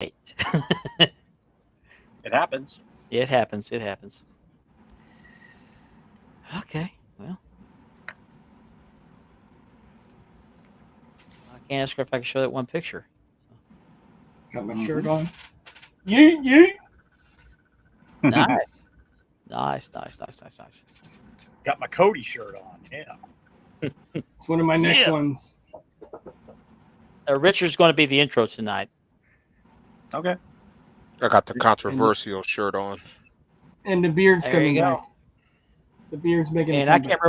It happens. It happens. It happens. Okay. Well, I can't ask her if I can show that one picture. Got my shirt on. Yeet. Nice. Nice. Got my Cody shirt on. Yeah. It's one of my next ones. Richard's going to be the intro tonight. Okay. I got the controversial shirt on. And the beard's There you coming go. back. The beard's making And a I comeback.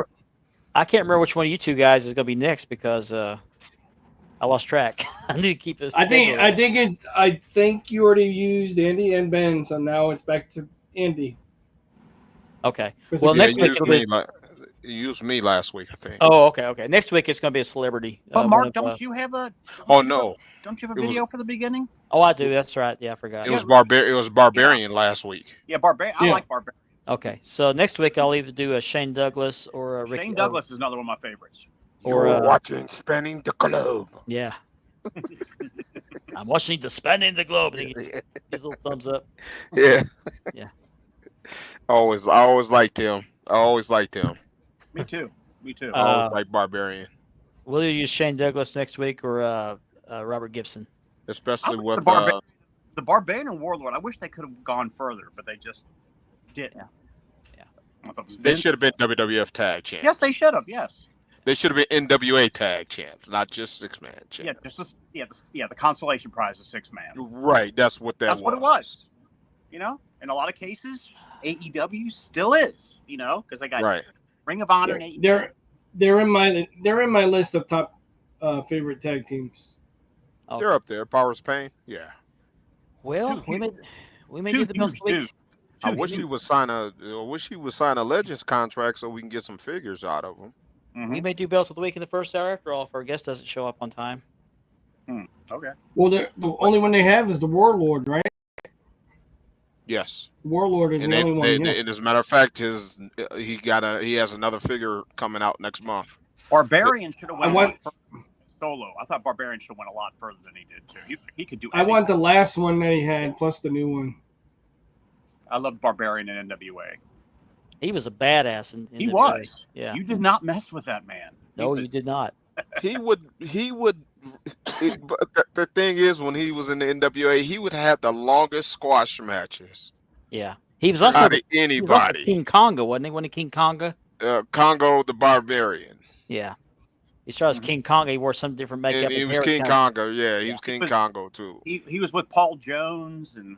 can't remember which one of you two guys is going to be next because I lost track. I need to keep this. I think you already used Andy and Ben, so now it's back to Andy. Okay. Because Well, if next you- week You used me last week, I think. Oh, okay. Next week it's going to be a celebrity. But one Mark, of, don't you have a? Oh no, Don't you have a video for the beginning? Oh, I do. That's right. Yeah, I forgot. it was Barbarian last week. Yeah, Barbarian. I like Barbarian. Okay, so next week I'll either do a Shane Douglas or a Ricky. Shane Douglas is another one of my favorites. Or You're watching Spanning the Globe. Yeah. I'm watching the Spanning the Globe. And his little thumbs up. Yeah. Yeah. I always liked him. Me too. I always liked Barbarian. Will you use Shane Douglas next week or Robert Gibson? Especially with the Barbarian and Warlord. I wish they could have gone further, but they just didn't. Yeah. I thought it was they Vince. should have been WWF tag champs. Yes, they should have. Yes. They should have been NWA tag champs, not just 6-man champs. Yeah, the consolation prize is 6-man. Right, that's what That's what it was. You know, in a lot of cases, AEW still is. You know, because they got Ring of Honor and AEW. They're in my list of top favorite tag teams. Okay. They're up there. Powers Pain. Yeah. Well, we may do the most week. I wish he would sign a Legends contract so we can get some figures out of him. Mm-hmm. We may do Belt of the Week in the first hour after all if our guest doesn't show up on time. Okay. Well, the only one they have is the Warlord, right? Yes. Warlord is the only one. And as a matter of fact, he has another figure coming out next month. Barbarian should have went solo. I thought Barbarian should have went a lot further than he did too. He could do anything. I want the last one that he had plus the new one. I love Barbarian in NWA. He was a badass. He was. Yeah. You did not mess with that man. No, you did not. He would. The thing is, when he was in the NWA, he would have the longest squash matches. Yeah. He was also anybody. He was also King Konga, wasn't he? Wasn't he King Konga? Congo the Barbarian. Yeah. He started as King Konga. He wore some different makeup. And he was King Konga. Yeah, he was King Kongo too. He was with Paul Jones and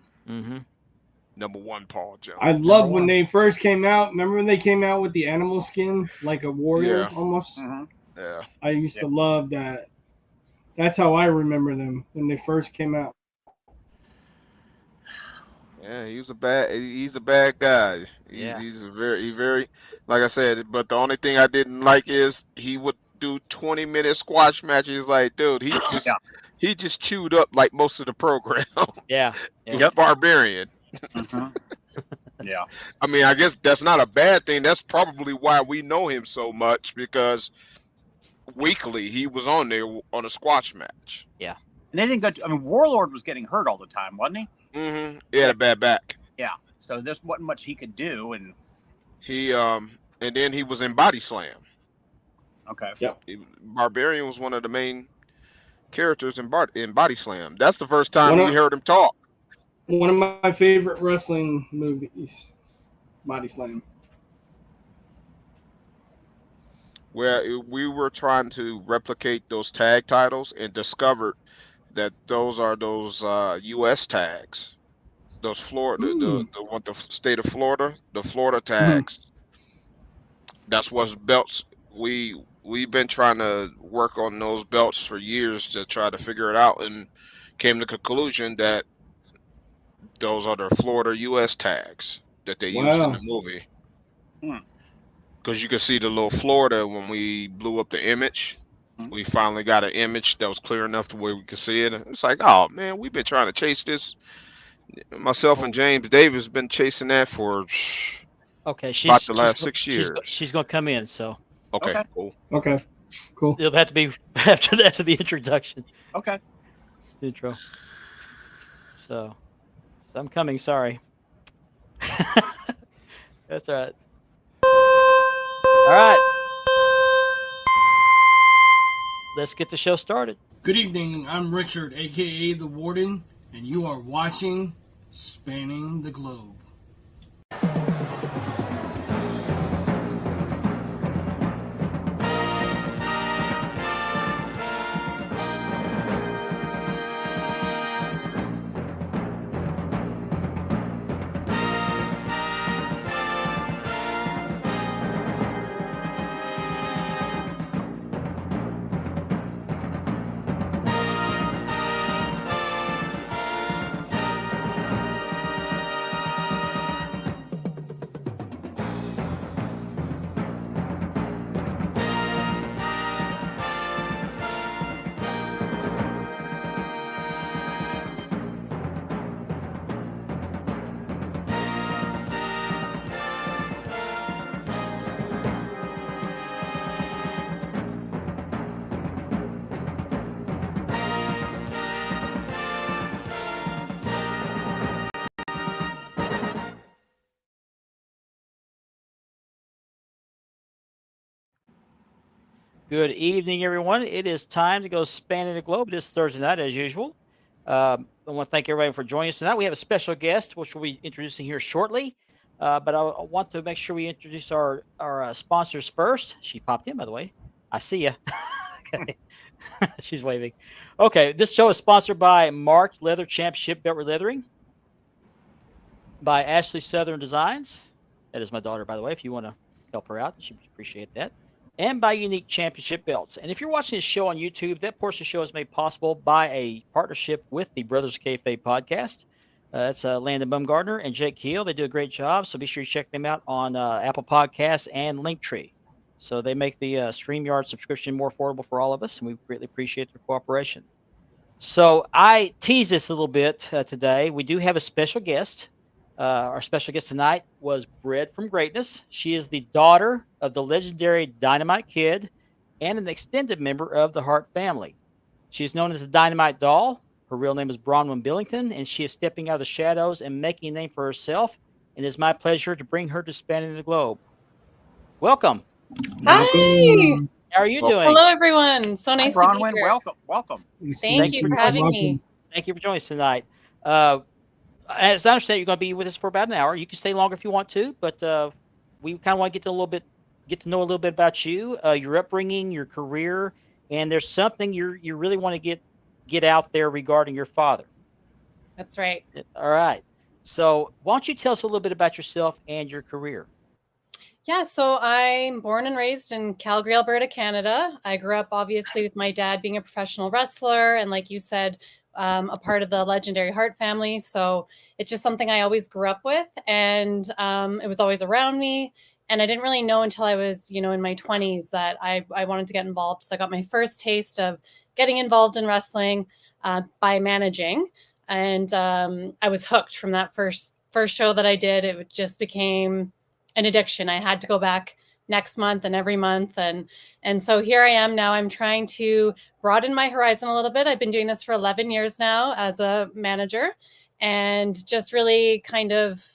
number one Paul Jones. I love when they first came out. Remember when they came out with the animal skin, like a warrior almost? Mm-hmm. Yeah. I used to love that. That's how I remember them when they first came out. Yeah, he's a bad guy. He's very like I said, but the only thing I didn't like is he would do 20-minute squash matches. Like, dude, he just chewed up like most of the program. Yeah. Barbarian. Yeah. I mean, I guess that's not a bad thing. That's probably why we know him so much, because weekly he was on there on a squash match. Yeah. And they didn't go. Warlord was getting hurt all the time, wasn't he? Mm-hmm. He had a bad back. Yeah. So there wasn't much he could do, and and then he was in Body Slam. Okay. Yep. Barbarian was one of the main characters in Body Slam. That's the first time we heard him talk. One of my favorite wrestling movies, Body Slam. Where we were trying to replicate those tag titles and discovered that those are those U.S. tags, those Florida, the state of Florida, the Florida tags. That's what belts we've been trying to work on those belts for years to try to figure it out, and came to the conclusion that those are the Florida U.S. tags that they used in the movie. Because you can see the little Florida when we blew up the image. We finally got an image that was clear enough to where we could see it. It's like, oh man, we've been trying to chase this. Myself and James Davis been chasing that for about the last 6 years. She's going to come in, so. Okay, cool. Okay, cool. It'll have to be after the introduction. Okay. Intro. So I'm coming. Sorry. That's all right. All right. Let's get the show started. Good evening. I'm Richard, aka the Warden, and you are watching Spanning the Globe. Good evening, everyone. It is time to go spanning the globe. It is Thursday night, as usual. I want to thank everybody for joining us tonight. We have a special guest, which we'll be introducing here shortly. But I want to make sure we introduce our sponsors first. She popped in, by the way. I see you. Okay. She's waving. Okay, this show is sponsored by Mark Leather Championship Belt Leathering, by Ashley Southern Designs. That is my daughter, by the way, if you want to help her out. She'd appreciate that. And by Unique Championship Belts. And if you're watching this show on YouTube, that portion of the show is made possible by a partnership with the Brothers Kayfabe podcast. That's Landon Bumgardner and Jake Keel. They do a great job, so be sure you check them out on Apple Podcasts and Linktree. So they make the StreamYard subscription more affordable for all of us, and we greatly appreciate their cooperation. So I teased this a little bit today. We do have a special guest. Our special guest tonight was bred from greatness. She is the daughter of the legendary Dynamite Kid and an extended member of the Hart family. She is known as the Dynamite Doll. Her real name is Bronwyne Billington, and she is stepping out of the shadows and making a name for herself. And it is my pleasure to bring her to Spanning the Globe. Welcome. Hi. How are you doing? Hello, everyone. So nice to be Bronwyne, here. welcome. Thank you for having me. Thank you for joining us tonight. As I understand, you're going to be with us for about an hour. You can stay longer if you want to, but we kind of want to get to know a little bit about you, your upbringing, your career, and there's something you really want to get out there regarding your father. That's right. All right. So why don't you tell us a little bit about yourself and your career? Yeah, so I'm born and raised in Calgary, Alberta, Canada. I grew up obviously with my dad being a professional wrestler, and like you said, a part of the legendary Hart family. So it's just something I always grew up with, and it was always around me. And I didn't really know until I was, in my 20s that I wanted to get involved. So I got my first taste of getting involved in wrestling by managing, and I was hooked from that first show that I did. It just became an addiction. I had to go back next month and every month. And so here I am now. I'm trying to broaden my horizon a little bit. I've been doing this for 11 years now as a manager, and just really kind of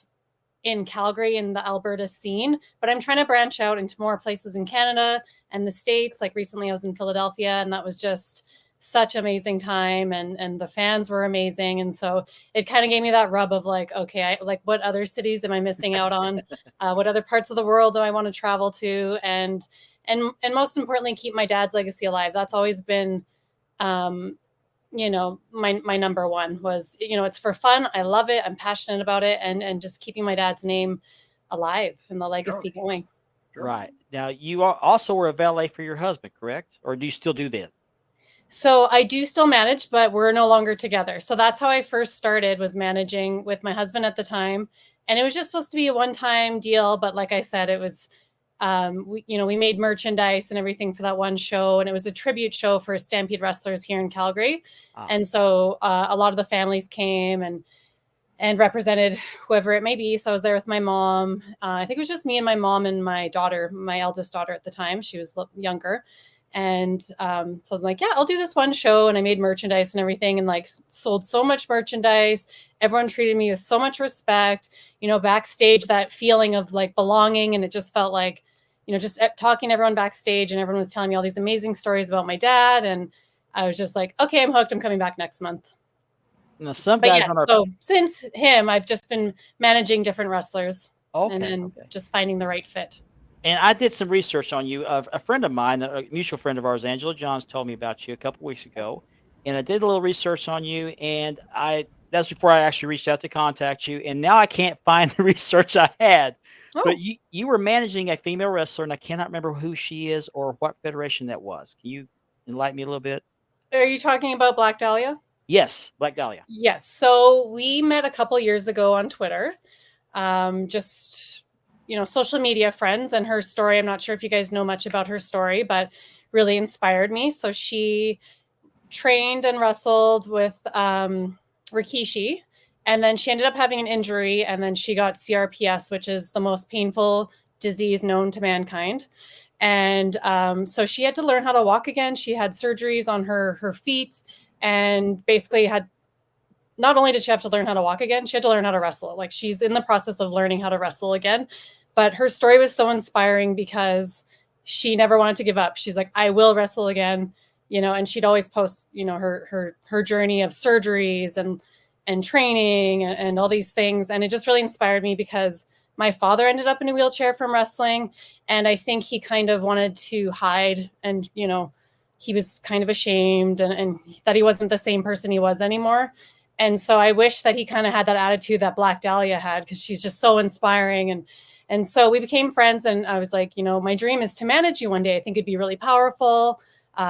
in Calgary in the Alberta scene, but I'm trying to branch out into more places in Canada and the States. Like recently I was in Philadelphia, and that was just such amazing time, and the fans were amazing. And so it kind of gave me that rub of like, okay, what other cities am I missing out on? What other parts of the world do I want to travel to? And most importantly, keep my dad's legacy alive. That's always been, my number one was, it's for fun. I love it. I'm passionate about it. And just keeping my dad's name alive and the legacy going. Right. Now, you also were a valet for your husband, correct? Or do you still do that? So I do still manage, but we're no longer together. So that's how I first started, was managing with my husband at the time. And it was just supposed to be a one-time deal. But like I said, it was, we made merchandise and everything for that one show. And it was a tribute show for Stampede wrestlers here in Calgary. And so a lot of the families came and represented whoever it may be. So I was there with my mom. I think it was just me and my mom and my daughter, my eldest daughter at the time. She was younger. And so I'm like, yeah, I'll do this one show. And I made merchandise and everything, and like sold so much merchandise. Everyone treated me with so much respect, backstage, that feeling of like belonging. And it just felt like, just talking to everyone backstage, and everyone was telling me all these amazing stories about my dad. And I was just like, okay, I'm hooked. I'm coming back next month. Now, some guys so since him, I've just been managing different wrestlers, and then just finding the right fit. And I did some research on you. A friend of mine, a mutual friend of ours, Angela Johns, told me about you a couple weeks ago, and I did a little research on you. And that's before I actually reached out to contact you. And now I can't find the research I had. Oh. But you were managing a female wrestler, and I cannot remember who she is or what federation that was. Can you enlighten me a little bit? Are you talking about Black Dahlia? Yes, Black Dahlia. Yes. So we met a couple years ago on Twitter. Just social media friends, and her story, I'm not sure if you guys know much about her story, but really inspired me. So she trained and wrestled with Rikishi, and then she ended up having an injury, and then she got CRPS, which is the most painful disease known to mankind. And so she had to learn how to walk again. She had surgeries on her feet, and basically not only did she have to learn how to walk again, she had to learn how to wrestle. Like, she's in the process of learning how to wrestle again. But her story was so inspiring because she never wanted to give up. She's like, I will wrestle again, and she'd always post, her journey of surgeries and training and all these things. And it just really inspired me because my father ended up in a wheelchair from wrestling. And I think he kind of wanted to hide, and, he was kind of ashamed and that he wasn't the same person he was anymore. And so I wish that he kind of had that attitude that Black Dahlia had, because she's just so inspiring. And so we became friends, and I was like, my dream is to manage you one day. I think it'd be really powerful.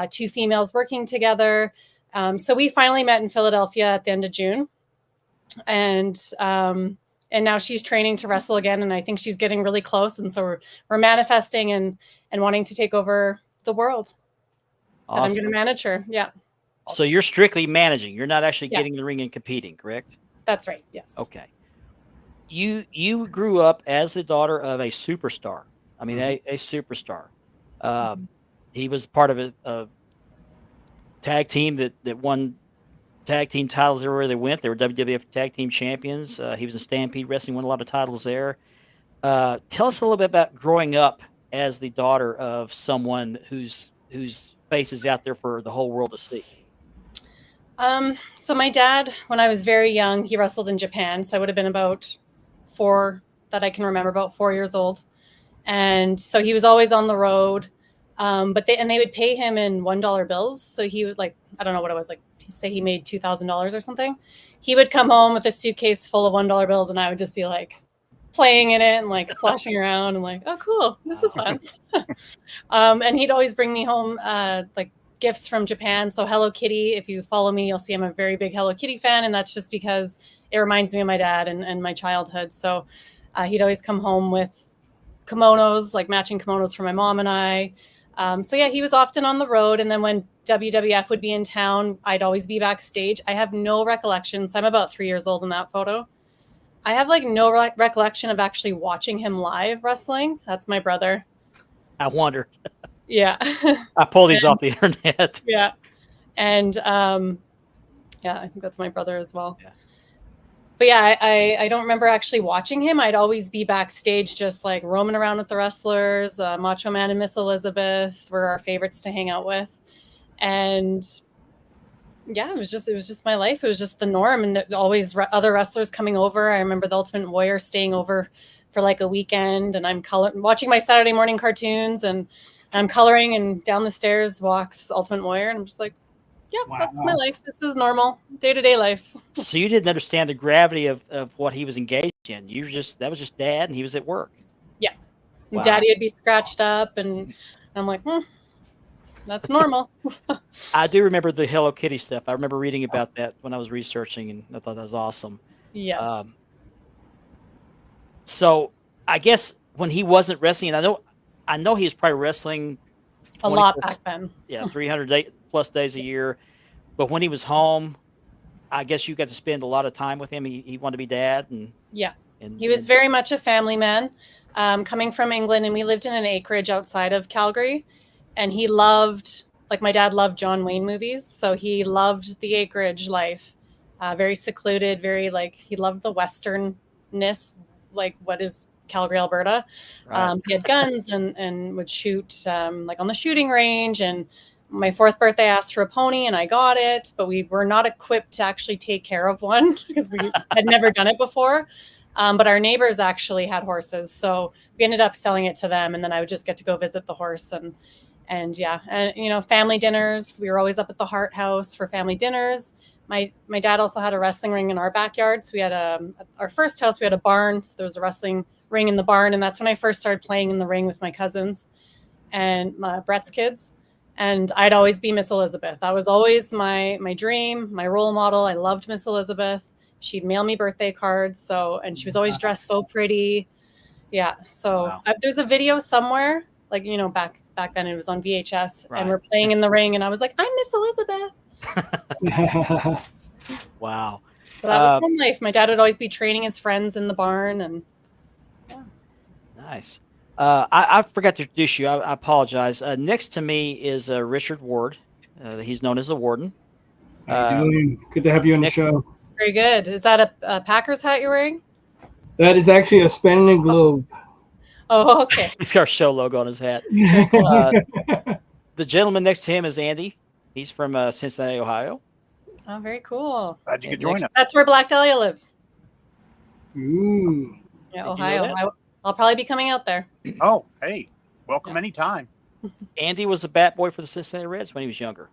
Two females working together. So we finally met in Philadelphia at the end of June. And now she's training to wrestle again. And I think she's getting really close. And so we're manifesting and wanting to take over the world. Awesome. I'm going to manage her. Yeah. So you're strictly managing. You're not actually getting in the ring and competing, correct? That's right. Yes. Okay. You grew up as the daughter of a superstar. I mean, a superstar. He was part of a tag team that won tag team titles everywhere they went. They were WWF tag team champions. He was in Stampede Wrestling, won a lot of titles there. Tell us a little bit about growing up as the daughter of someone whose face is out there for the whole world to see. So my dad, when I was very young, he wrestled in Japan. So I would have been about 4 years old. And so he was always on the road. But they would pay him in $1 bills. So he would, like, I don't know what it was, like, say he made $2,000 or something. He would come home with a suitcase full of $1 bills, and I would just be like playing in it and like splashing around and like, oh, cool, this is fun. And he'd always bring me home like gifts from Japan. So Hello Kitty, if you follow me, you'll see I'm a very big Hello Kitty fan. And that's just because it reminds me of my dad and my childhood. So he'd always come home with kimonos, like matching kimonos for my mom and I. So yeah, he was often on the road. And then when WWF would be in town, I'd always be backstage. I have no recollection. So I'm about 3 years old in that photo. I have like no recollection of actually watching him live wrestling. That's my brother. I wonder. Yeah. I pulled these off the internet. Yeah. And yeah, I think that's my brother as well. Yeah. But yeah, I don't remember actually watching him. I'd always be backstage just like roaming around with the wrestlers. Macho Man and Miss Elizabeth were our favorites to hang out with. And yeah, it was just my life. It was just the norm, and always other wrestlers coming over. I remember the Ultimate Warrior staying over for like a weekend, and I'm watching my Saturday morning cartoons, and I'm coloring, and down the stairs walks Ultimate Warrior, and I'm just like, yeah, wow, that's my life. This is normal day-to-day life. So you didn't understand the gravity of what he was engaged in. That was just dad, and he was at work. Yeah. Wow. Daddy would be scratched up, and I'm like, that's normal. I do remember the Hello Kitty stuff. I remember reading about that when I was researching, and I thought that was awesome. Yes. So I guess when he wasn't wrestling, and I know he was probably wrestling a lot back then. Yeah, 300 plus days a year. But when he was home, I guess you got to spend a lot of time with him. He wanted to be dad, and yeah, he was very much a family man. Coming from England, and we lived in an acreage outside of Calgary. and he loved, like my dad loved John Wayne movies, so he loved the acreage life, very secluded, very like he loved the westernness, like what is Calgary, Alberta. Right. He had guns and would shoot like on the shooting range. And my 4th birthday, I asked for a pony, and I got it, but we were not equipped to actually take care of one because we had never done it before. But our neighbors actually had horses, so we ended up selling it to them, and then I would just get to go visit the horse and yeah, and you know, family dinners. We were always up at the Hart House for family dinners. My dad also had a wrestling ring in our backyard. So we had our first house, we had a barn, so there was a wrestling ring in the barn, and that's when I first started playing in the ring with my cousins and Brett's kids. And I'd always be Miss Elizabeth. That was always my dream, my role model. I loved Miss Elizabeth. She'd mail me birthday cards, and she was always dressed so pretty. Yeah, so Wow. there's a video somewhere, like, you know, back then it was on VHS, Right. and we're playing in the ring, and I was like, I'm Miss Elizabeth. Wow. So that was fun life. My dad would always be training his friends in the barn, and yeah. Nice. I forgot to introduce you. I apologize. Next to me is Richard Ward. He's known as the Warden. How you doing? Good to have you on the show. Very good. Is that a Packers hat you're wearing? That is actually a Spanning the Globe. Oh, okay. He's got our show logo on his hat. The gentleman next to him is Andy. He's from Cincinnati, Ohio. Oh, very cool. Glad you could join us. That's where Black Dahlia lives. Ooh. Yeah, Did you know Ohio. that? I'll probably be coming out there. Oh, hey, welcome anytime. Andy was the bat boy for the Cincinnati Reds when he was younger.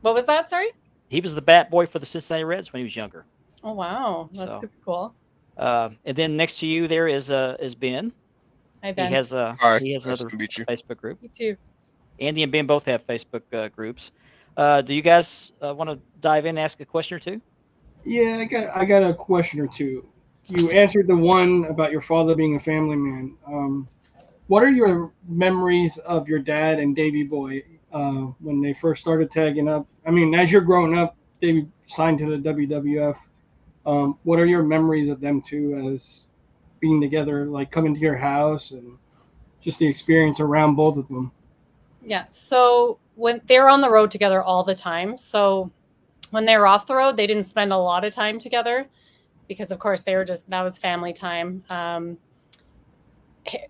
What was that? Sorry? He was the bat boy for the Cincinnati Reds when he was younger. Oh, wow. That's super cool. And then next to you there is Ben. Hi, Ben. He has Hi, he has nice another to meet you. Facebook group. You too. Andy and Ben both have Facebook groups. Do you guys want to dive in and ask a question or two? Yeah, I got a question or two. You answered the one about your father being a family man. What are your memories of your dad and Davey Boy when they first started tagging up? I mean, as you're growing up, they signed to the WWF. What are your memories of them two as being together, like coming to your house and just the experience around both of them? Yeah. So when they were on the road together all the time, so when they were off the road, they didn't spend a lot of time together because, of course, that was family time.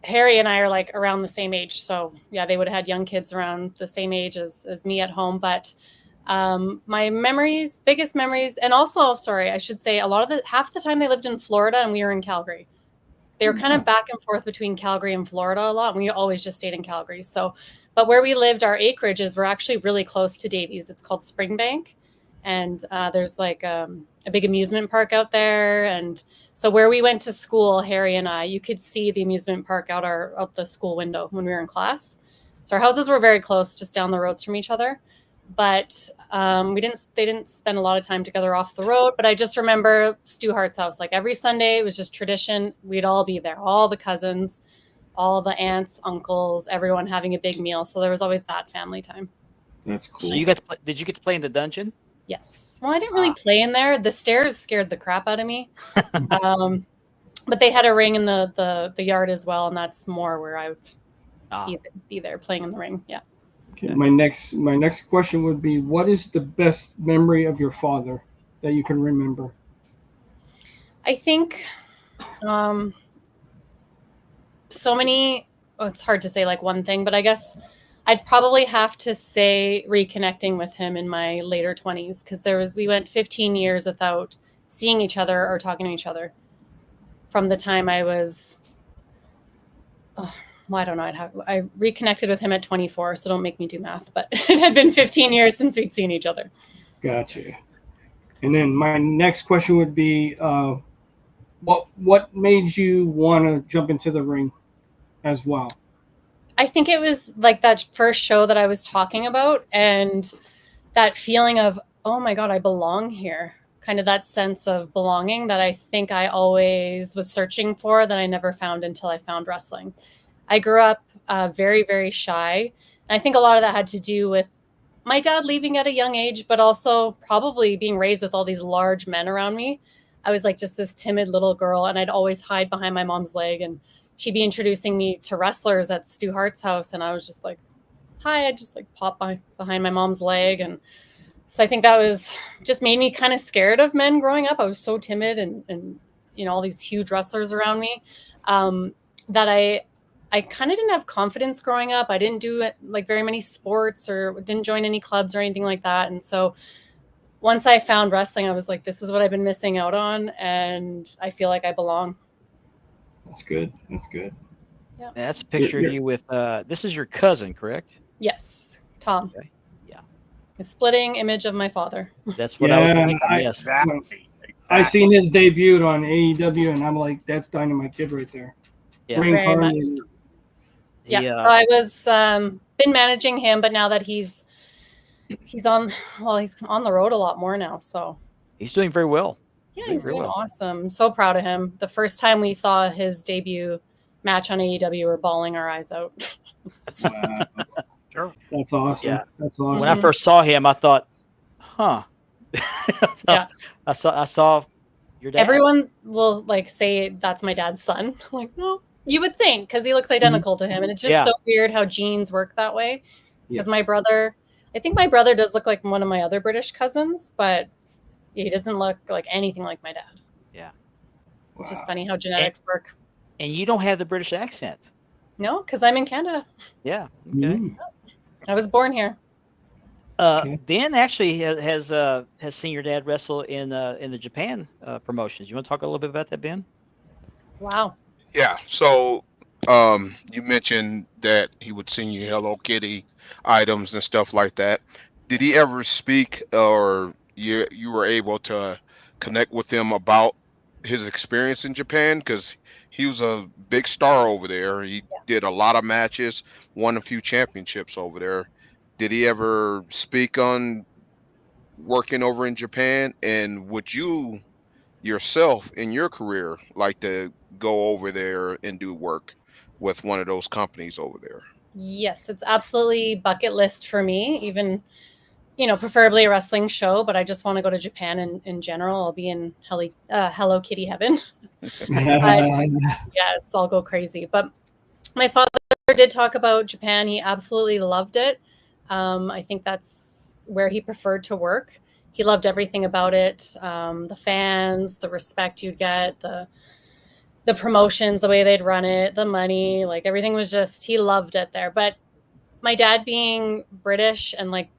Harry and I are like around the same age. So yeah, they would have had young kids around the same age as me at home. But my biggest memories, and also, sorry, I should say half the time they lived in Florida and we were in Calgary. They were kind of back and forth between Calgary and Florida a lot. And we always just stayed in Calgary. So, but where we lived, our acreages were actually really close to Davies. It's called Springbank. And there's like a big amusement park out there. And so where we went to school, Harry and I, you could see the amusement park out the school window when we were in class. So our houses were very close, just down the roads from each other. But they didn't spend a lot of time together off the road. But I just remember Stu Hart's house. Like every Sunday, it was just tradition. We'd all be there, all the cousins, all the aunts, uncles, everyone having a big meal. So there was always that family time. That's cool. So did you get to play in the dungeon? Yes. Well, I didn't really play in there. The stairs scared the crap out of me. But they had a ring in the yard as well, and that's more where I would be there playing in the ring. Yeah. Okay, my next question would be, what is the best memory of your father that you can remember? I think so many, it's hard to say like one thing, but I guess I'd probably have to say reconnecting with him in my later 20s, because we went 15 years without seeing each other or talking to each other from the time I was I don't know. I reconnected with him at 24, so don't make me do math, but it had been 15 years since we'd seen each other. Gotcha. And then my next question would be, what made you want to jump into the ring as well? I think it was like that first show that I was talking about, and that feeling of, oh my God, I belong here. Kind of that sense of belonging that I think I always was searching for, that I never found until I found wrestling. I grew up very, very shy. And I think a lot of that had to do with my dad leaving at a young age, but also probably being raised with all these large men around me. I was like just this timid little girl, and I'd always hide behind my mom's leg, and she'd be introducing me to wrestlers at Stu Hart's house. And I was just like, hi, I just like popped behind my mom's leg. And so I think that was just made me kind of scared of men growing up. I was so timid and all these huge wrestlers around me, that I kind of didn't have confidence growing up. I didn't do like very many sports or didn't join any clubs or anything like that. And so once I found wrestling, I was like, this is what I've been missing out on. And I feel like I belong. That's good. That's good. Yeah. That's a picture of you with, this is your cousin, correct? Yes. Tom. Okay. Yeah. A splitting image of my father. That's what I was thinking. Yes. Exactly. I seen his debut on AEW, and I'm like, that's Dynamite Kid right there. Yeah. Very much. Yeah. So I was been managing him, but now that he's on the road a lot more now. So he's doing very well. Yeah, he's doing awesome. I'm so proud of him. The first time we saw his debut match on AEW, we were bawling our eyes out. Wow. Sure. That's awesome. Yeah. That's awesome. When I first saw him, I thought, huh. Yeah. I saw your dad. Everyone will like say that's my dad's son. I'm like, no, you would think because he looks identical to him. And it's just so weird how genes work that way. Because I think my brother does look like one of my other British cousins, but he doesn't look like anything like my dad. Yeah. It's just funny how genetics work. And you don't have the British accent. No, because I'm in Canada. Yeah. Okay. I was born here. Ben actually has seen your dad wrestle in the Japan promotions. You want to talk a little bit about that, Ben? Wow. Yeah. So you mentioned that he would send you Hello Kitty items and stuff like that. Did he ever speak, or you were able to connect with him about his experience in Japan? Because he was a big star over there. He did a lot of matches, won a few championships over there. Did he ever speak on working over in Japan? And would you yourself in your career like to go over there and do work with one of those companies over there? Yes, it's absolutely bucket list for me. Even, preferably a wrestling show, but I just want to go to Japan in general. I'll be in Hello Kitty heaven. Yes, I'll go crazy. But my father did talk about Japan. He absolutely loved it. I think that's where he preferred to work. He loved everything about it. The fans, the respect you'd get, the promotions, the way they'd run it, the money, like everything was just, he loved it there. But my dad being British and like,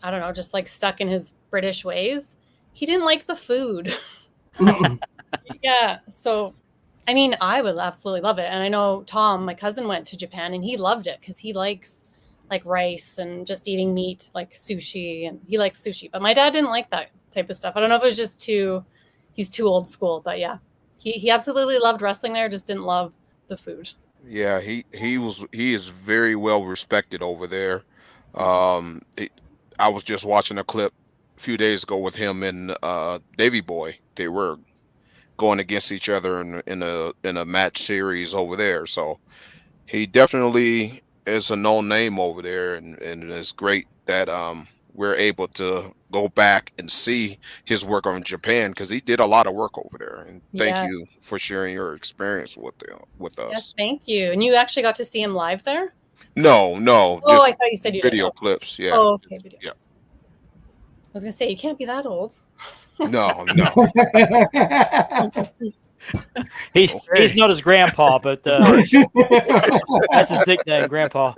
I don't know, just like stuck in his British ways, he didn't like the food. Yeah. So, I mean, I would absolutely love it. And I know Tom, my cousin, went to Japan and he loved it because he likes like rice and just eating meat, like sushi, and he likes sushi. But my dad didn't like that type of stuff. I don't know if it was just he's too old school, but yeah, he absolutely loved wrestling there, just didn't love the food. Yeah, he is very well respected over there. I was just watching a clip a few days ago with him and Davey Boy. They were going against each other in a match series over there. So he definitely is a known name over there, and it's great that we're able to go back and see his work on Japan, because he did a lot of work over there. And thank you for sharing your experience with us. Yes, thank you. And you actually got to see him live there? No. Oh, just I thought you said you video did. clips. Yeah. Oh, okay. Video. Yeah. I was gonna say you can't be that old. No. He's not his grandpa, but that's his nickname, Grandpa.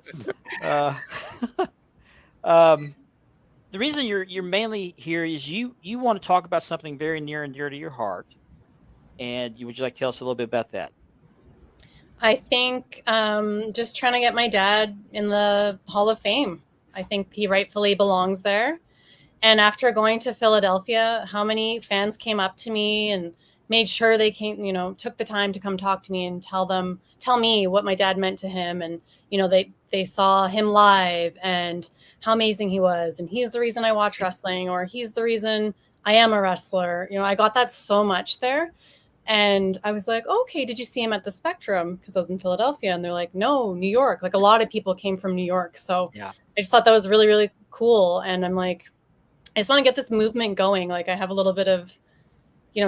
The reason you're mainly here is you want to talk about something very near and dear to your heart, and would you like to tell us a little bit about that? I think just trying to get my dad in the Hall of Fame. I think he rightfully belongs there. And after going to Philadelphia, how many fans came up to me and made sure they came, took the time to come talk to me and tell me what my dad meant to him. And, they saw him live and how amazing he was. And he's the reason I watch wrestling, or he's the reason I am a wrestler. I got that so much there. And I was like, okay, did you see him at the Spectrum? Because I was in Philadelphia. And they're like, no, New York. Like a lot of people came from New York. So I just thought that was really, really cool. And I'm like, I just want to get this movement going. Like I have a little bit of,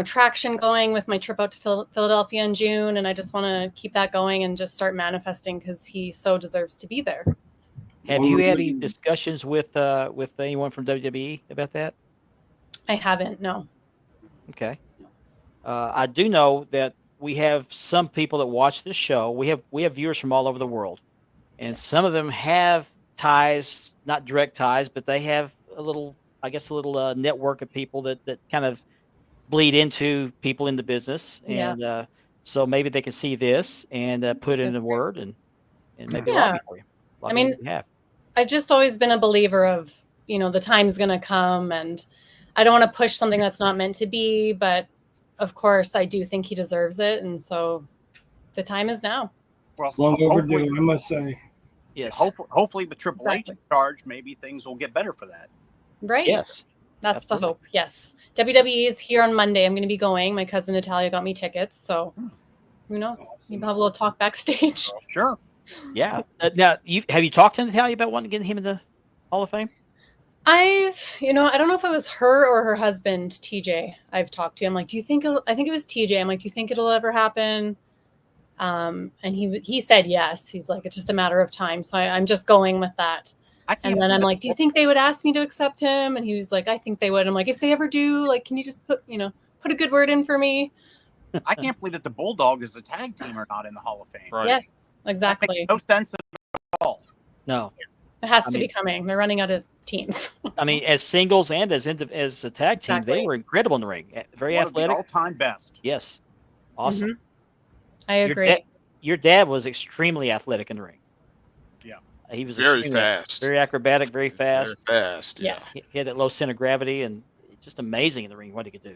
traction going with my trip out to Philadelphia in June. And I just want to keep that going and just start manifesting, because he so deserves to be there. Have you had any discussions with anyone from WWE about that? I haven't. No. Okay. I do know that we have some people that watch this show. We have viewers from all over the world, and some of them have ties, not direct ties, but they have a little network of people that kind of bleed into people in the business, Yeah. and so maybe they can see this and put in a word and maybe Yeah. lobby for you. I mean, I've just always been a believer of, the time's going to come, and I don't want to push something that's not meant to be, but of course I do think he deserves it. And so the time is now. Well, It's long overdue, I must say. Yes. Hopefully with Triple H Exactly. in charge, maybe things will get better for that. Right. Yes. That's Absolutely. the hope. Yes. WWE is here on Monday. I'm going to be going. My cousin Natalia got me tickets. So who knows? Maybe have a little talk backstage. Sure. Yeah. Now, have you talked to Natalia about wanting to get him in the Hall of Fame? I don't know if it was her or her husband, TJ. I've talked to him. Like, I think it was TJ. I'm like, do you think it'll ever happen? And he said yes. He's like, it's just a matter of time. So I'm just going with that. And then I'm like, do you think they would ask me to accept him? And he was like, I think they would. I'm like, if they ever do, like, can you just put a good word in for me? I can't believe that the Bulldog is the tag team are not in the Hall of Fame. Right. Yes, That exactly. makes no sense at all. No. It has to be coming. They're running out of teams. I mean, as singles and as a tag team, they Exactly. were incredible in the ring. Very One of the athletic. all-time best. Yes. Awesome. I agree. Your dad was extremely athletic in the ring. Yeah. He was Very extremely fast. very acrobatic, very fast. Very fast. Yeah. Yes. He had that low center of gravity and just amazing in the ring what he could do.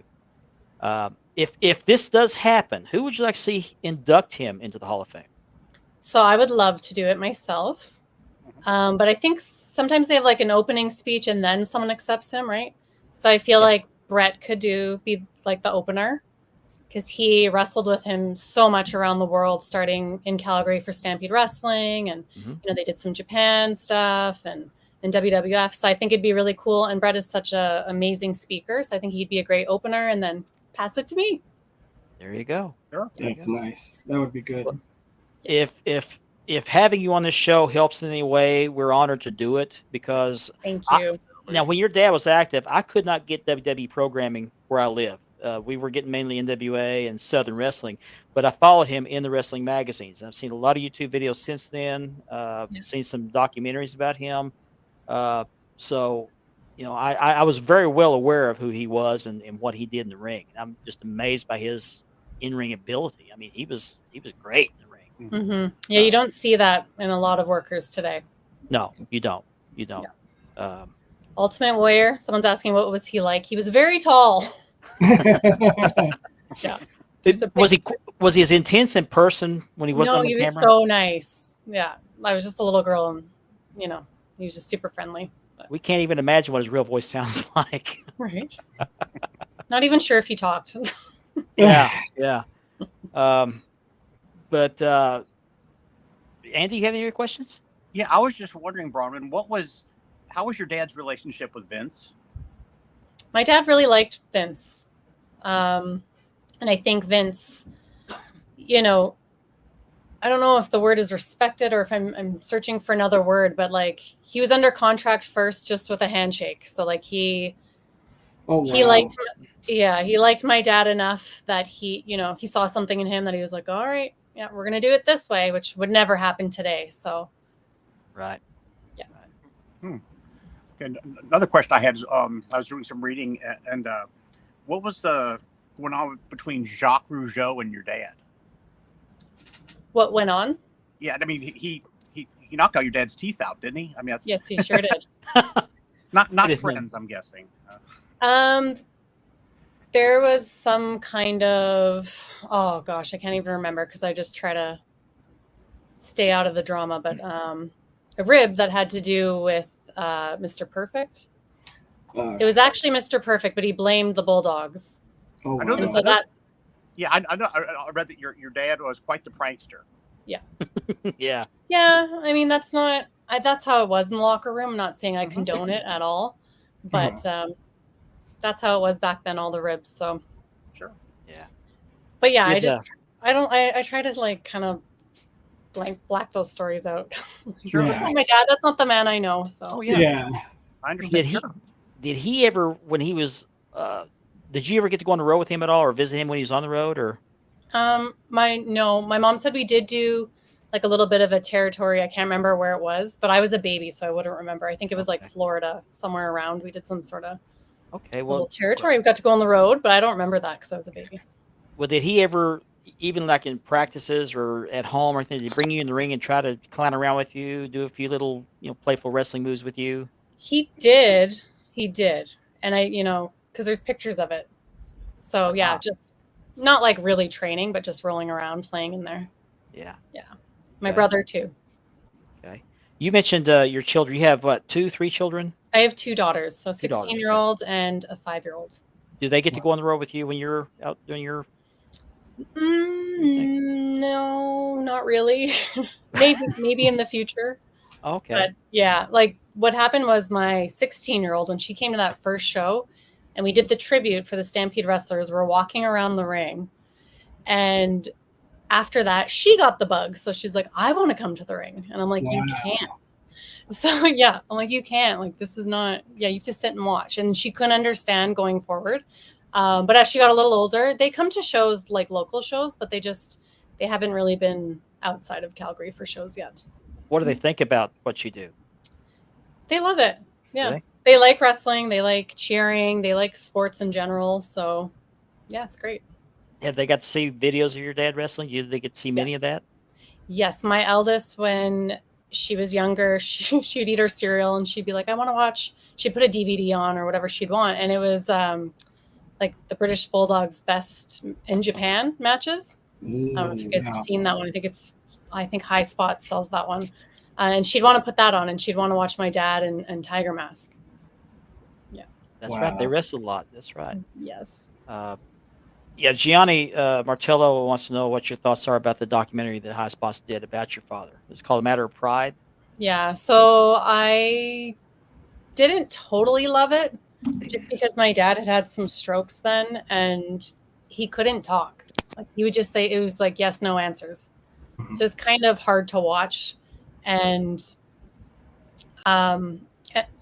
If this does happen, who would you like to see induct him into the Hall of Fame? So I would love to do it myself. But I think sometimes they have like an opening speech and then someone accepts him, right? So I feel like Brett could be like the opener, because he wrestled with him so much around the world, starting in Calgary for Stampede Wrestling, and they did some Japan stuff and WWF. So I think it'd be really cool. And Brett is such an amazing speaker, so I think he'd be a great opener, and then pass it to me. There you go. Sure. That's nice. That would be good. If having you on this show helps in any way, we're honored to do it, because Thank you. now when your dad was active, I could not get WWE programming where I live. We were getting mainly NWA and Southern Wrestling, but I followed him in the wrestling magazines. I've seen a lot of YouTube videos since then. Seen some documentaries about him. So, I was very well aware of who he was and what he did in the ring. I'm just amazed by his in-ring ability. I mean, he was great in the ring. Yeah, you don't see that in a lot of workers today. No, you don't. You don't. Ultimate Warrior. Someone's asking what was he like. He was very tall. Yeah. Was he as intense in person when he wasn't on the camera? No, he was so nice. Yeah, I was just a little girl, and he was just super friendly. But. We can't even imagine what his real voice sounds like. Right. Not even sure if he talked. Yeah. But Andy, you have any other questions? Yeah, I was just wondering, Bronwyne, how was your dad's relationship with Vince? My dad really liked Vince. And I think Vince, I don't know if the word is respected or if I'm searching for another word, but like he was under contract first just with a handshake. So like he liked my dad enough that he saw something in him that he was like, all right, yeah, we're going to do it this way, which would never happen today. So. Right. Yeah. Okay, another question I had is, I was doing some reading, and what was going on between Jacques Rougeau and your dad? What went on? Yeah, I mean, he knocked all your dad's teeth out, didn't he? I mean, Yes, he sure did. not friends, I'm guessing. There was some kind of, oh gosh, I can't even remember because I just try to stay out of the drama, but a rib that had to do with Mr. Perfect. It was actually Mr. Perfect, but he blamed the Bulldogs. Oh, I know wow. And so that, yeah, I know. I read that your dad was quite the prankster. yeah. Yeah. Yeah, I mean, that's how it was in the locker room. I'm not saying I condone it at all, but that's how it was back then, all the ribs. So Sure. Yeah. But yeah, Good, I try to like kind of black those stories out. Sure. That's not my dad. That's not the man I know. So Oh yeah, Yeah. I understand. Did he Sure. did he ever when he was did you ever get to go on the road with him at all or visit him when he was on the road or my mom said we did do like a little bit of a territory. I can't remember where it was, but I was a baby, so I wouldn't remember. I think it was like Okay. Florida, somewhere around. We did some sort of okay, little well territory. We got to go on the road, but I don't remember that because I was a baby. well did he ever even like in practices or at home or anything, did he bring you in the ring and try to clown around with you, do a few little, playful wrestling moves with you? He did, and I, because there's pictures of it. So yeah, Wow. just not like really training, but just rolling around, playing in there. Yeah. My Okay. brother too. Okay. You mentioned your children. You have what, 2, 3 children? I have 2 daughters, so 2 daughters, okay. 16-year-old and a 5-year-old. Do they get to go on the road with you when you're out doing your No, not really. maybe in the future. okay. But yeah, like what happened was my 16-year-old, when she came to that first show and we did the tribute for the Stampede wrestlers, we're walking around the ring. And after that, she got the bug. So she's like, I want to come to the ring. And I'm like, you can't. So yeah, I'm like, you can't. Like, this is not, you have to sit and watch. And she couldn't understand going forward. But as she got a little older, they come to shows like local shows, but they haven't really been outside of Calgary for shows yet. What do they think about what you do? They love it. Yeah. Really? They like wrestling. They like cheering. They like sports in general. So yeah, it's great. Have they got to see videos of your dad wrestling? Did they get to see many of that? Yes. My eldest, when she was younger, she'd eat her cereal and she'd be like, I want to watch. She'd put a DVD on or whatever she'd want. And it was like the British Bulldogs best in Japan matches. I don't know if you guys have seen that one. I think High Spot sells that one. And she'd want to put that on and she'd want to watch my dad and Tiger Mask. Yeah. That's right. They wrestle a lot. That's right. Yes. Yeah, Gianni Martello wants to know what your thoughts are about the documentary that High Spots did about your father. It's called A Matter of Pride. Yeah, so I didn't totally love it just because my dad had some strokes then and he couldn't talk. Like he would just say, it was like yes, no answers. So it's kind of hard to watch. And I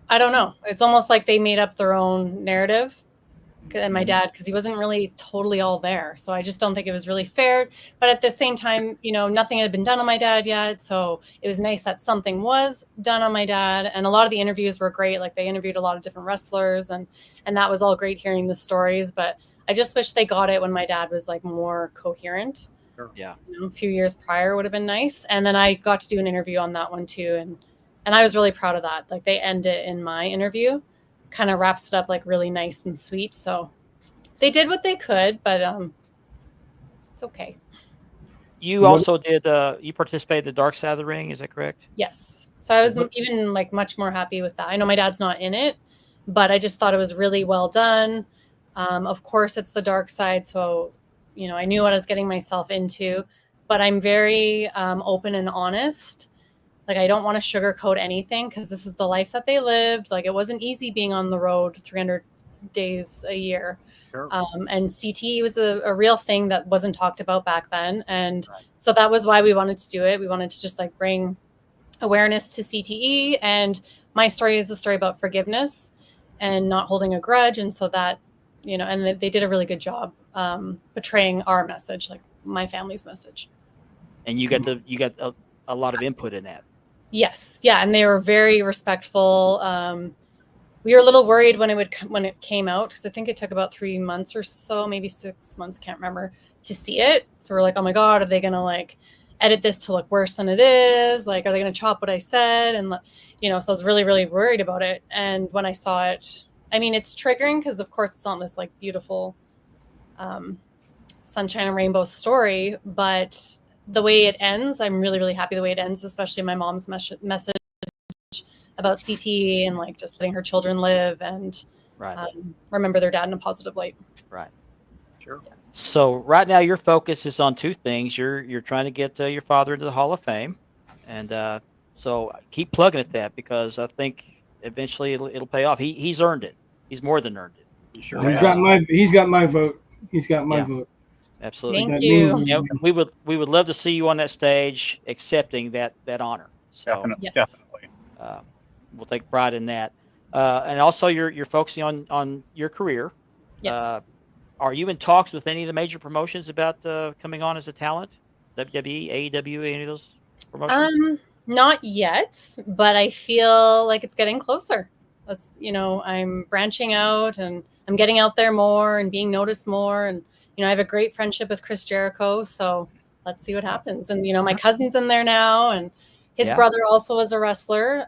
don't know. It's almost like they made up their own narrative. And my dad, because he wasn't really totally all there. So I just don't think it was really fair. But at the same time, nothing had been done on my dad yet. So it was nice that something was done on my dad. And a lot of the interviews were great. Like they interviewed a lot of different wrestlers and that was all great hearing the stories. But I just wish they got it when my dad was like more coherent. Sure. Yeah. A few years prior would have been nice. And then I got to do an interview on that one too. And I was really proud of that. Like they end it in my interview. Kind of wraps it up like really nice and sweet. So they did what they could, but it's okay. You also did you participated in the Dark Side of the Ring, is that correct? Yes. So I was even like much more happy with that. I know my dad's not in it, but I just thought it was really well done. Of course it's the dark side, so I knew what I was getting myself into, but I'm very open and honest. Like, I don't want to sugarcoat anything because this is the life that they lived. Like, it wasn't easy being on the road 300 days a year. Sure. And CTE was a real thing that wasn't talked about back then. And so that was why we wanted to do it. We wanted to just like bring awareness to CTE. And my story is a story about forgiveness and not holding a grudge. And so that, and they did a really good job portraying our message, like my family's message. And you got a lot of input in that. Yes. Yeah. And they were very respectful. We were a little worried when it came out, because I think it took about 3 months or so, maybe 6 months, can't remember, to see it. So we're like, oh my God, are they going to like edit this to look worse than it is? Like, are they going to chop what I said? And, so I was really, really worried about it. And when I saw it, I mean, it's triggering because of course it's not this like beautiful sunshine and rainbow story, but the way it ends, I'm really, really happy the way it ends, especially my mom's message about CTE and like just letting her children live and remember their dad in a positive light. Right. Sure. Yeah. So right now your focus is on 2 things. You're trying to get your father into the Hall of Fame, and so keep plugging at that because I think eventually it'll pay off. He's earned it. He's more than earned it. Sure. He's got my vote. He's got my vote. Absolutely. Thank That you. means- Yeah, we would love to see you on that stage accepting that honor. So Definitely, Yes. definitely. we'll take pride in that. And also you're focusing on your career. Yes. Are you in talks with any of the major promotions about coming on as a talent? WWE, AEW, any of those promotions? Not yet, but I feel like it's getting closer. That's, I'm branching out and I'm getting out there more and being noticed more. And, I have a great friendship with Chris Jericho. So let's see what happens. And, my cousin's in there now, and his Yeah. brother also was a wrestler.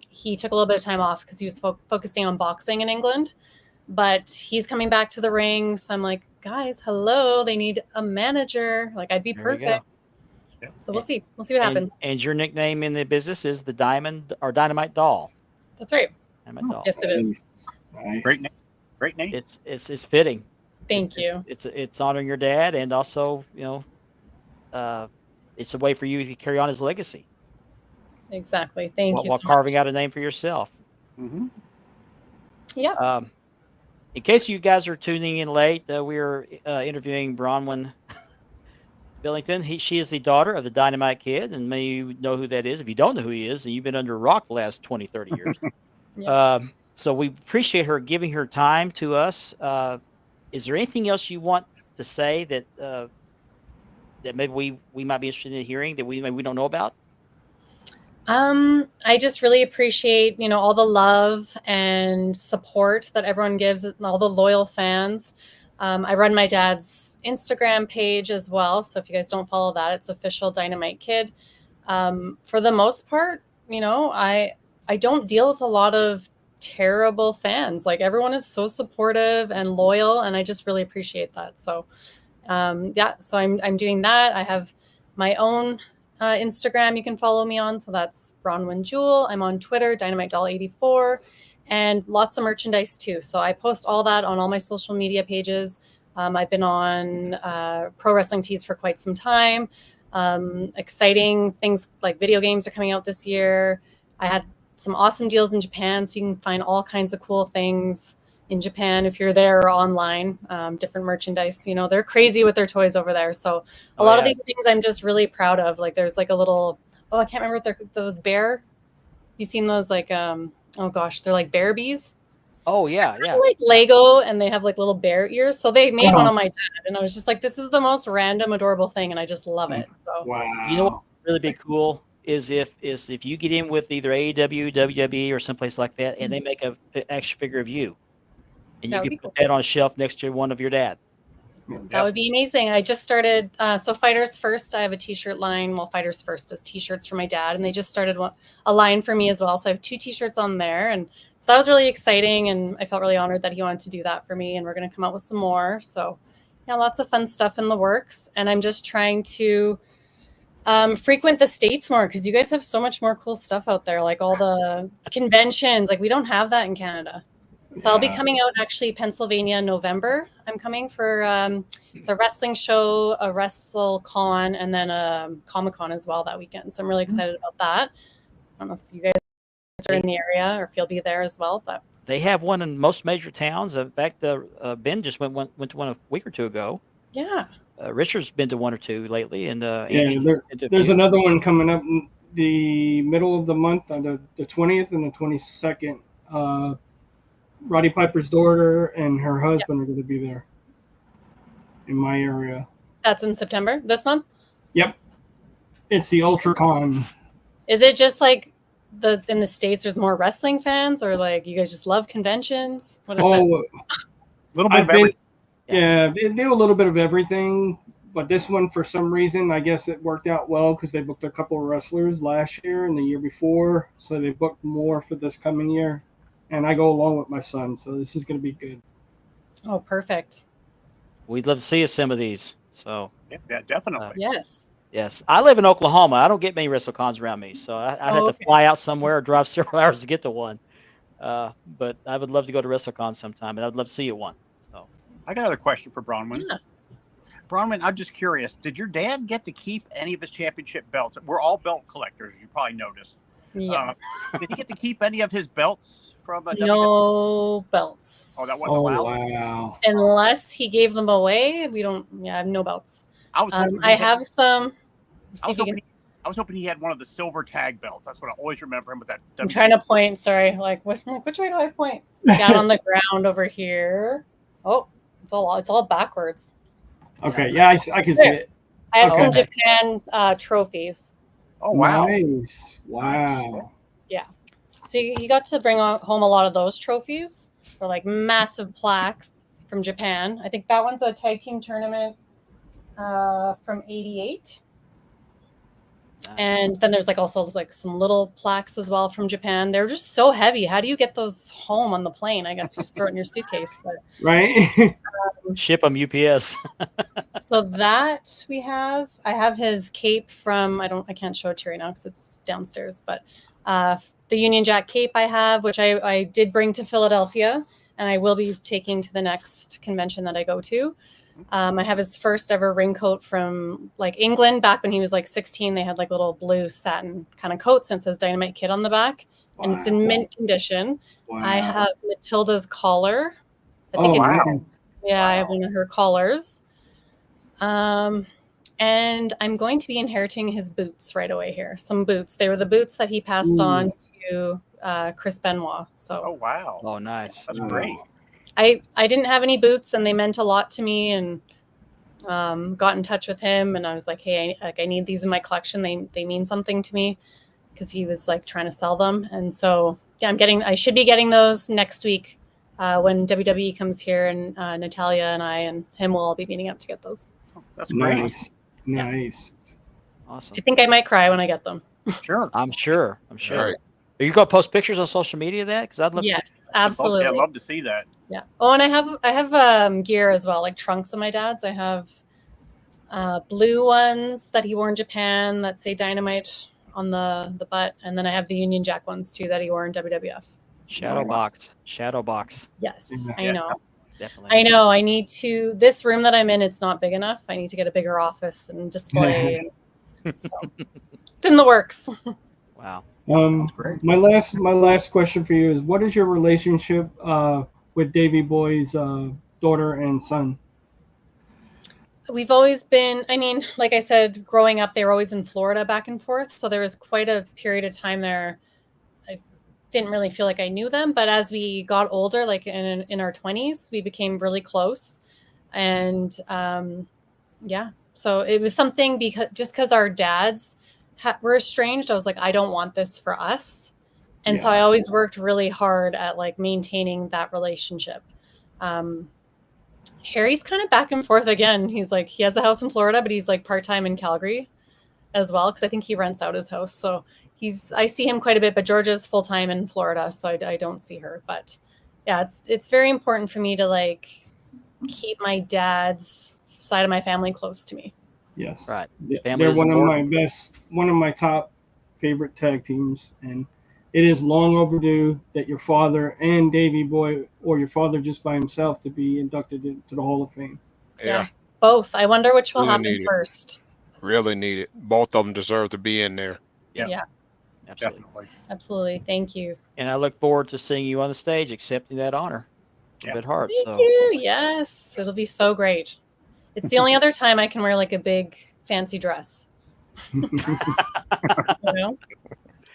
He took a little bit of time off because he was focusing on boxing in England, but he's coming back to the ring. So I'm like, guys, hello, they need a manager. Like, I'd be There you go. perfect. So we'll see. We'll see what happens. And your nickname in the business is the Dynamite Doll. That's right. Dynamite Doll. Yes, it is. Nice. Great name. Great name. It's fitting. Thank you. It's honoring your dad, and also it's a way for you to carry on his legacy Exactly. Thank you. while so carving much. out a name for yourself. Mm-hmm. Yeah. In case you guys are tuning in late, we're interviewing Bronwyne Billington. She is the daughter of the Dynamite Kid, and many of you know who that is. If you don't know who he is, and you've been under a rock the last 20, 30 years. Yeah. So we appreciate her giving her time to us. Is there anything else you want to say that that maybe we might be interested in hearing that we don't know about? I just really appreciate, all the love and support that everyone gives, and all the loyal fans. I run my dad's Instagram page as well. So if you guys don't follow that, it's official Dynamite Kid. For the most part, I don't deal with a lot of terrible fans. Like, everyone is so supportive and loyal, and I just really appreciate that. So so I'm doing that. I have my own Instagram you can follow me on. So that's Bronwyne Jewel. I'm on Twitter, Dynamite Doll 84, and lots of merchandise too. So I post all that on all my social media pages. I've been on Pro Wrestling Tees for quite some time. Exciting things like video games are coming out this year. I had some awesome deals in Japan, so you can find all kinds of cool things in Japan if you're there or online. Different merchandise, they're crazy with their toys over there. So a lot of these things I'm just really proud of. Like, there's like a little, I can't remember what those bear. You seen those, like oh gosh, they're like bear bees. Oh yeah. Like Lego, and they have like little bear ears. So they made one on my dad, and I was just like, this is the most random, adorable thing, and I just love it. So Wow. You know what would really be cool is if you get in with either AEW, WWE, or someplace like that, and they make a action figure of you, and you can put that on a shelf next to one of your dad. That would be amazing. I just started, so Fighters First, I have a t-shirt line. Well, Fighters First does t-shirts for my dad, and they just started a line for me as well. So I have 2 t-shirts on there, and so that was really exciting, and I felt really honored that he wanted to do that for me, and we're going to come out with some more. So lots of fun stuff in the works, and I'm just trying to frequent the States more, because you guys have so much more cool stuff out there, like all the conventions. Like, we don't have that in Canada. So I'll be coming out actually Pennsylvania in November. I'm coming for it's a wrestling show, a WrestleCon, and then a Comic-Con as well that weekend. So I'm really excited about that. I don't know if you guys are in the area or if you'll be there as well, but they have one in most major towns. In fact, Ben just went to one a week or two ago. Yeah. Richard's been to one or two lately, and there's another one coming up in the middle of the month on the 20th and the 22nd. Roddy Piper's daughter and her husband are going to be there in my area. That's in September, this month? Yep. It's the UltraCon. Is it just like in the States there's more wrestling fans, or like you guys just love conventions? What is it? A little bit of everything. Yeah, they do a little bit of everything, but this one, for some reason, I guess it worked out well because they booked a couple of wrestlers last year and the year before, so they booked more for this coming year. And I go along with my son, so this is going to be good. Oh, perfect. We'd love to see some of these. So Yeah, definitely. Yes. I live in Oklahoma. I don't get many WrestleCons around me, so I'd have to fly out somewhere or drive several hours to get to one. But I would love to go to WrestleCon sometime, and I'd love to see you one. So I got another question for Bronwyne. Yeah. Bronwyne, I'm just curious. Did your dad get to keep any of his championship belts? We're all belt collectors, as you probably noticed. Yes. Did he get to keep any of his belts from WWE? No belts. Oh, that wasn't allowed. Wow. Unless he gave them away, we don't. Yeah, I have no belts. I was hoping I have some. I was hoping he had one of the silver tag belts. That's what I always remember him with that. I'm trying to point. Sorry, like which way do I point? Down on the ground over here. Oh, it's all backwards. Okay, yeah, I can see it. I have some Okay. Japan trophies. Oh wow! Nice. Wow. Yeah. So you got to bring home a lot of those trophies. They're like massive plaques from Japan. I think that one's a tag team tournament from '88. And then there's like also like some little plaques as well from Japan. They're just so heavy. How do you get those home on the plane? I guess you just throw it in your suitcase. But Right. Ship them UPS. so that I have his cape from I can't show it to you right now because it's downstairs. But the Union Jack cape I have, which I did bring to Philadelphia, and I will be taking to the next convention that I go to. I have his first ever ring coat from like England back when he was like 16. They had like little blue satin kind of coats and it says Dynamite Kid on the back. Wow. And it's in mint condition. Wow. I have Matilda's collar. I Oh, think it's wow. yeah, I have one of her collars. And I'm going to be inheriting his boots right away here. Some boots. They were the boots that he passed on to Chris Benoit. So Oh wow! Oh, nice. That's great. I didn't have any boots and they meant a lot to me, and got in touch with him and I was like, hey, I need these in my collection. They mean something to me, because he was like trying to sell them. And so yeah, I should be getting those next week when WWE comes here, and Natalia and I and him will all be meeting up to get those. That's great. Nice. Awesome. I think I might cry when I get them. Sure. I'm sure. All right. Are you going to post pictures on social media of that? Because I'd love to see. Yes, absolutely. I'd love to see that. Yeah. Oh, and I have gear as well, like trunks of my dad's. I have blue ones that he wore in Japan that say Dynamite on the butt, and then I have the Union Jack ones too that he wore in WWF. Shadow box. Yes, Yeah. I know. Definitely. I know. I need to. This room that I'm in, it's not big enough. I need to get a bigger office and display. So it's in the works. Wow. That's great. My last question for you is, what is your relationship with Davey Boy's daughter and son? We've always been, I mean, like I said, growing up, they were always in Florida back and forth. So there was quite a period of time there. I didn't really feel like I knew them. But as we got older, like in our 20s, we became really close. And yeah, so it was something because our dads were estranged. I was like, I don't want this for us. And so I always worked really hard at like maintaining that relationship. Harry's kind of back and forth again. He's like, he has a house in Florida, but he's like part-time in Calgary as well, because I think he rents out his house. So I see him quite a bit, but Georgia's full-time in Florida, so I don't see her. But yeah, it's very important for me to like keep my dad's side of my family close to me. Yes. Right. They're one of my top favorite tag teams, and it is long overdue that your father and Davey Boy, or your father just by himself, to be inducted into the Hall of Fame. Yeah. Both. I wonder which will Really happen need it. first. Really need it. Both of them deserve to be in there. Yeah. Absolutely. Definitely. Absolutely. Thank you. And I look forward to seeing you on the stage accepting that honor. Yeah. Bit hard. Thank you. Yes. It'll be so great. It's the only other time I can wear like a big fancy dress. You know?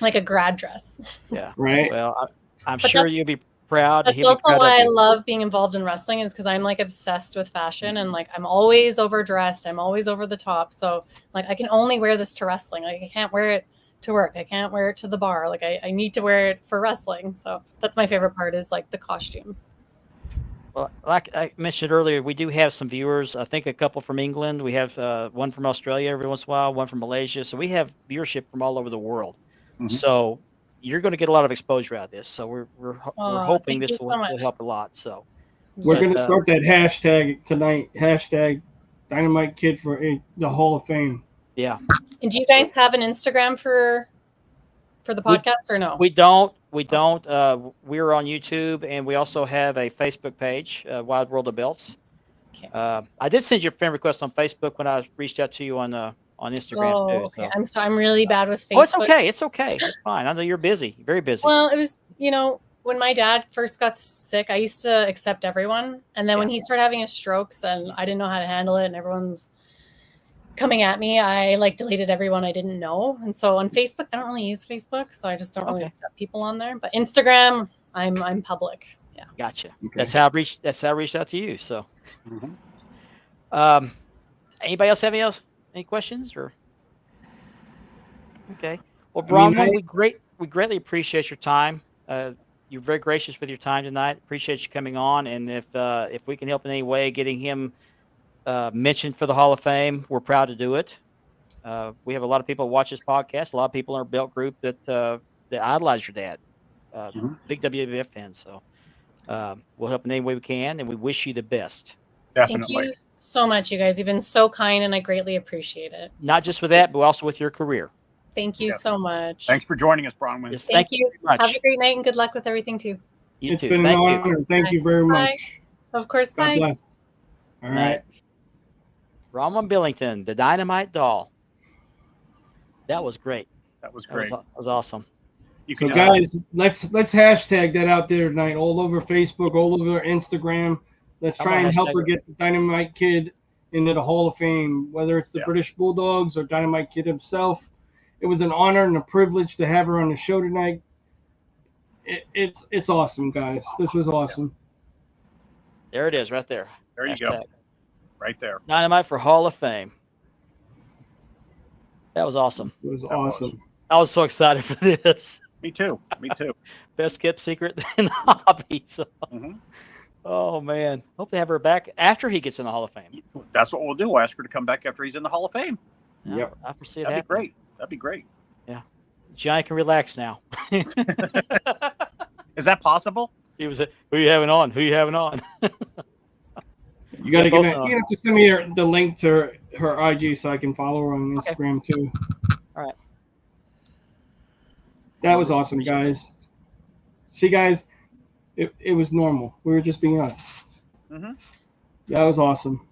Like a grad dress. Yeah. Right. Well, I'm But sure you'll be proud. That's He'll be also proud of why I you. love being involved in wrestling, is because I'm like obsessed with fashion, and like I'm always overdressed. I'm always over the top. So like I can only wear this to wrestling. Like I can't wear it to work. I can't wear it to the bar. Like I need to wear it for wrestling. So that's my favorite part, is like the costumes. Well, like I mentioned earlier, we do have some viewers. I think a couple from England. We have one from Australia every once in a while, one from Malaysia. So we have viewership from all over the world. Mhm. So you're going to get a lot of exposure out of this. So we're hoping thank this you will so much. help a lot. So We're But, going to start that hashtag tonight. Hashtag Dynamite Kid for the Hall of Fame. yeah, And do you guys have an Instagram for the podcast or no? we don't. We're on YouTube, and we also have a Facebook page, Wild World of Belts. Okay. I did send you a friend request on Facebook when I reached out to you on on Instagram Oh, too. okay. So. I'm really bad with Facebook. Oh, it's okay. It's okay. It's fine. I know you're busy. Very busy. Well, it was, when my dad first got sick, I used to accept everyone. And then when he started having his strokes and I didn't know how to handle it and everyone's coming at me, I deleted everyone I didn't know. And so on Facebook, I don't really use Facebook, so I just don't really accept people on there. But Instagram, I'm public. Yeah. Gotcha. Okay. That's how I reached out to you. So Mhm. Anybody else have any questions or okay. Well, Bronwyne, we greatly appreciate your time. You're very gracious with your time tonight. Appreciate you coming on. And if we can help in any way getting him mentioned for the Hall of Fame, we're proud to do it. We have a lot of people who watch this podcast. A lot of people in our belt group that idolize your dad. Big WWF fans. So we'll help in any way we can, and we wish you the best. Definitely. Thank you so much, you guys. You've been so kind, and I greatly appreciate it. Not just with that, but also with your career. Thank you so much. Thanks for joining us, Bronwyne. Yes, Thank you. very much. Have a great night and good luck with everything too. You It's too. been an honor. Thank you very Bye. much. Of course. God Bye. bless. All right. Bronwyne Billington, the Dynamite Doll. That was great. That was great. That was awesome. You So can guys, let's hashtag that out there tonight, all over Facebook, all over Instagram. Let's I'm try gonna and help hashtag her it. get the Dynamite Kid into the Hall of Fame, whether it's the Yeah. British Bulldogs or Dynamite Kid himself. It was an honor and a privilege to have her on the show tonight. It's awesome, guys. This was awesome. There it is, right there. There you go. Hashtag. Right there. Dynamite for Hall of Fame. That was awesome. It was That was. awesome. I was so excited for this. Me too. Me too. Best kept secret in the hobby. So. Mhm. Oh man, hope they have her back after he gets in the Hall of Fame. That's what we'll do. We'll ask her to come back after he's in the Hall of Fame. Yep. I foresee it That'd be happening. great. That'd be great. Johnny can relax now. Is that possible? He was. Who you having on? Who you having on? You gotta both get. of them. You have to send me the link to her IG so I can follow her on Okay. Instagram too. All right. That was awesome, guys. See, guys, it was normal. We were just being us. Mhm. That was awesome.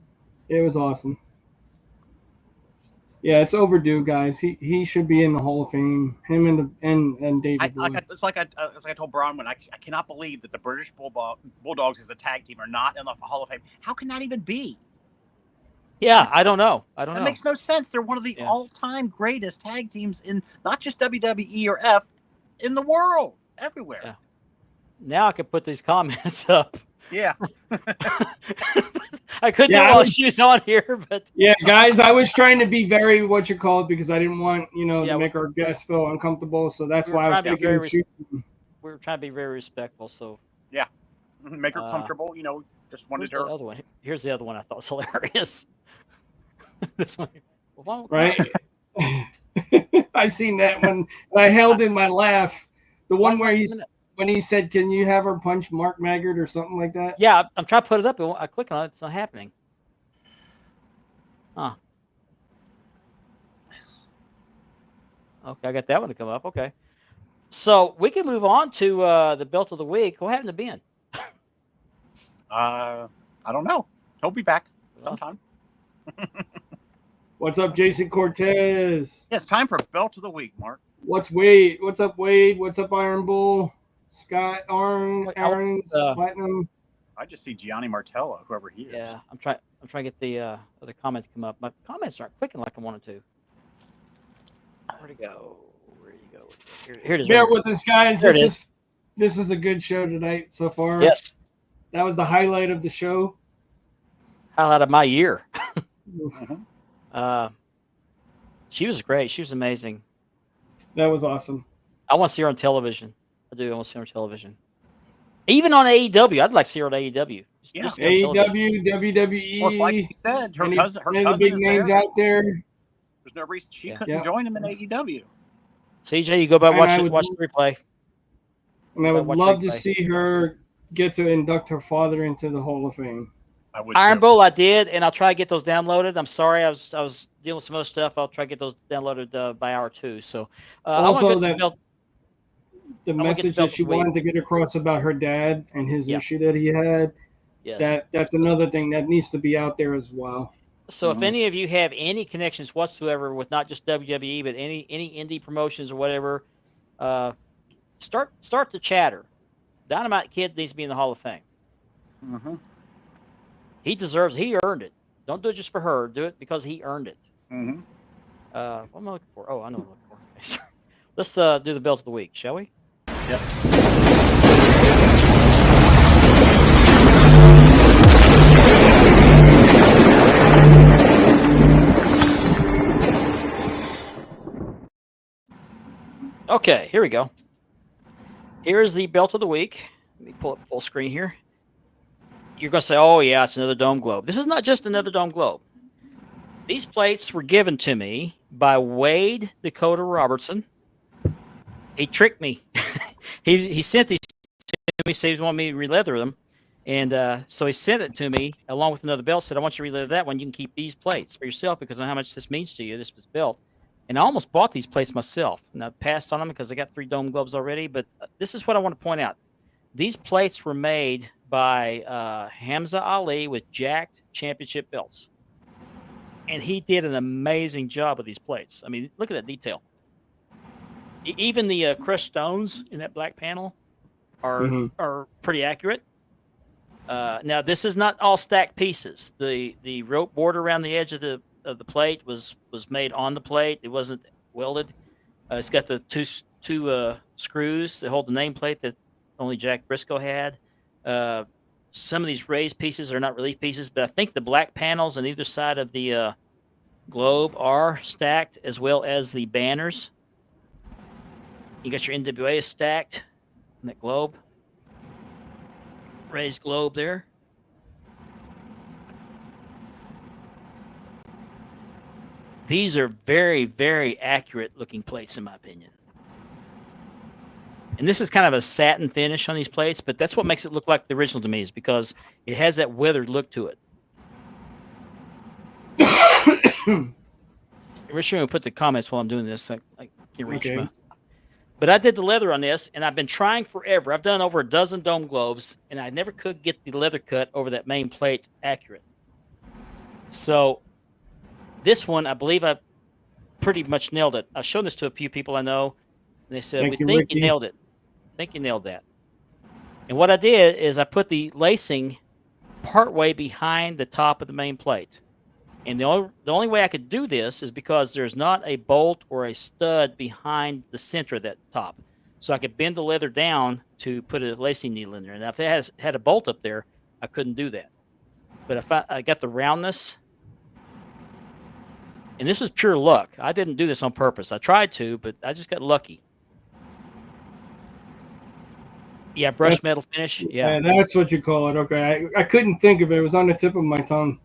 It was awesome. Yeah, it's overdue, guys. He should be in the Hall of Fame. Him and David. Bowie. It's like I told Bronwyne. I cannot believe that the British Bulldogs as a tag team are not in the Hall of Fame. How can that even be? Yeah, I don't know. That makes no sense. They're one of the Yeah. all-time greatest tag teams in not just WWE or F, in the world, everywhere. Yeah. Now I can put these comments up. Yeah. I couldn't Yeah, do I it while was- she was on here, but Yeah, guys, I was trying to be very because I didn't want Yeah, to make our guests feel uncomfortable. So that's we were why I was trying to be picking and very choosing. we were trying to be very respectful. So Make her Uh, comfortable. Just wanted where's the her. other one? Here's the other one I thought was hilarious. This one. Well, Right? I seen that one. And I held in my laugh. The Why one is where that when he said, "Can you have her punch Mark Maggart or something like that?" Yeah, I'm trying to put it up. I click on it. It's not happening. Huh. Okay, I got that one to come up. Okay. So we can move on to the belt of the week. What happened to Ben? I don't know. He'll be back sometime. What's up, Jason Cortez? Yeah, it's time for belt of the week, Mark. What's Wade? What's up, Wade? What's up, Iron Bull? Scott, Wait, Aaron's, Platinum. I just see Gianni Martello, whoever he is. Yeah, I'm trying to get the other comment to come up. My comments aren't clicking like I wanted to. Where'd it go? Where do you go? Here it is. Bear right with us, guys. There it is. This was a good show tonight so far. here. Yes. That was the highlight of the show. Highlight of my year. Mhm. She was great. She was amazing. That was awesome. I want to see her on television. I do. I want to see her on television. Even on AEW. I'd like to see her on AEW. Yeah. Just on television. AEW, WWE, Well, it's like you said, her any, cousin any of the big is names there. out there. There's no reason she Yeah. couldn't Yeah. join him in AEW. CJ, you go back And watch I it, would- watch the replay. And I would Watch love to replay. see her get to induct her father into the Hall of Fame. I would. Iron too. Bull, I did, and I'll try to get those downloaded. I'm sorry, I was dealing with some other stuff. I'll try to get those downloaded by hour 2. So I want Also, to get that- the belt. The wanna get the message belt that she of the week. wanted to get across about her dad and his Yeah. issue that he had, Yes. that's another thing that needs to be out there as well. So if any of you have any connections whatsoever with not just WWE, but any indie promotions or whatever, start the chatter. Dynamite Kid needs to be in the Hall of Fame. Mm-hmm. He earned it. Don't do it just for her. Do it because he earned it. Mm-hmm. What am I looking for? Oh, I know what I'm looking for. Let's do the belt of the week, shall we? Yep. Okay, here we go. Here is the belt of the week. Let me pull up full screen here. You're going to say, oh, yeah, it's another Dome Globe. This is not just another Dome Globe. These plates were given to me by Wade Dakota Robertson. He tricked me. he sent these to me, said he wanted me to re-leather them. And so he sent it to me along with another belt, said, I want you to re-leather that one. You can keep these plates for yourself because I know how much this means to you, this belt. And I almost bought these plates myself. And I passed on them because I got 3 Dome Globes already. But this is what I want to point out. These plates were made by Hamza Ali with jacked championship belts. And he did an amazing job with these plates. I mean, look at that detail. Even the crushed stones in that black panel are pretty accurate. Now, this is not all stacked pieces. The rope border around the edge of the plate was made on the plate. It wasn't welded. It's got the two screws that hold the nameplate that only Jack Briscoe had. Some of these raised pieces are not relief pieces, but I think the black panels on either side of the globe are stacked, as well as the banners. You got your NWA stacked in that globe. Raised globe there. These are very, very accurate looking plates, in my opinion. And this is kind of a satin finish on these plates, but that's what makes it look like the original to me, is because it has that weathered look to it. Richard, I'm going to put the comments while I'm doing this. I can't reach my... But I did the leather on this, and I've been trying forever. I've done over a dozen Dome Globes, and I never could get the leather cut over that main plate accurate. So this one, I believe I pretty much nailed it. I've shown this to a few people I know, and they said, we think you nailed it. I think you nailed that. And what I did is I put the lacing partway behind the top of the main plate. And the only way I could do this is because there's not a bolt or a stud behind the center of that top. So I could bend the leather down to put a lacing needle in there. And if it had a bolt up there, I couldn't do that. But if I got the roundness, and this was pure luck. I didn't do this on purpose. I tried to, but I just got lucky. Yeah, brushed metal finish. Yeah, that's what you call it. Okay, I couldn't think of it. It was on the tip of my tongue.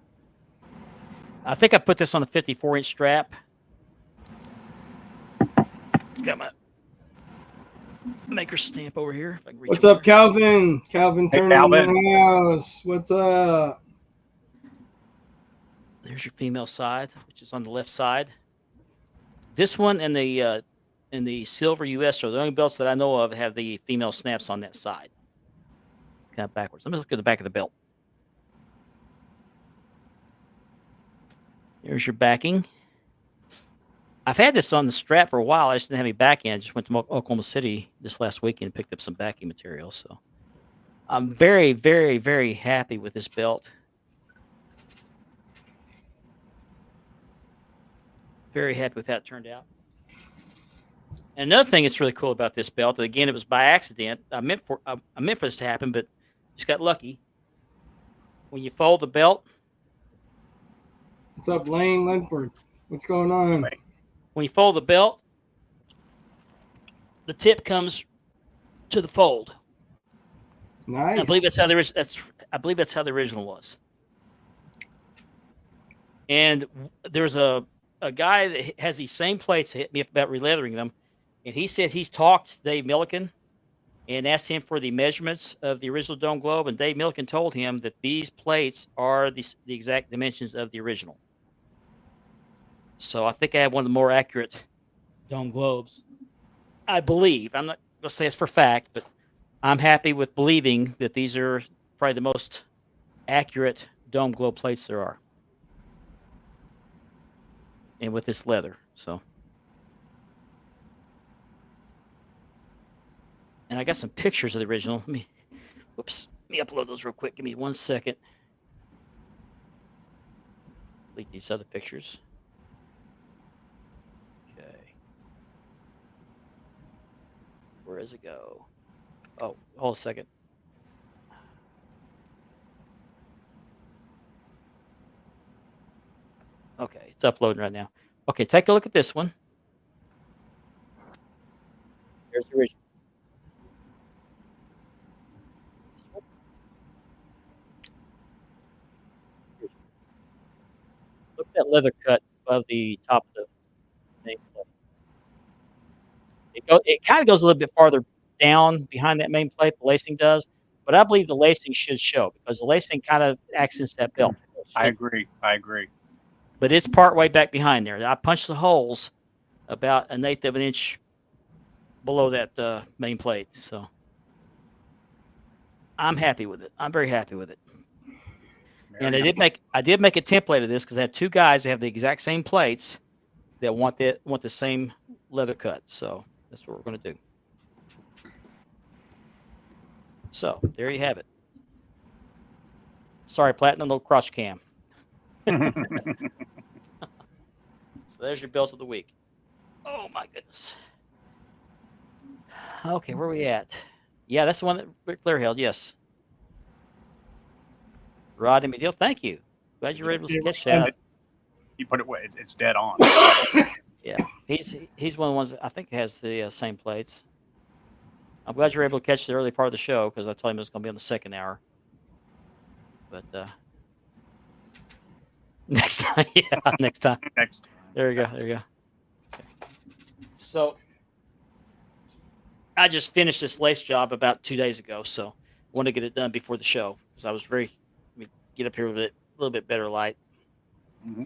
I think I put this on a 54-inch strap. It's got my maker stamp over here. If I can reach What's up, Calvin? Calvin turning in the house. What's up? There's your female side, which is on the left side. This one and the silver US are the only belts that I know of have the female snaps on that side. It's kind of backwards. Let me look at the back of the belt. There's your backing. I've had this on the strap for a while. I just didn't have any backing. I just went to Oklahoma City this last weekend and picked up some backing material. So I'm very, very, very happy with this belt. Very happy with how it turned out. And another thing that's really cool about this belt, and again, it was by accident. I meant for this to happen, but just got lucky. When you fold the belt. What's up, Lane Linford? What's going on? When you fold the belt, the tip comes to the fold. Nice. I believe that's how the original was. And there's a guy that has these same plates that hit me up about releathering them, and he said he's talked to Dave Milliken and asked him for the measurements of the original Dome Globe, and Dave Milliken told him that these plates are the exact dimensions of the original. So I think I have one of the more accurate Dome Globes. I believe. I'm not going to say it's for fact, but I'm happy with believing that these are probably the most accurate Dome Globe plates there are. and with this leather. So, and I got some pictures of the original. Let me upload those real quick. Give me 1 second. Delete these other pictures. Okay. Where does it go? Oh, hold a second. Okay, it's uploading right now. Okay, take a look at this one. Here's the original. This one. Look at that leather cut above the top of the nameplate. It kind of goes a little bit farther down behind that main plate, the lacing does, but I believe the lacing should show because the lacing kind of accents that belt. I agree. But it's part way back behind there. I punched the holes about 1/8 of an inch below that main plate, so I'm happy with it. I'm very happy with it. And I did make a template of this because I have two guys that have the exact same plates that want the same leather cut. So that's what we're going to do. So there you have it. Sorry, Platinum, no crotch cam. So there's your belt of the week. Oh my goodness. Okay, where are we at? Yeah, that's the one that Ric Flair held. Yes. Rodney McNeil, thank you. Glad you were able to catch that. You put it away. It's dead on. Yeah, he's one of the ones that I think has the same plates. I'm glad you were able to catch the early part of the show because I told him it was going to be on the second hour. But next time, yeah, next time. There you go. Okay. So I just finished this lace job about 2 days ago, so I wanted to get it done before the show because I was let me get up here with a little bit better light. Mm-hmm.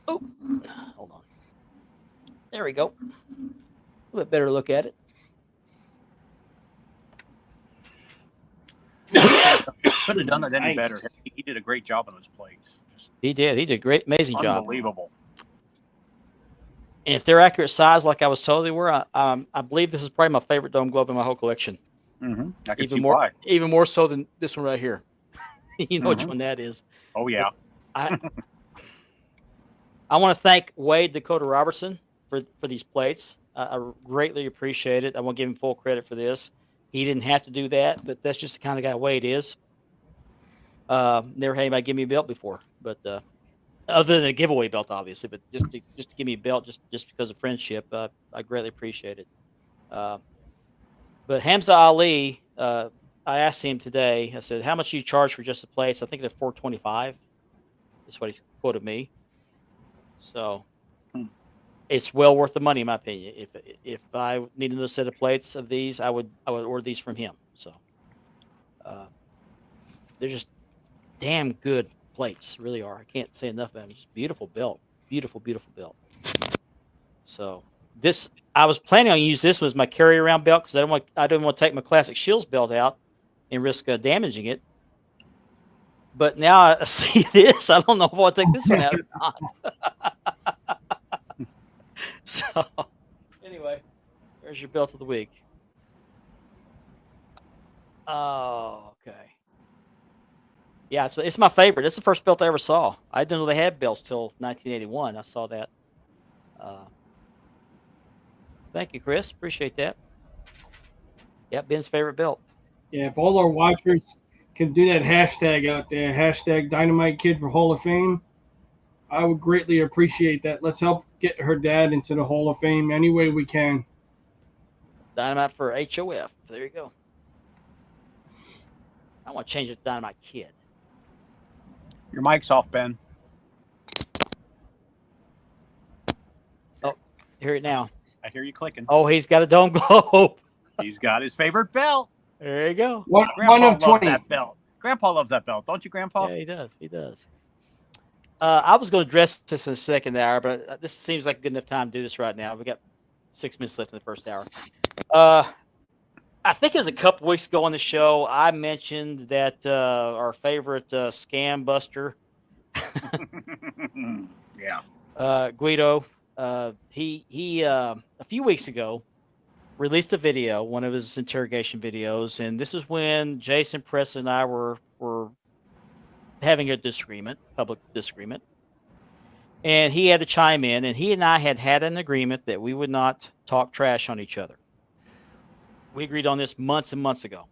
Oh, hold on. There we go. A little bit better look at it. Couldn't have done it any better. He did a great job on those plates. He did a great, amazing job. Unbelievable. And if they're accurate size, like I was told they were, I believe this is probably my favorite dome globe in my whole collection. Mm-hmm. I can see why. Even more so than this one right here. You know which one that is. Oh yeah. I want to thank Wade Dakota Robertson for these plates. I greatly appreciate it. I want to give him full credit for this. He didn't have to do that, but that's just the kind of guy Wade is. Never had anybody give me a belt before, but other than a giveaway belt, obviously. But just to give me a belt, just because of friendship, I greatly appreciate it. But Hamza Ali, I asked him today. I said, "How much do you charge for just the plates?" I think they're $425. That's what he quoted me. So it's well worth the money, in my opinion. If I needed another set of plates of these, I would order these from him. So they're just damn good plates, really are. I can't say enough about them. Just beautiful belt, beautiful belt. So this, I was planning on using this one as my carry around belt because I didn't want to take my classic Shields belt out and risk damaging it. But now I see this. I don't know if I'll take this one out or not. So, anyway, there's your belt of the week. Oh, okay. Yeah, so it's my favorite. It's the first belt I ever saw. I didn't know they had belts till 1981. I saw that. Thank you, Chris. Appreciate that. Yeah, Ben's favorite belt. Yeah, if all our watchers can do that hashtag out there, hashtag Dynamite Kid for Hall of Fame, I would greatly appreciate that. Let's help get her dad into the Hall of Fame any way we can. Dynamite for HOF. There you go. I want to change it to Dynamite Kid. Your mic's off, Ben. Oh, hear it now. I hear you clicking. Oh, he's got a dome globe. He's got his favorite belt. There you go. One of 20. Loves that belt. Grandpa loves that belt, don't you, Grandpa? Yeah, he does. He does. I was going to address this in the second hour, but this seems like a good enough time to do this right now. We got 6 minutes left in the first hour. I think it was a couple weeks ago on the show, I mentioned that our favorite scam buster, Yeah, Guido, he a few weeks ago released a video, one of his interrogation videos, and this is when Jason Preston and I were having a disagreement, public disagreement, and he had to chime in, and he and I had an agreement that we would not talk trash on each other. We agreed on this months and months ago.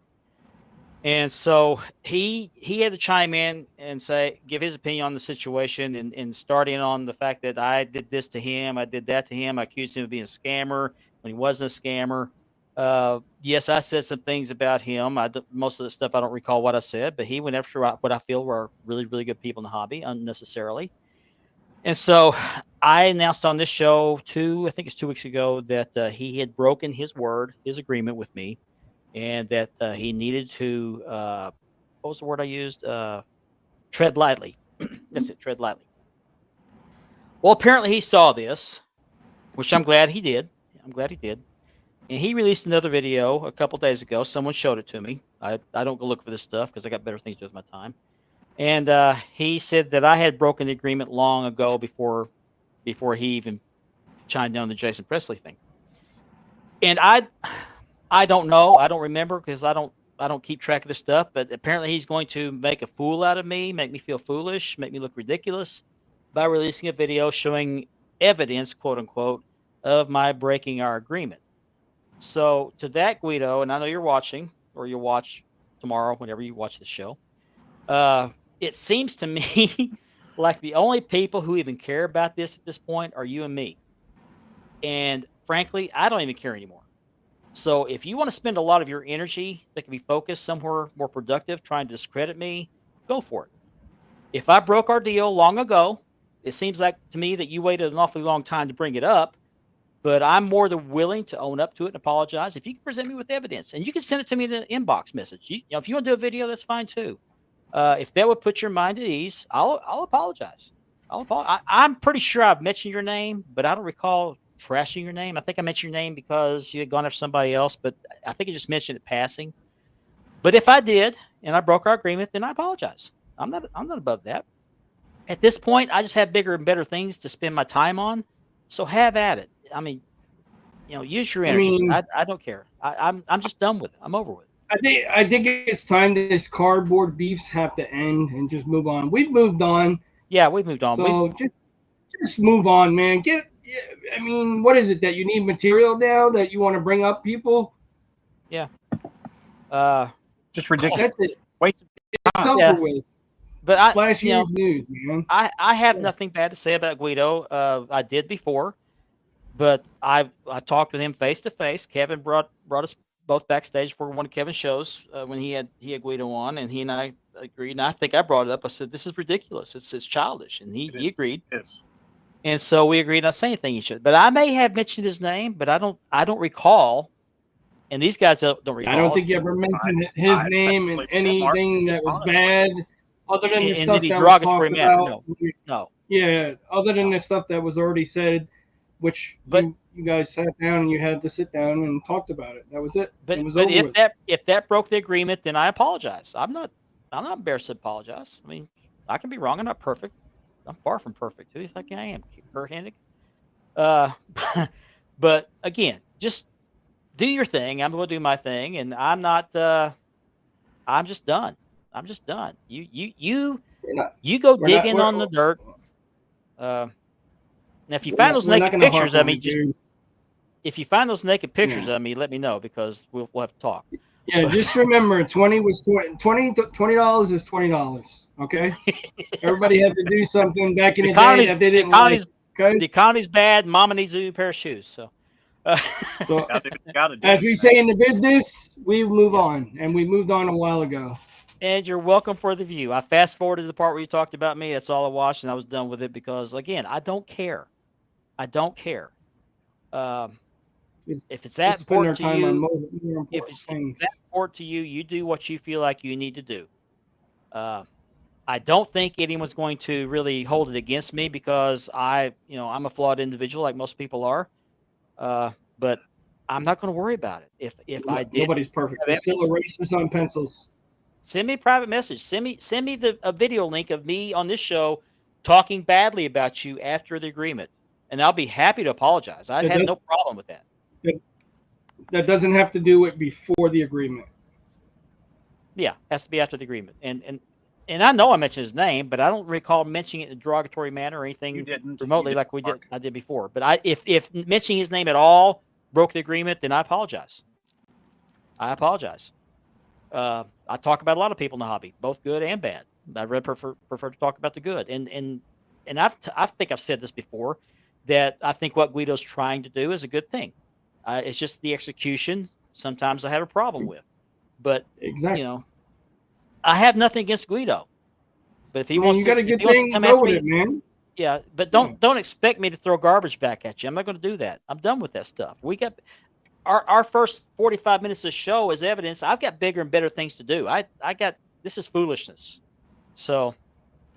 And so he had to chime in and give his opinion on the situation, and starting on the fact that I did this to him, I did that to him, I accused him of being a scammer when he wasn't a scammer. Yes, I said some things about him. Most of the stuff I don't recall what I said, but he went after what I feel were really, really good people in the hobby unnecessarily. And so I announced on this show I think it's 2 weeks ago, that he had broken his word, his agreement with me, and that he needed to, what was the word I used? Tread lightly. That's it, tread lightly. Well, apparently he saw this, which I'm glad he did. And he released another video a couple days ago. Someone showed it to me. I don't go look for this stuff because I got better things to do with my time. And he said that I had broken the agreement long ago before he even chimed in on the Jason Presley thing. And I don't know. I don't remember because I don't keep track of this stuff. But apparently he's going to make a fool out of me, make me feel foolish, make me look ridiculous by releasing a video showing evidence, quote unquote, of my breaking our agreement. So to that, Guido, and I know you're watching, or you'll watch tomorrow whenever you watch the show. It seems to me like the only people who even care about this at this point are you and me. And frankly, I don't even care anymore. So if you want to spend a lot of your energy that can be focused somewhere more productive trying to discredit me, go for it. If I broke our deal long ago, it seems like to me that you waited an awfully long time to bring it up, but I'm more than willing to own up to it and apologize. If you can present me with evidence, and you can send it to me in an inbox message. If you want to do a video, that's fine too. If that would put your mind at ease, I'll apologize. I'm pretty sure I've mentioned your name, but I don't recall trashing your name. I think I mentioned your name because you had gone after somebody else, but I think I just mentioned it passing. But if I did and I broke our agreement, then I apologize. I'm not above that. At this point, I just have bigger and better things to spend my time on. So have at it. I mean, use your energy. I don't care. I'm just done with it. I'm over with it. I think it's time that this cardboard beefs have to end and just move on. We've moved on. Yeah, we've moved on. So just move on, man. What is it that you need material now that you want to bring up people? Yeah. Just ridiculous. That's it. Wait. It's over with. But Flash news, man. I have nothing bad to say about Guido. I did before, but I talked with him face to face. Kevin brought us both backstage for one of Kevin's shows when he had Guido on, and he and I agreed. And I think I brought it up. I said, "This is ridiculous. It's childish," and he agreed. Yes. And so we agreed not to say anything he should. But I may have mentioned his name, but I don't recall. And these guys don't recall. I don't think you ever mentioned his name in anything that was bad, other than the stuff that was talked about. No. Yeah, other than the stuff that was already said, which you guys sat down and you had to sit down and talked about it. That was it. But if that broke the agreement, then I apologize. I'm not embarrassed to apologize. I mean, I can be wrong. I'm not perfect. I'm far from perfect. Who do you think I am, Kurt Hennig? But again, just do your thing. I'm going to do my thing, and I'm not. I'm just done. You go digging on the dirt. Now, if you find those naked pictures of me, if you find those naked pictures of me, let me know because we'll have to talk. Yeah, just remember, $20 is $20. Okay, everybody had to do something back in the day that they didn't like. Okay? The economy's bad. Mama needs a new pair of shoes. So as we say in the business, we move on, and we moved on a while ago. And you're welcome for the view. I fast forwarded the part where you talked about me. That's all I watched, and I was done with it because, again, I don't care. If it's that important to you, if it's that important to you, you do what you feel like you need to do. I don't think anyone's going to really hold it against me because I'm a flawed individual like most people are. But I'm not going to worry about it. If I did, nobody's perfect. There's still erasers on pencils. Send me a private message. Send me a video link of me on this show talking badly about you after the agreement, and I'll be happy to apologize. I have no problem with that. That doesn't have to do it before the agreement. Yeah, has to be after the agreement. And I know I mentioned his name, but I don't recall mentioning it in a derogatory manner or anything You didn't. remotely You like didn't, I did before. But if mentioning his name at all broke the agreement, then I apologize. I apologize. I talk about a lot of people in the hobby, both good and bad. I really prefer to talk about the good. And I think I've said this before, that I think what Guido's trying to do is a good thing. It's just the execution sometimes I have a problem with. But Exactly. you know, I have nothing against Guido. But if he I mean, wants you to, got a if good he wants to thing, come go after with me, it, man. yeah. But don't expect me to throw garbage back at you. I'm not going to do that. I'm done with that stuff. We got our first 45 minutes of the show is evidence. I've got bigger and better things to do. I got this is foolishness. So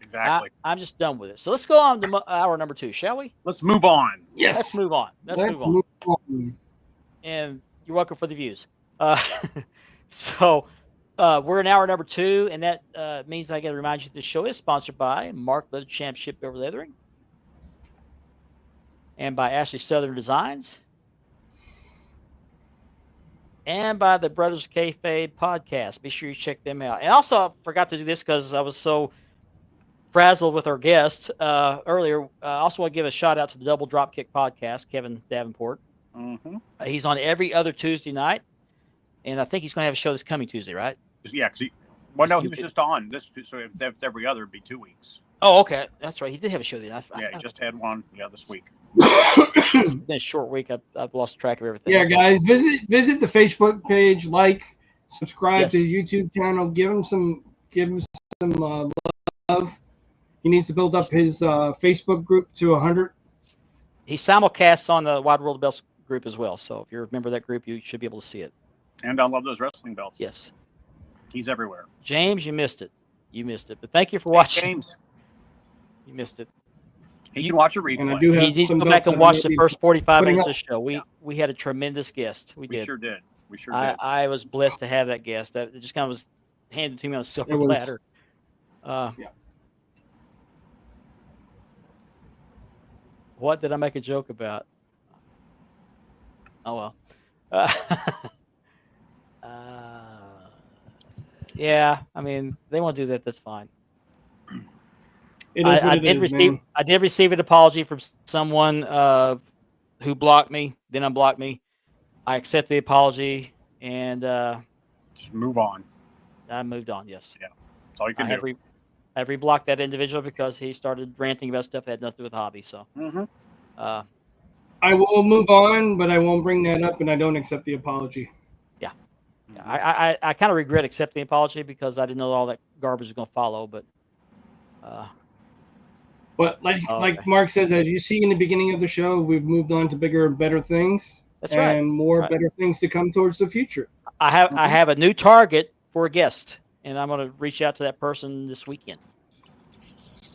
Exactly. I'm just done with it. So let's go on to hour number 2, shall we? Let's move on. Yes. Let's move on. Let's move on. And you're welcome for the views. So we're in hour number 2, and that means I got to remind you that the show is sponsored by Mark Leather Championship Beverly Leathering and by Ashley Southern Designs and by the Brothers Kayfabe podcast. Be sure you check them out. And also, I forgot to do this because I was so frazzled with our guest earlier. I also want to give a shout out to the Double Dropkick podcast, Kevin Davenport. Mm-hmm. He's on every other Tuesday night, and I think he's going to have a show this coming Tuesday, right? Yeah, because he was just on this. So if it's every other, it'd be 2 weeks. Oh, okay, that's right. He did have a show then. He just had one. Yeah, this week. It's been a short week. I've lost track of everything. Yeah, guys, visit the Facebook page, subscribe to Yes. the YouTube channel, give him some love. He needs to build up his Facebook group to 100. He simulcasts on the Wide World of Belts group as well. So if you're a member of that group, you should be able to see it. And I love those wrestling belts. Yes. He's everywhere. James, you missed it. But thank you for watching. James, You missed it. he can watch a And I replay. do have He needs to some go back belts and that watch may the be first 45 putting minutes up. of the show. We had a tremendous guest. We We did. sure did. I was blessed to have that guest. It just kind of was handed to me on a silver It was- platter. What did I make a joke about? Oh well. Yeah, I mean, they want to do that. That's fine. It is what I it did is, receive. man. I did receive an apology from someone who blocked me, then unblocked me. I accept the apology, and Just move on. I moved on. Yes, That's all you I can have do. I've reblocked that individual because he started ranting about stuff that had nothing to do with hobby. So, Mm-hmm. I will move on, but I won't bring that up, and I don't accept the apology. I kind of regret accepting the apology because I didn't know all that garbage was going to follow. But But like Okay. Mark says, as you see in the beginning of the show, we've moved on to bigger and better things. That's right. And more Right. better things to come towards the future. I have a new target for a guest, and I'm going to reach out to that person this weekend.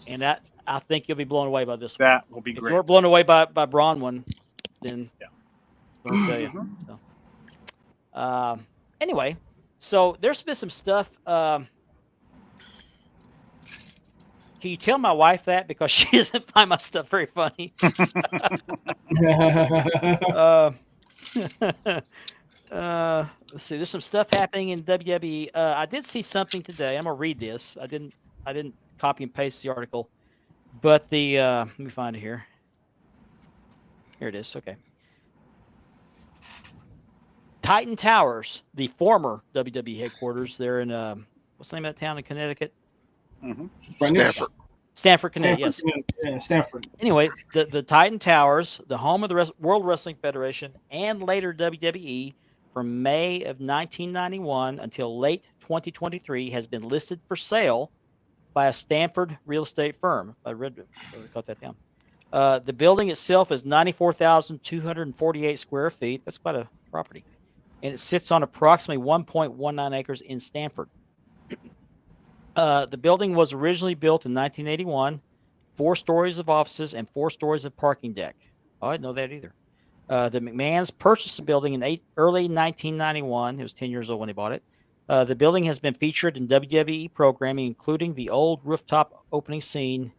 And I think you'll be blown away by this one. That will be If great. you're blown away by Bronwyne, then Yeah. I'll tell you. So, anyway, so there's been some stuff. Can you tell my wife that, because she doesn't find my stuff very funny? Let's see. There's some stuff happening in WWE. I did see something today. I'm gonna read this. I didn't copy and paste the article, but the let me find it here. Here it is. Okay. Titan Towers, the former WWE headquarters. They're in what's the name of that town in Connecticut? Mm-hmm. Stanford. Stanford, Connecticut. Yes. Yeah, Stanford. Anyway, the Titan Towers, the home of the World Wrestling Federation and later WWE, from May of 1991 until late 2023, has been listed for sale by a Stanford real estate firm. I got that down. The building itself is 94,248 square feet. That's quite a property. And it sits on approximately 1.19 acres in Stanford. The building was originally built in 1981, 4 stories of offices and 4 stories of parking deck. Oh, I didn't know that either. The McMahons purchased the building in early 1991. It was 10 years old when they bought it. The building has been featured in WWE programming, including the old rooftop opening scene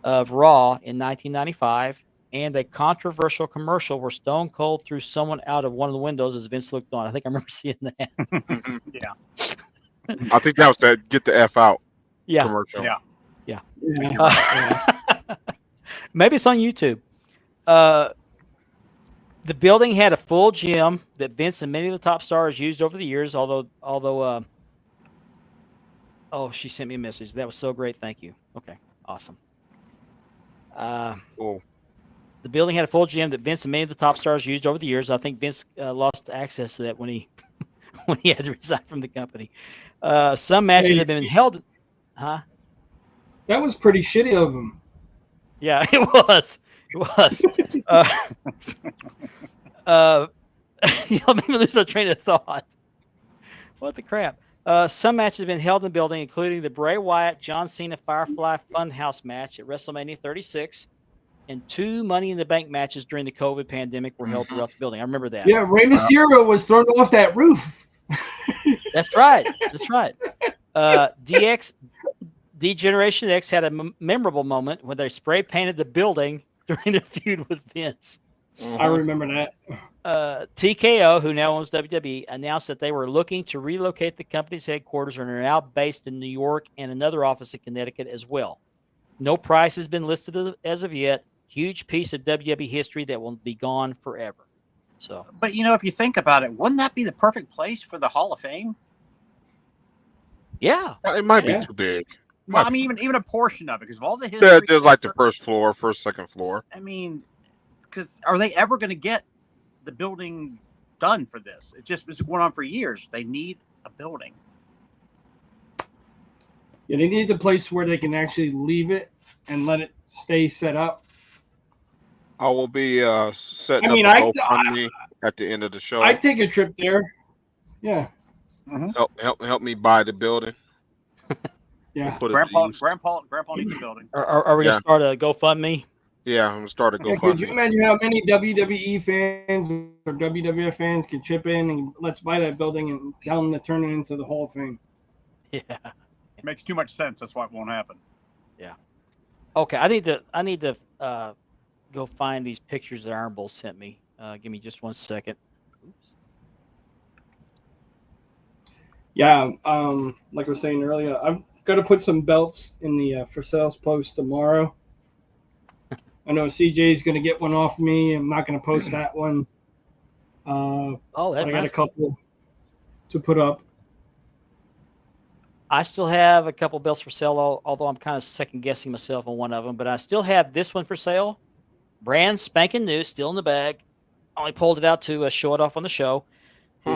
of Raw in 1995, and a controversial commercial where Stone Cold threw someone out of one of the windows as Vince looked on. I think I remember seeing that. Mhm. Yeah. I think that was that "Get the F Out" Yeah. commercial. Yeah. Yeah. You're right. Maybe it's on YouTube. The building had a full gym that Vince and many of the top stars used over the years. Although, oh, she sent me a message. That was so great. Thank you. Okay, awesome. Cool. The building had a full gym that Vince and many of the top stars used over the years. I think Vince lost access to that when he when he had to resign from the company. Some matches Hey, have been held. Huh? That was pretty shitty of him. Yeah, it was. It was. Made me lose my train of thought. What the crap? Some matches have been held in the building, including the Bray Wyatt John Cena Firefly Funhouse match at WrestleMania 36, and 2 Money in the Bank matches during the COVID pandemic were held throughout the building. I remember that. Yeah, Rey Mysterio was thrown off that roof. That's right. That's right. D-Generation X had a memorable moment when they spray painted the building during a feud with Vince. I remember that. TKO, who now owns WWE, announced that they were looking to relocate the company's headquarters and are now based in New York and another office in Connecticut as well. No price has been listed as of yet. Huge piece of WWE history that will be gone forever. So, But if you think about it, wouldn't that be the perfect place for the Hall of Fame? yeah. It might Yeah. be too big. Well, I Might mean, be. even a portion of it, because of all the history. Yeah, there's like the first floor, second floor. I mean, because are they ever going to get the building done for this? It just was going on for years. They need a building. Yeah, they need a place where they can actually leave it and let it stay set up. I will be setting I mean, up a GoFundMe at the end of the show. I'd take a trip there. Yeah. Help me buy the building. Yeah. Put it to use. Grandpa needs a building. Are we going to start a GoFundMe? Yeah, I'm gonna start a Yeah, could you GoFundMe. imagine how many WWE fans or WWF fans could chip in and let's buy that building and tell them to turn it into the Hall of Fame? Yeah. It makes too much sense. That's why it won't happen. Okay, I need to go find these pictures that Iron Bull sent me. Give me just 1 second. Oops. Yeah, like I was saying earlier, I'm gonna put some belts in the for sales post tomorrow. I know CJ's gonna get one off me. I'm not gonna post that one. Oh, But that's I got a nice. couple to put up. I still have a couple belts for sale, although I'm kind of second guessing myself on one of them. But I still have this one for sale, brand spanking new, still in the bag. Only pulled it out to show it off on the show. We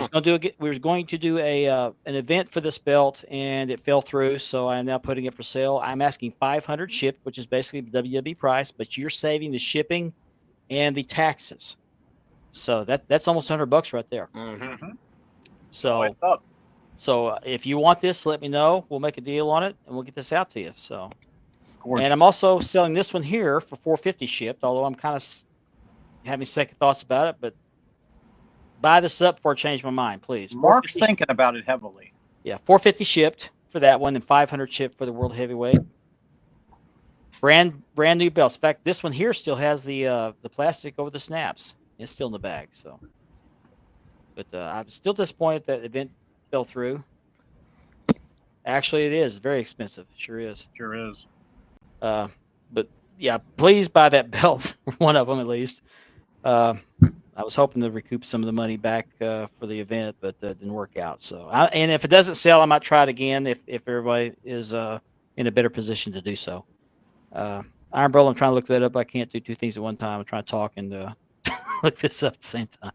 were going to do an event for this belt, and it fell through. So I'm now putting it for sale. I'm asking $500 shipped, which is basically the WWE price, but you're saving the shipping and the taxes. So that's almost $100 right there. Mm-hmm. So. It's up. So if you want this, let me know. We'll make a deal on it, and we'll get this out to you. So, Gorgeous. and I'm also selling this one here for $450 shipped. Although I'm kind of having second thoughts about it, but buy this up before I change my mind, please. Mark's $450 thinking about it heavily. Yeah, $450 shipped for that one, and $500 shipped for the World Heavyweight. Brand new belts. In fact, this one here still has the plastic over the snaps. It's still in the bag. So, but I'm still disappointed that event fell through. Actually, it is very expensive. Sure is. Sure is. But yeah, please buy that belt, one of them at least. I was hoping to recoup some of the money back for the event, but that didn't work out. So, and if it doesn't sell, I might try it again if everybody is in a better position to do so. Iron Bro, I'm trying to look that up. I can't do two things at one time. I'm trying to talk and look this up at the same time.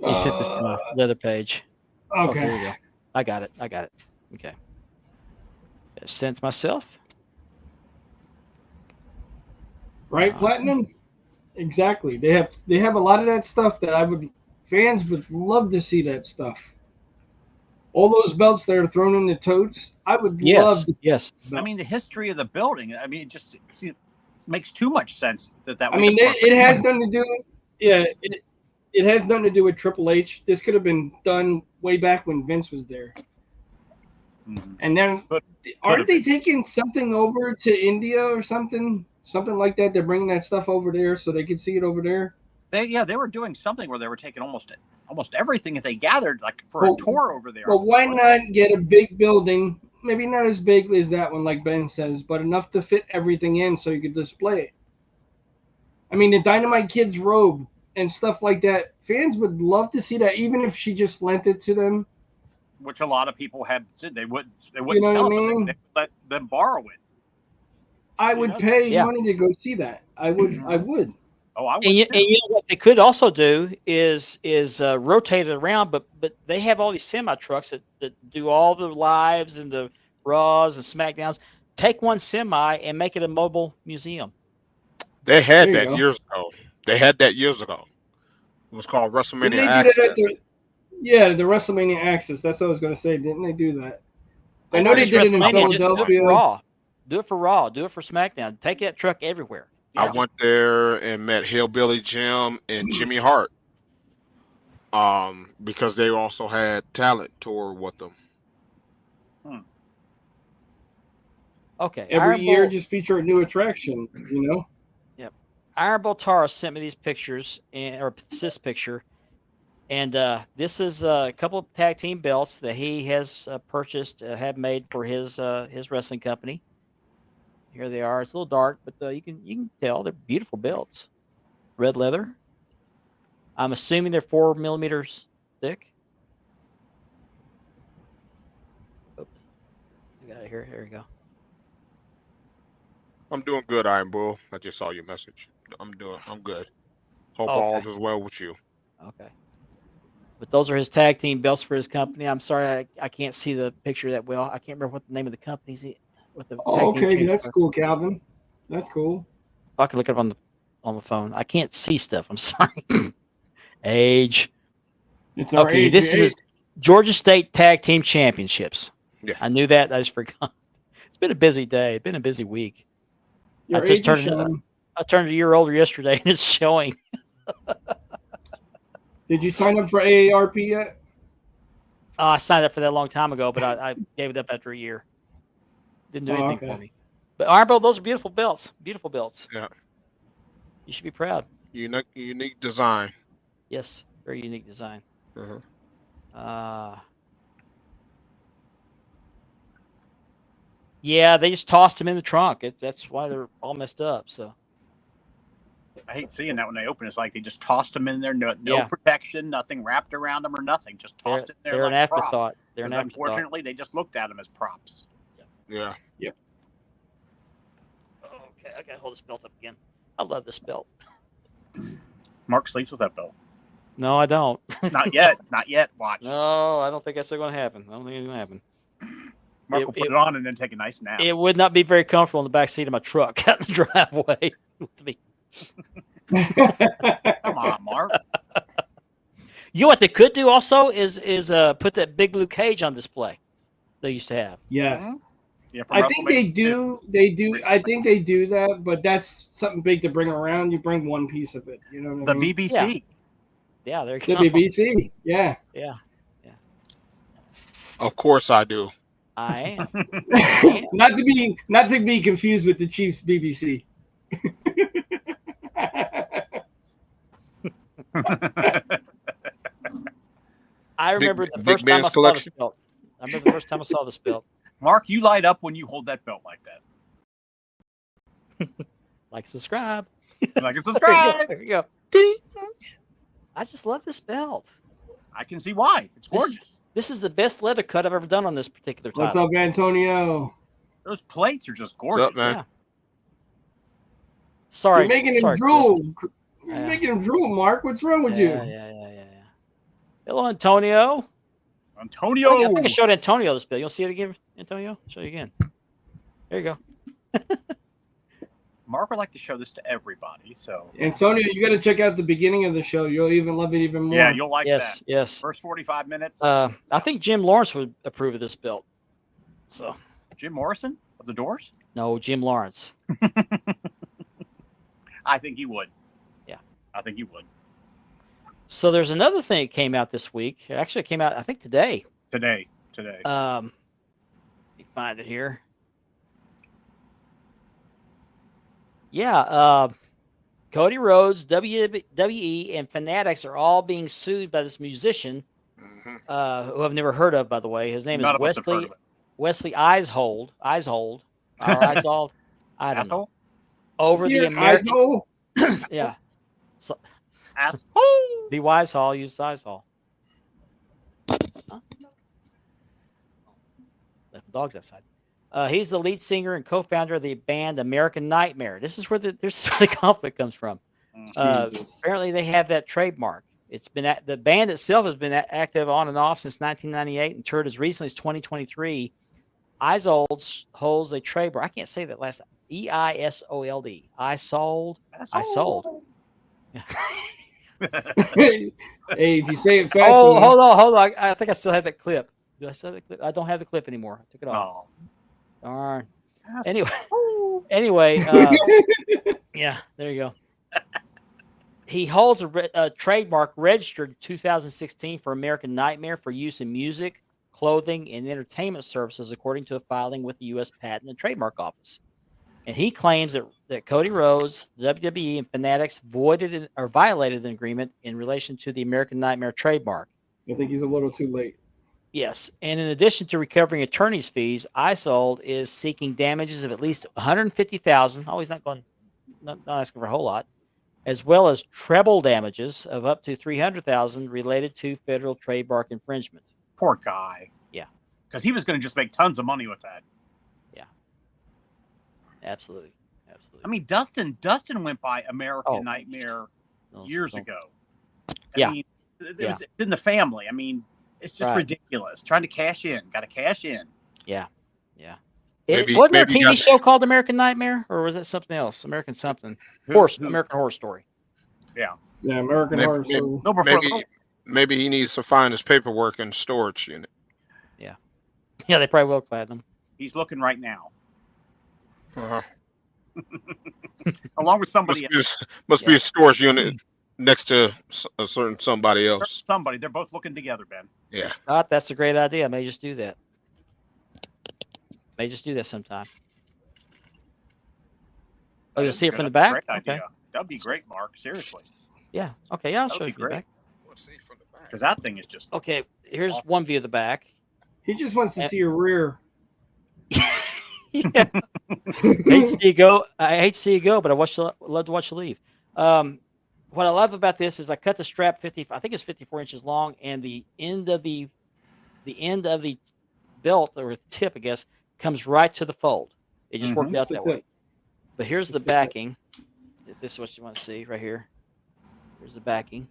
He sent this to the other page. Oh, Okay. there you go. I got it. Okay. Sent to myself. Right, Platinum? Exactly. They have a lot of that stuff that fans would love to see that stuff. All those belts that are thrown in the totes, I would love to. Yes. I mean, the history of the building. I mean, it makes too much sense that. I mean, it has nothing to do. Yeah, it has nothing to do with Triple H. This could have been done way back when Vince was there. Mm-hmm. And then, aren't they taking something over to India or something? something like that. They're bringing that stuff over there so they can see it over there. They were doing something where they were taking almost everything that they gathered, like for a tour over there. But why not get a big building? Maybe not as big as that one, like Ben says, but enough to fit everything in so you could display it. I mean, the Dynamite Kid's robe and stuff like that. Fans would love to see that, even if she just lent it to them. Which a lot of people have said they wouldn't know sell what I it, mean? but they let them borrow it. I would pay Yeah. money to go see that. I would. Oh, I would. And you know what they could also do is rotate it around, but they have all these semi trucks that do all the lives and the Raws and SmackDowns. Take one semi and make it a mobile museum. They had There you that go. years ago. They had that years ago. It was called Didn't WrestleMania they do Access. that at the WrestleMania Access? That's what I was going to say. Didn't they do that? I know they Just did it in WrestleMania, do it Philadelphia. for Raw. Do it for Raw. Do it for SmackDown. Take that truck everywhere. I went there and met Hillbilly Jim and Jimmy Hart. Because they also had talent tour with them. Okay. Every year, just feature a new attraction. Yep. Iron Bull Tara sent me these pictures or this picture, and this is a couple of tag team belts that he has purchased, have made for his wrestling company. Here they are. It's a little dark, but you can tell they're beautiful belts. Red leather. I'm assuming they're 4 millimeters thick. Oh, we got it here. Here we go. I'm doing good, Iron Bull. I just saw your message. I'm good. Hope all is well with you. Okay. But those are his tag team belts for his company. I'm sorry, I can't see the picture that well. I can't remember what the name of the company's. What the tag team Okay, champions that's are. cool, Calvin. That's cool. I can look it up on the phone. I can't see stuff. I'm sorry. Age. It's our Okay, age. this is his Georgia State Tag Team Championships. Yeah. I knew that. I just forgot. It's been a busy day. It's been a busy week. Your I just age is turned showing. I turned a year older yesterday, and it's showing. Did you sign up for AARP yet? I signed up for that a long time ago, but I gave it up after a year. Didn't do anything for me. But Iron Bull, those are beautiful belts. Beautiful belts. Yeah. You should be proud. Unique design. Yes, very unique design. Yeah, they just tossed them in the trunk. That's why they're all messed up. So I hate seeing that when they open. It's like they just tossed them in there. No Yeah. protection, nothing wrapped around them or nothing. Just tossed it in there. they're like an a prop. afterthought. They're an Because afterthought. unfortunately, they just looked at them as props. Yeah. Yep. Okay, I gotta hold this belt up again. I love this belt. Mark sleeps with that belt. No, I don't. Not yet. Not yet. Watch. No, I don't think that's going to happen. I don't think it's going to happen. Mark will put it on and then take a nice nap. It would not be very comfortable in the back seat of my truck out in the driveway. Come on, Mark. You know what they could do also is put that big blue cage on display they used to have. Yes. Yeah, I think they do. They do. I think they do that, but that's something big to bring around. You bring one piece of it. You know what I The mean? BBC. Yeah, there you The go. BBC. Yeah. Yeah, Of course I do. I am. Not to be confused with the Chiefs BBC. I remember the Big first time I man's saw this collection. belt. I remember the first time I saw this belt. Mark, you light up when you hold that belt like that. Like, subscribe. Like and subscribe. There you go. I just love this belt. I can see why. It's gorgeous. This is the best leather cut I've ever done on this particular title. What's up, Antonio? Those plates are just gorgeous. What's up, man? Yeah. Sorry, You're making him sorry, drool. Chris. You're Yeah. making him drool, Mark. What's wrong with Yeah. Hello, Antonio. Antonio. I think I showed Antonio this belt. You'll see it again, Antonio? Show you again. There you go. Mark would like to show this to everybody. So you? Antonio, you got to check out the beginning of the show. You'll even love it even more. yeah, you'll like Yes, that. yes. First 45 minutes. I think Jim Lawrence would approve of this belt. So Jim Morrison of the Doors. no, Jim Lawrence. I think he would. Yeah. I think he would. So there's another thing that came out this week. Actually, it came out, I think, today. Today. Let me find it here. Yeah. Cody Rhodes, WWE, and Fanatics are all being sued by this musician, Mhm. who I've never heard of, by the way. His name None is of us have heard of it. Wesley Eishold, or Eishold, I don't know. Asshole? Over the Here, American, Iso. yeah. So, Asshole. be Wise Hall, use Size Hall. Huh? Left the dogs outside. He's the lead singer and co-founder of the band American Nightmare. This is where the conflict comes from. Jesus. Apparently, they have that trademark. It's been the band itself has been active on and off since 1998 and toured as recently as 2023. Isold holds a trademark. I can't say that last. Eisold. I sold. Hey, if you say it fast Oh, enough. hold on. I think I still have that clip. Do I still have that clip? I don't have the clip anymore. I took it off. Oh. Darn. Asshole. Anyway, yeah, there you go. He holds a trademark registered in 2016 for American Nightmare for use in music, clothing, and entertainment services, according to a filing with the U.S. Patent and Trademark Office. And he claims that Cody Rhodes, WWE, and Fanatics voided or violated an agreement in relation to the American Nightmare trademark. I think he's a little too late. Yes, and in addition to recovering attorney's fees, Isold is seeking damages of at least $150,000. Oh, he's not asking for a whole lot, as well as treble damages of up to $300,000 related to federal trademark infringement. Poor guy. Yeah, because he was going to just make tons of money with that. Yeah, absolutely. I mean, Dustin went by American Nightmare years ago. I mean, it's in the family. I mean, it's just ridiculous. Trying to cash in. Got to cash in. Yeah. Wasn't there a TV show called American Nightmare? Or was it something else? American something. American Horror Story. Yeah. Yeah, American Horror Story. Maybe he needs to find his paperwork in the storage unit. Yeah. Yeah, they probably will platinum. He's looking right now. Uh-huh. Along with somebody else. Must be a storage unit next to a certain somebody else. Somebody. They're both looking together, Ben. Yeah. Scott, that's a great idea. I may just do that. Sometime. Oh, you'll see it from the back? Great idea. That'd be great, Mark. Seriously. Yeah. Okay. Yeah, I'll show you from the back. Because that thing is just... Okay, here's one view of the back. He just wants to see your rear. Yeah. Hate to see you go. I hate to see you go, but love to watch you leave. What I love about this is I cut the strap 50. I think it's 54 inches long, and the end of the belt or tip, I guess, comes right to the fold. It just worked out that way. But here's the backing. If this is what you want to see right here. Here's the backing.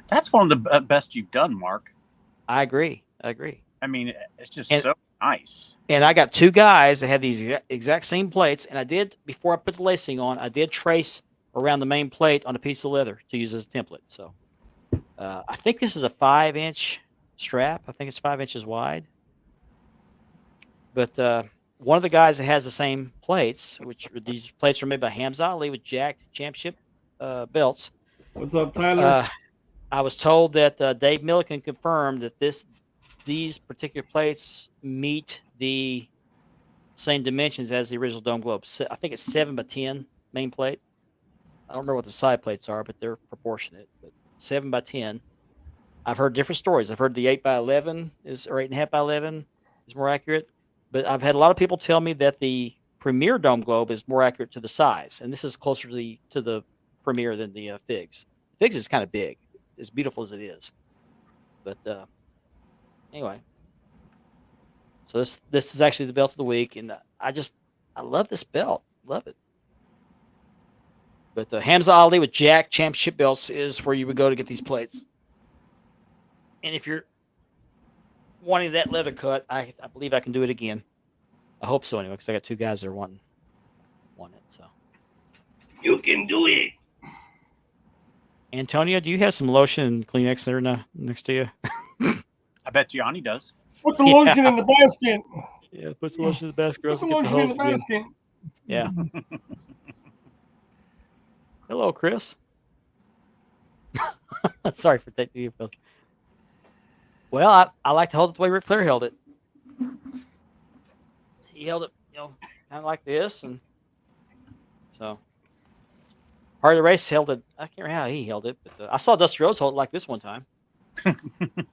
That's one of the best you've done, Mark. I agree. I mean, it's just so nice. And I got two guys that had these exact same plates. And I did, before I put the lacing on, I did trace around the main plate on a piece of leather to use as a template. So I think this is a 5-inch strap. I think it's 5 inches wide. But one of the guys that has the same plates, which these plates are made by Hamza Ali with jacked championship belts. What's up, Tyler? I was told that Dave Milliken confirmed that these particular plates meet the same dimensions as the original Dome Globe. So I think it's 7x10 main plate. I don't remember what the side plates are, but they're proportionate. But 7x10. I've heard different stories. I've heard the 8x11 or 8.5x11 is more accurate. But I've had a lot of people tell me that the Premier Dome Globe is more accurate to the size, and this is closer to the Premier than the Figs. Figs is kind of big, as beautiful as it is. But anyway, so this is actually the belt of the week, and I love this belt, love it. But the Hamza Ali with Jack Championship belts is where you would go to get these plates. And if you're wanting that leather cut, I believe I can do it again. I hope so anyway, because I got two guys that are wanting it. So you can do it. Antonio, do you have some lotion and Kleenex there next to you? I bet Gianni does. Put the lotion in the basket. Yeah, put the lotion in the basket. Put the lotion in the basket. Yeah. Hello, Chris. Sorry for taking you. Well, I like to hold it the way Ric Flair held it. He held it, kind kind of like this, and so part of the race held it. I can't remember how he held it, but I saw Dusty Rhodes hold it like this one time.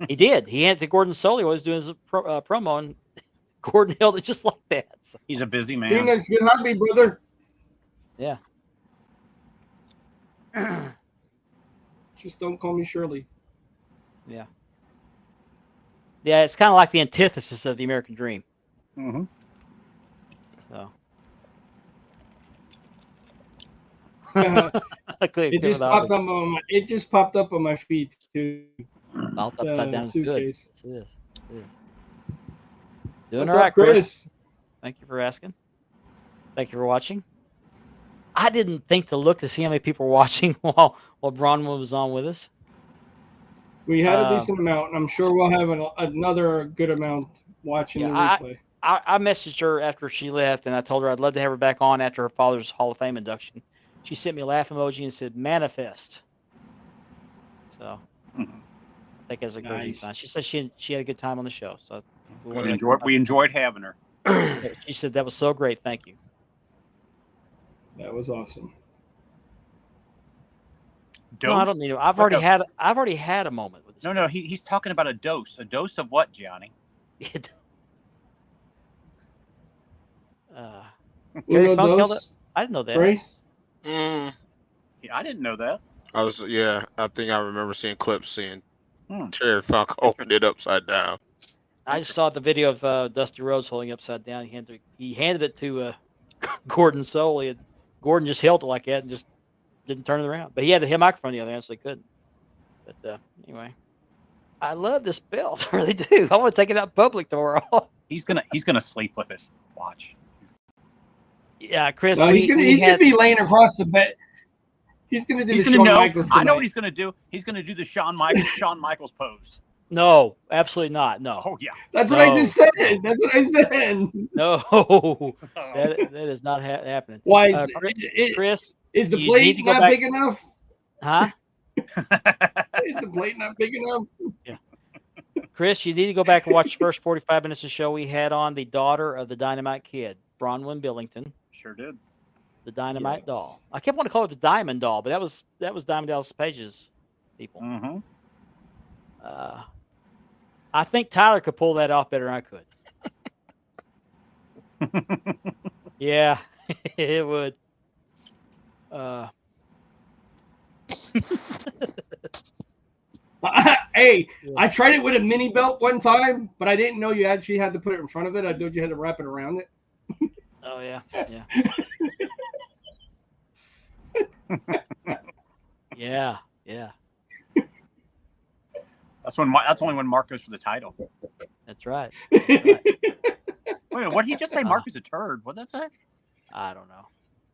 He did. He handed it to Gordon Soley while he was doing his promo, and Gordon held it just like that. So. He's a busy man. Phoenix, good hobby, brother. Yeah. Just don't call me Shirley. Yeah. Yeah, it's kind of like the antithesis of the American dream. Mm-hmm. So. It just popped up on my feed too. Mouth upside down is good. It is. Doing What's all right, up, Chris? Thank you for asking. Thank you for watching. I didn't think to look to see how many people were watching while Bronwyne was on with us. We had a decent amount, and I'm sure we'll have another good amount watching the replay. I messaged her after she left, and I told her I'd love to have her back on after her father's Hall of Fame induction. She sent me a laugh emoji and said, "Manifest." So I think that's a great sign. She said she had a good time on the show. So we enjoyed having her. She said that was so great. Thank you. That was awesome. Dose? No, I don't need it. I've already had a moment with this. No, he's talking about a dose. A dose of what, Gianni? Gary Funk held it. I didn't know that. Grace? Yeah, I didn't know that. I think I remember seeing clips saying Terry Funk opened it upside down. I just saw the video of Dusty Rhodes holding it upside down. He handed it to Gordon Soley, and Gordon just held it like that and just didn't turn it around. But he had a microphone on the other end, so he couldn't. But anyway, I love this belt. I really do. I want to take it out public tomorrow. He's gonna sleep with it. Watch. Yeah, Chris. No, he's gonna be laying across the bed. He's gonna do the Shawn Michaels tonight. I know what he's gonna do. He's gonna do the Shawn Michaels pose. No, absolutely not. No. Oh yeah. That's what I just said. That's what I said. No, that is not happening. Why, Chris? Is the plate not big enough? Huh? Is the plate not big enough? Yeah. Chris, you need to go back and watch the first 45 minutes of the show. We had on the daughter of the Dynamite Kid, Bronwyne Billington. Sure did. The Dynamite Doll. I kept wanting to call it the Diamond Doll, but that was Diamond Dallas Page's people. Mm-hmm. I think Tyler could pull that off better than I could. Yeah, it would. Hey, I tried it with a mini belt one time, but I didn't know you actually had to put it in front of it. I thought you had to wrap it around it. Oh yeah. Yeah. That's only when Mark goes for the title. That's right. Wait, what did he just say? Mark is a turd. What did that say? I don't know.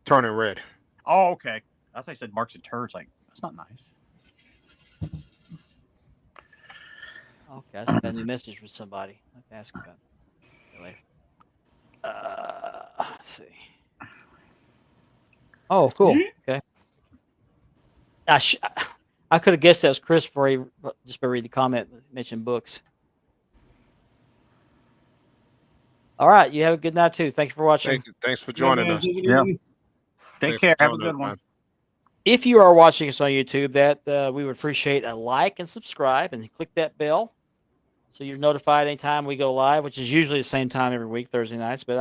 Turning red. Oh, okay. I thought he said Mark's a turd. It's like, that's not nice. Okay, I just got a new message from somebody. I have to ask about it later. Let's see. Oh, cool. Okay. I could have guessed that was Chris before he just by reading the comment mentioned books. All right, you have a good night too. Thank you for watching. Thanks for joining us. Yeah. Take care. Have a good one. If you are watching us on YouTube, that we would appreciate a like and subscribe, and click that bell so you're notified anytime we go live, which is usually the same time every week, Thursday nights. But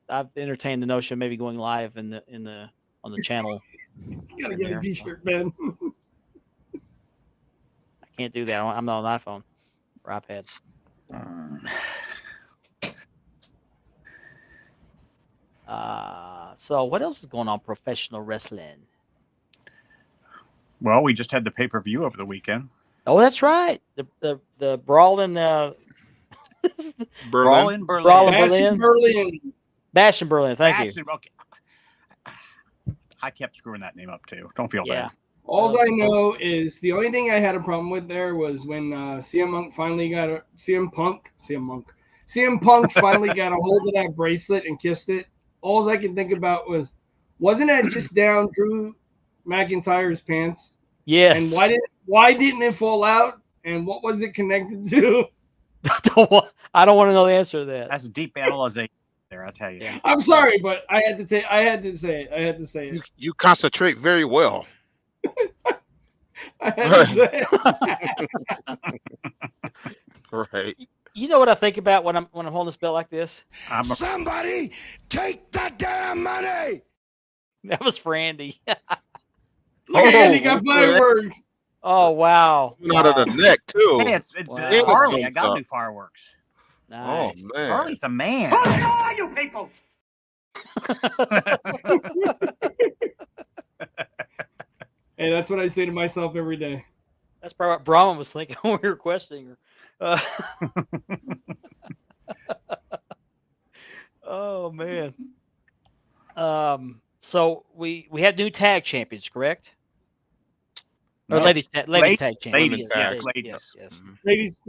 I've entertained the notion of maybe going live on the channel. You gotta get a T-shirt, man. I can't do that. I'm not on iPhone or iPad. So what else is going on professional wrestling? Well, we just had the pay-per-view over the weekend. Oh, that's right. The Brawl in Berlin. Bash in Berlin. Thank you. Okay. I kept screwing that name up too. Don't feel bad. All I know is the only thing I had a problem with there was when CM Punk finally got CM Punk finally got a hold of that bracelet and kissed it. All I can think about wasn't that just down Drew McIntyre's pants? Yes. And why didn't it fall out? And what was it connected to? I don't want to know the answer to that. That's deep analysis. there. I tell you. Yeah. I'm sorry, but I had to say it. You concentrate very well. I had to say it. Right. You know what I think about when I'm holding this belt like this? Somebody take the damn money. That was for Andy. Look at Andy got fireworks. Oh wow! Out of the neck too. Hey, it's Wow. Harley. I got new fireworks. Nice. Oh man. Harley's the man. Who the hell are you people? Hey, that's what I say to myself every day. That's probably what Bronwyne was thinking when we were questioning her. Oh man. So we had new tag champions, correct? Or No. ladies tag champions. Ladies, yes, ladies. Yes. Ladies,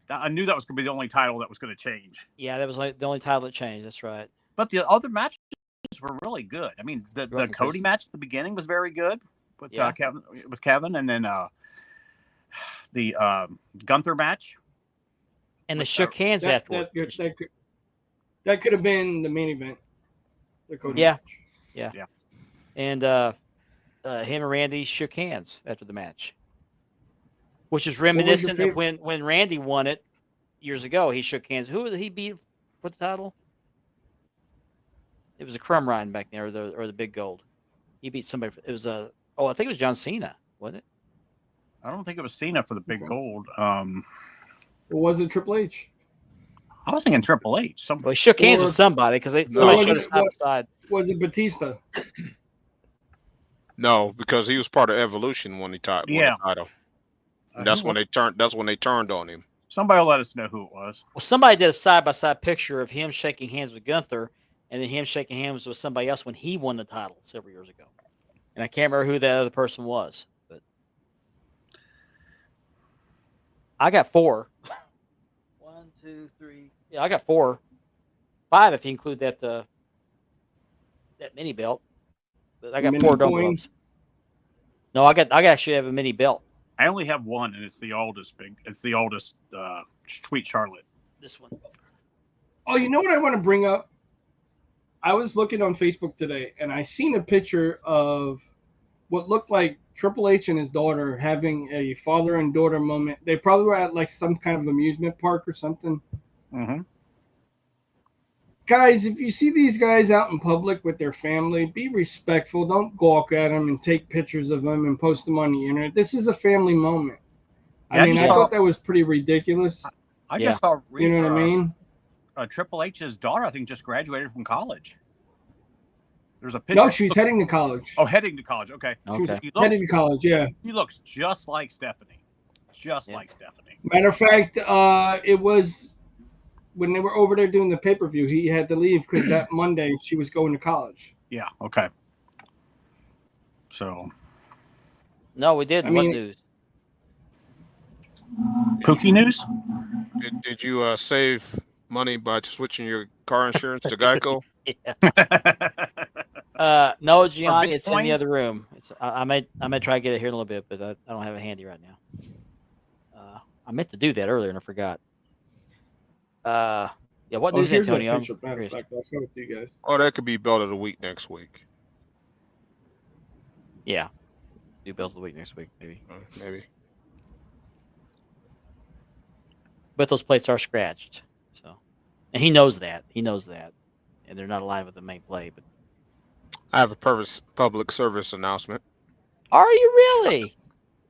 I knew that was going to be the only title that was going to change. Yeah, that was the only title that changed. That's right. But the other matches were really good. I mean, the Right, Cody Chris. match at the beginning was very good with Yeah. Kevin, and then the Gunther match. And they With shook hands afterward. that could have been the main event. The Cody Yeah. match. Yeah. And him and Randy shook hands after the match, which is reminiscent of when Randy won it years ago. He shook hands. Who did he beat for the title? It was a Crumb Ryan back there, or the Big Gold. He beat somebody. It was I think it was John Cena, wasn't it? I don't think it was Cena for the big gold. Or was it Triple H? I was thinking Triple H. Well, he shook hands with somebody because somebody showed us side by side. Was it Batista? No, because he was part of Evolution when he won the title. And that's when they turned on him. Somebody will let us know who it was. Well, somebody did a side by side picture of him shaking hands with Gunther, and then him shaking hands with somebody else when he won the title several years ago. And I can't remember who that other person was, but I got 4. 1, 2, 3. Yeah, I got 4, 5 if you include that mini belt. But I got Mini 4 double coin? ups. No, I actually have a mini belt. I only have one, and it's the oldest. Sweet Charlotte. This one. Oh, you know what I want to bring up? I was looking on Facebook today, and I seen a picture of what looked like Triple H and his daughter having a father and daughter moment. They probably were at like some kind of amusement park or something. Mm-hmm. Guys, if you see these guys out in public with their family, be respectful. Don't gawk at them and take pictures of them and post them on the internet. This is a family moment. Yeah, I thought that was pretty ridiculous. I just saw. You know what I mean? Triple H's daughter, I think, just graduated from college. There's a picture. No, she's heading to college. Oh, heading to college. Okay. She's heading to college, yeah. She looks just like Stephanie. Like Stephanie. Matter of fact, it was when they were over there doing the pay-per-view, he had to leave because that Monday she was going to college. Yeah, okay. So. No, we didn't. What news? Pookie news? Did you save money by switching your car insurance to Geico? No, Gianni, it's in the other room. I may try to get it here in a little bit, but I don't have it handy right now. I meant to do that earlier and I forgot. What news, Antonio? I'll show it to you guys. Oh, that could be Belt of the Week next week. Yeah, do Belt of the Week next week, maybe. Maybe. But those plates are scratched, so, and he knows that. And they're not aligned with the main plate. But I have a public service announcement. Are you really?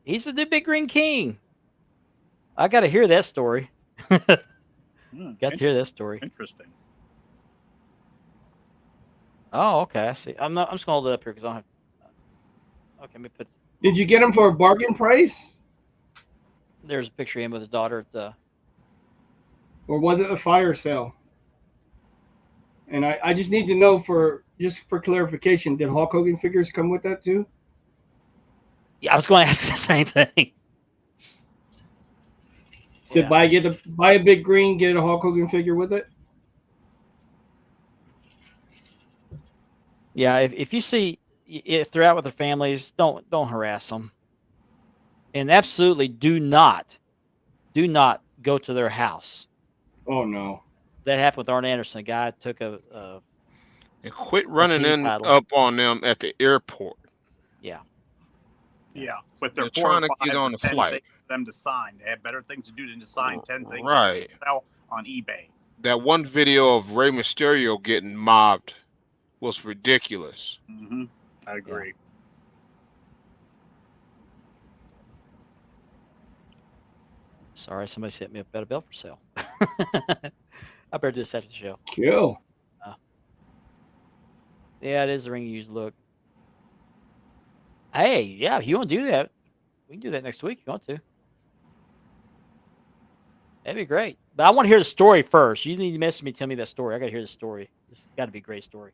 He's the new Big Green King. I got to hear that story. Got to hear that story. Interesting. Oh, okay. I see. I'm just gonna hold it up here because I don't have. Okay, let me put. Did you get him for a bargain price? There's a picture of him with his daughter at the. Or was it a fire sale? And I just need to know for clarification, did Hulk Hogan figures come with that too? Yeah, I was going to ask the same thing. Did buy a Big Green, get a Hulk Hogan figure with it? Yeah, if you see if they're out with their families, don't harass them, and absolutely do not go to their house. Oh no! that happened with Arn Anderson. A guy took a And quit running team in title. up on them at the airport. Yeah. Yeah, with their They're 4 trying or to 5 get on or the 10 flight. things for them to sign. They have better things to do than to sign 10 things Right. to sell on eBay. That one video of Rey Mysterio getting mobbed was ridiculous. Mm-hmm. I agree. Sorry, somebody sent me up about a belt for sale. I better do this after the show. Cool. Yeah, it is the ring you use. Look. Hey, yeah, if you want to do that, we can do that next week if you want to. That'd be great. But I want to hear the story first. You need to message me, tell me that story. I got to hear the story. It's got to be a great story.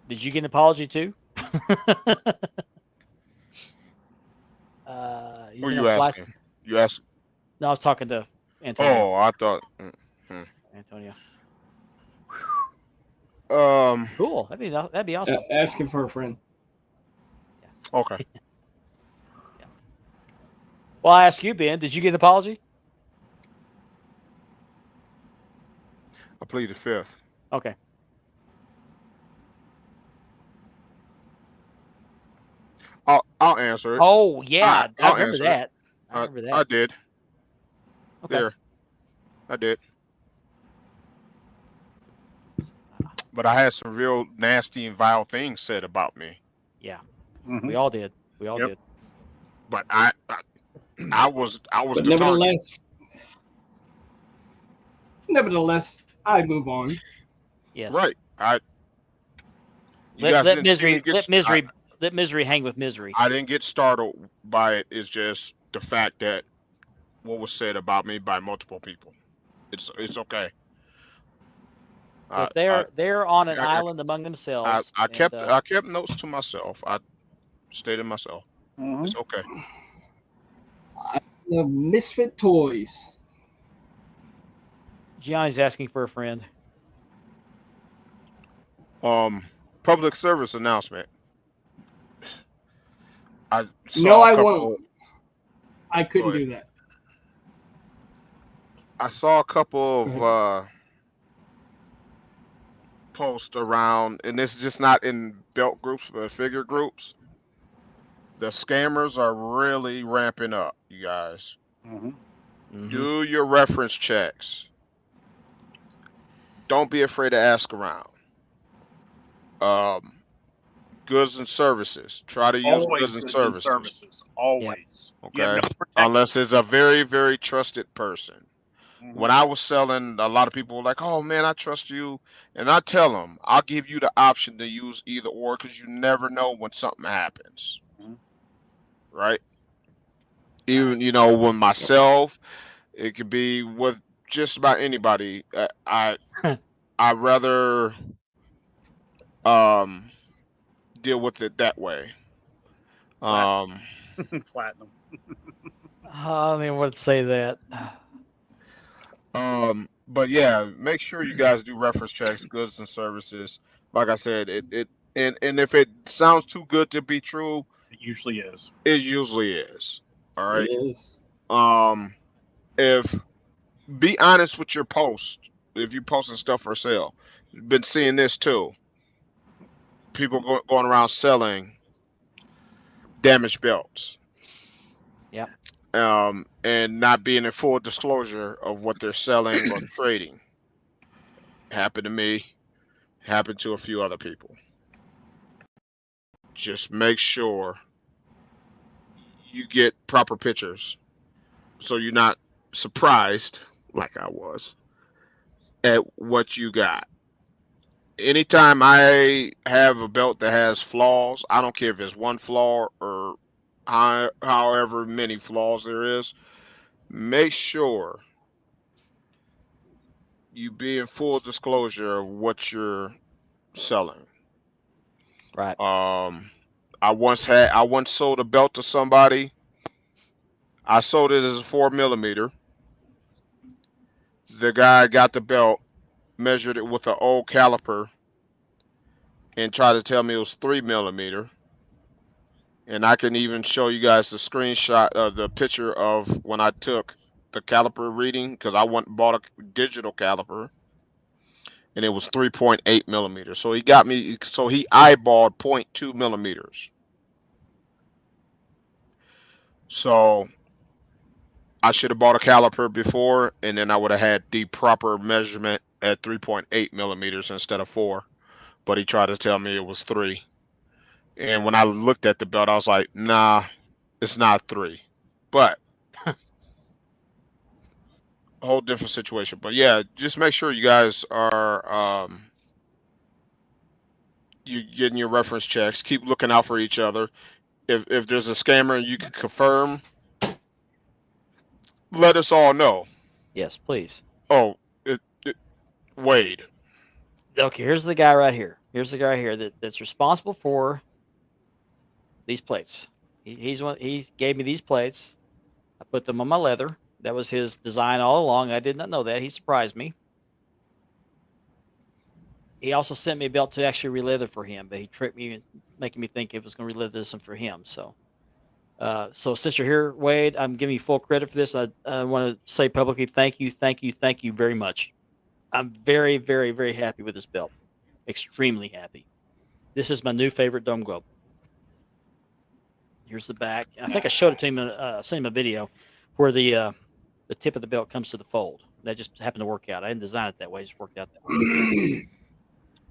Did you get an apology too? Who are you asking? You asked? No, I was talking to Antonio. Oh, I thought. Antonio. Cool. That'd be awesome. Asking for a friend. Okay. Yeah. Well, I ask you, Ben. Did you get an apology? I plead the fifth. Okay. I'll answer it. Oh yeah, I I'll remember answer that. it. I remember that. I did. Okay. There. I did. But I had some real nasty and vile things said about me. Yeah. Mhm. We all did. We all Yep. did. But I was But the target. nevertheless, I move on. Yes. Right. You Let guys didn't see me misery get- let misery hang with misery. I didn't get startled by it. It's just the fact that what was said about me by multiple people. It's okay. Look, they're on an island among themselves. I and, kept notes to myself. I stayed to myself. Mhm. It's okay. The Misfit Toys. Gianni's asking for a friend. Public service announcement. I won't. I couldn't do that. I saw a couple of posts around, and this is just not in belt groups, but figure groups. The scammers are really ramping up, you guys. Mhm. Mhm. Do your reference checks. Don't be afraid to ask around. Goods and services. Try to use Always goods and services. Always. You have Okay. no protection. Unless it's a very, very trusted person. Mhm. When I was selling, a lot of people were like, "Oh man, I trust you," and I tell them, "I'll give you the option to use either or because you never know when something happens." Mhm. Right? Even with myself, it could be with just about anybody. I rather deal with it that way. Platinum. I don't even want to say that. But yeah, make sure you guys do reference checks, goods and services. Like I said, and if it sounds too good to be true, It usually is. it usually is. All right. It is. If be honest with your post. If you're posting stuff for sale, been seeing this too. People going around selling damaged belts. Yep. And not being in full disclosure of what they're selling or trading. Happened to me. Happened to a few other people. Just make sure you get proper pictures so you're not surprised, like I was, at what you got. Anytime I have a belt that has flaws, I don't care if it's one flaw or however many flaws there is, make sure you be in full disclosure of what you're selling. Right. I once sold a belt to somebody. I sold it as a 4mm. The guy got the belt, measured it with an old caliper, and tried to tell me it was 3mm. And I can even show you guys the screenshot of the picture of when I took the caliper reading because I went and bought a digital caliper, and it was 3.8 millimeters. So he got me. So he eyeballed 0.2 millimeters. So I should have bought a caliper before, and then I would have had the proper measurement at 3.8 millimeters instead of 4. But he tried to tell me it was 3. And when I looked at the belt, I was like, nah, it's not 3. But a whole different situation. But yeah, just make sure you guys are you getting your reference checks. Keep looking out for each other. If there's a scammer and you can confirm, let us all know. Yes, please. Oh, Wade. Okay, here's the guy right here. Here's the guy right here that's responsible for these plates. He gave me these plates. I put them on my leather. That was his design all along. I did not know that. He surprised me. He also sent me a belt to actually re-leather for him, but he tricked me, making me think it was going to re-leather this one for him. So, so since you're here, Wade, I'm giving you full credit for this. I want to say publicly, thank you very much. I'm very, very, very happy with this belt. Extremely happy. This is my new favorite Dome Globe. Here's the back. I think I showed it to him. Sent him a video where the tip of the belt comes to the fold. That just happened to work out. I didn't design it that way. It just worked out that way.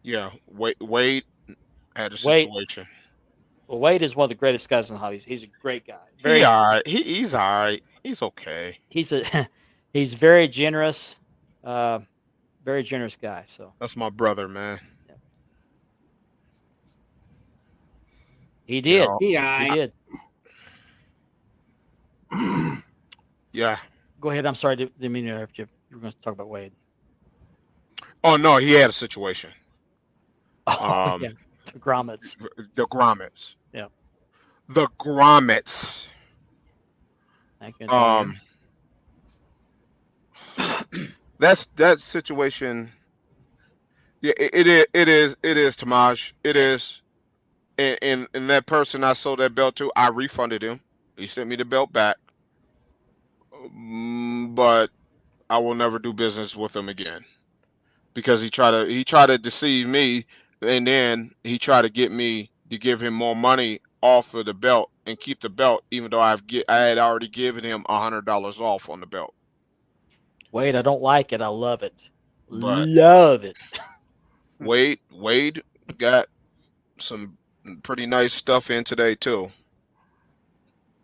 Yeah, Wade had a situation. Well, Wade is one of the greatest guys in the hobby. He's a great guy. He's all right. He's all right. He's okay. He's very generous. Very generous guy. So that's my brother, man. Yeah. He did. He did. Yeah. Go ahead. I'm sorry. Didn't mean to interrupt you. You were going to talk about Wade. Oh no, he had a situation. Oh, yeah. The grommets. The grommets. Yeah. The grommets. That situation. Yeah, it is Tamaj. It is. And that person I sold that belt to, I refunded him. He sent me the belt back. But I will never do business with him again because he tried to deceive me, and then he tried to get me to give him more money off of the belt and keep the belt, even though I had already given him $100 off on the belt. Wade, I don't like it. I love it. Love it. Wade got some pretty nice stuff in today too.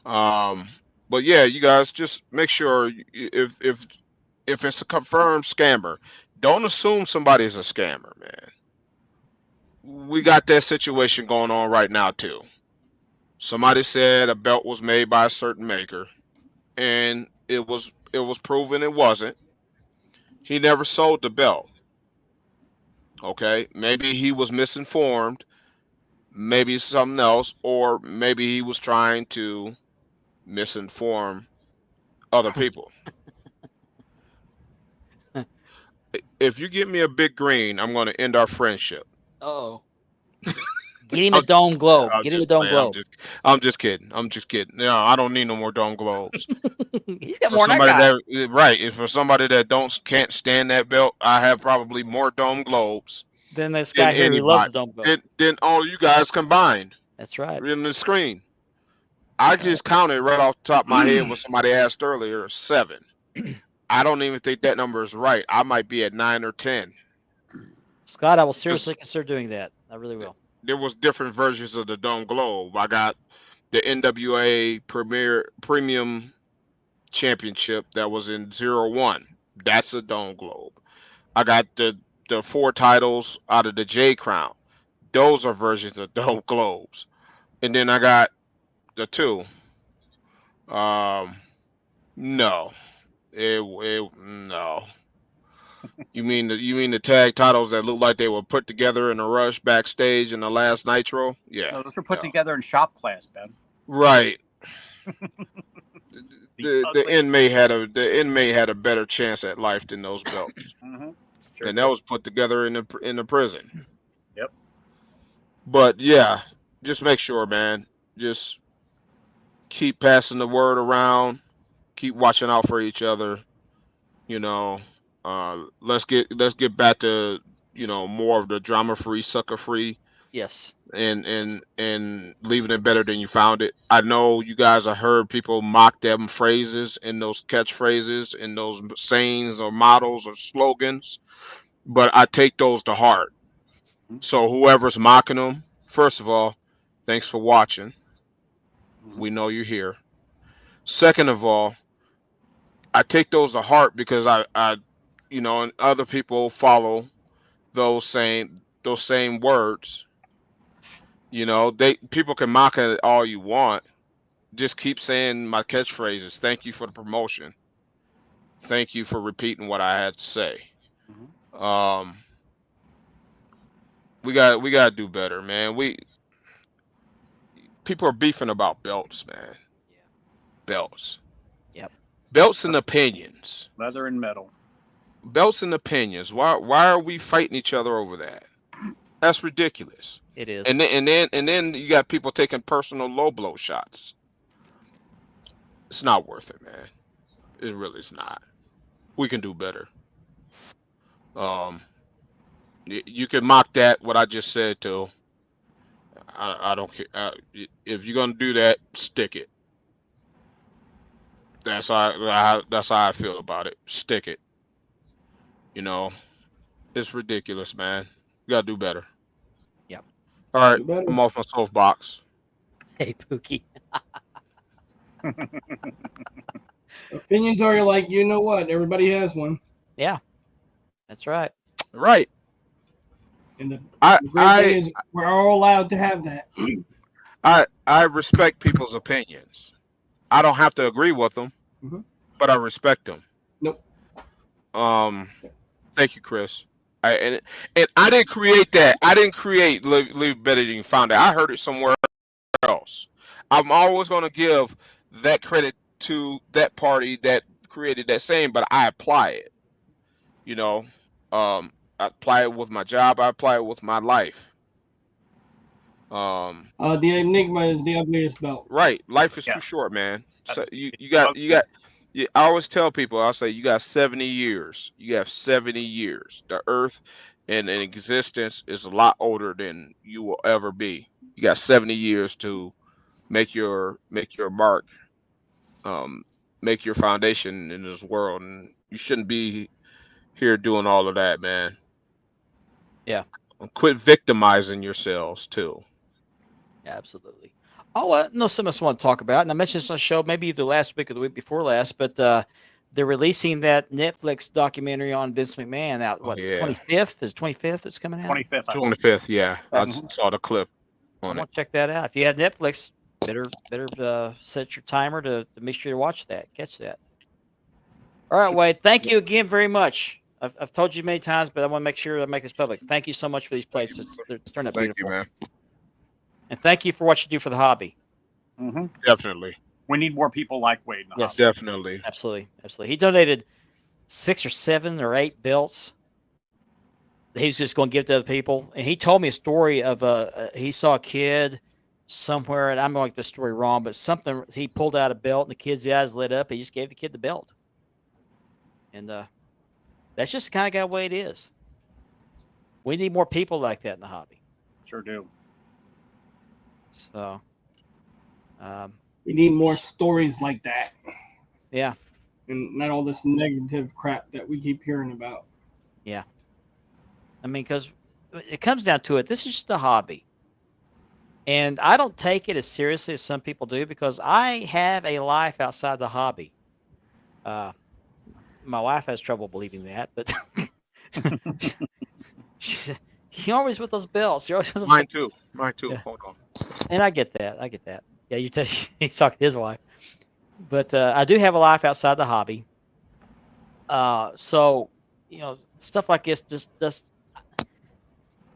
But yeah, you guys just make sure if it's a confirmed scammer, don't assume somebody's a scammer, man. We got that situation going on right now too. Somebody said a belt was made by a certain maker, and it was proven it wasn't. He never sold the belt. Okay, maybe he was misinformed, maybe something else, or maybe he was trying to misinform other people. If you give me a big green, I'm going to end our friendship. Oh. Get him a Dome Globe. Get him a Dome Globe. I'm just kidding. No, I don't need no more Dome Globes. He's got more than that guy. Right. If for somebody that can't stand that belt, I have probably more Dome Globes than this guy here who loves the Dome Globe. Than all you guys combined. That's right. In the screen. I just counted right off the top of my head what somebody asked earlier, 7. I don't even think that number is right. I might be at 9 or 10. Scott, I will seriously consider doing that. I really will. There was different versions of the Dome Globe. I got the NWA Premium Championship that was in 01. That's a Dome Globe. I got the 4 titles out of the J Crown. Those are versions of Dome Globes. And then I got the 2. No. No. You mean the tag titles that look like they were put together in a rush backstage in the last Nitro? Yeah. No, those were put together in shop class, Ben. Right. the inmate had a better chance at life than those belts. Sure, and that was put together in the prison. Yep. But yeah, just make sure, man. Just keep passing the word around. keep watching out for each other. You know, let's get back to, you know, more of the drama free, sucker free, Yes. and leaving it better than you found it. I know you guys have heard people mock them phrases and those catchphrases and those sayings or mottos or slogans, but I take those to heart. So whoever's mocking them, first of all, thanks for watching. We know you're here. Second of all, I take those to heart because I you know, and other people follow those same words. You know, people can mock it all you want. Just keep saying my catchphrases. Thank you for the promotion. Thank you for repeating what I had to say. Um, we got to do better, man. People are beefing about belts, man. Belts. Yep. Belts and opinions. Leather and metal. Belts and opinions. Why are we fighting each other over that? That's ridiculous. It is. And then you got people taking personal low blow shots. It's not worth it, man. It really is not. We can do better. You can mock that what I just said too. I don't care. If you're gonna do that, stick it. That's how I feel about it. Stick it. You know, it's ridiculous, man. You gotta do better. Yep. All right, Do better. I'm off my soapbox. Hey, Pookie. Opinions are like, you know what? Everybody has one. Yeah, that's right. Right. And the great thing is we're all allowed to have that. I respect people's opinions. I don't have to agree with them, but I respect them. Nope. Thank you, Chris. And I didn't create that. I didn't create Live Better Than You Found It. I heard it somewhere else. I'm always going to give that credit to that party that created that saying, but I apply it. You know, I apply it with my job. I apply it with my life. The Enigma is the ugliest belt. Right. Life is too short, man. So you got. I always tell people, I'll say, you got 70 years. You have 70 years. The earth and existence is a lot older than you will ever be. You got 70 years to make your mark, make your foundation in this world, and you shouldn't be here doing all of that, man. Yeah. Quit victimizing yourselves too. Absolutely. Oh, no, some of us want to talk about, and I mentioned this on the show maybe either last week or the week before last, but they're releasing that Netflix documentary on Vince McMahon out. What? 25th? Is 25th? It's coming out. 25th. 25th. Yeah, I saw the clip. I want to check that out. If you have Netflix, better set your timer to make sure you watch that, catch that. All right, Wade. Thank you again very much. I've told you many times, but I want to make sure I make this public. Thank you so much for these plates. They're turning out beautiful. Thank you, man. And thank you for what you do for the hobby. Definitely. We need more people like Wade. Yes, definitely. Absolutely. He donated 6 or 7 or 8 belts. He was just going to give to other people. And he told me a story of he saw a kid somewhere, and I'm going to get the story wrong, but something, he pulled out a belt and the kid's eyes lit up. He just gave the kid the belt. And that's just the kind of guy way it is. We need more people like that in the hobby. Sure do. So we need more stories like that. Yeah. And not all this negative crap that we keep hearing about. Yeah. I mean, because it comes down to it. This is just a hobby. And I don't take it as seriously as some people do because I have a life outside the hobby. My wife has trouble believing that, but you're always with those belts. You're always with those Mine belts. too. Mine too. Yeah. Hold on. And I get that. Yeah, he's talking to his wife. But I do have a life outside the hobby. So, stuff like this just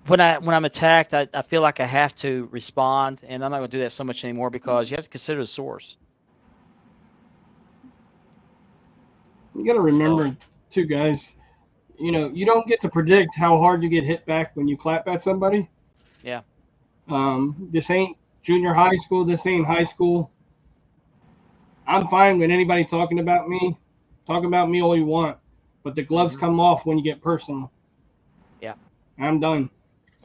when I'm attacked, I feel like I have to respond, and I'm not going to do that so much anymore because you have to consider the source. You got to remember, too, guys, you don't get to predict how hard you get hit back when you clap at somebody. Yeah. This ain't junior high school. This ain't high school. I'm fine with anybody talking about me. Talk about me all you want, but the gloves come off when you get personal. Yeah. I'm done.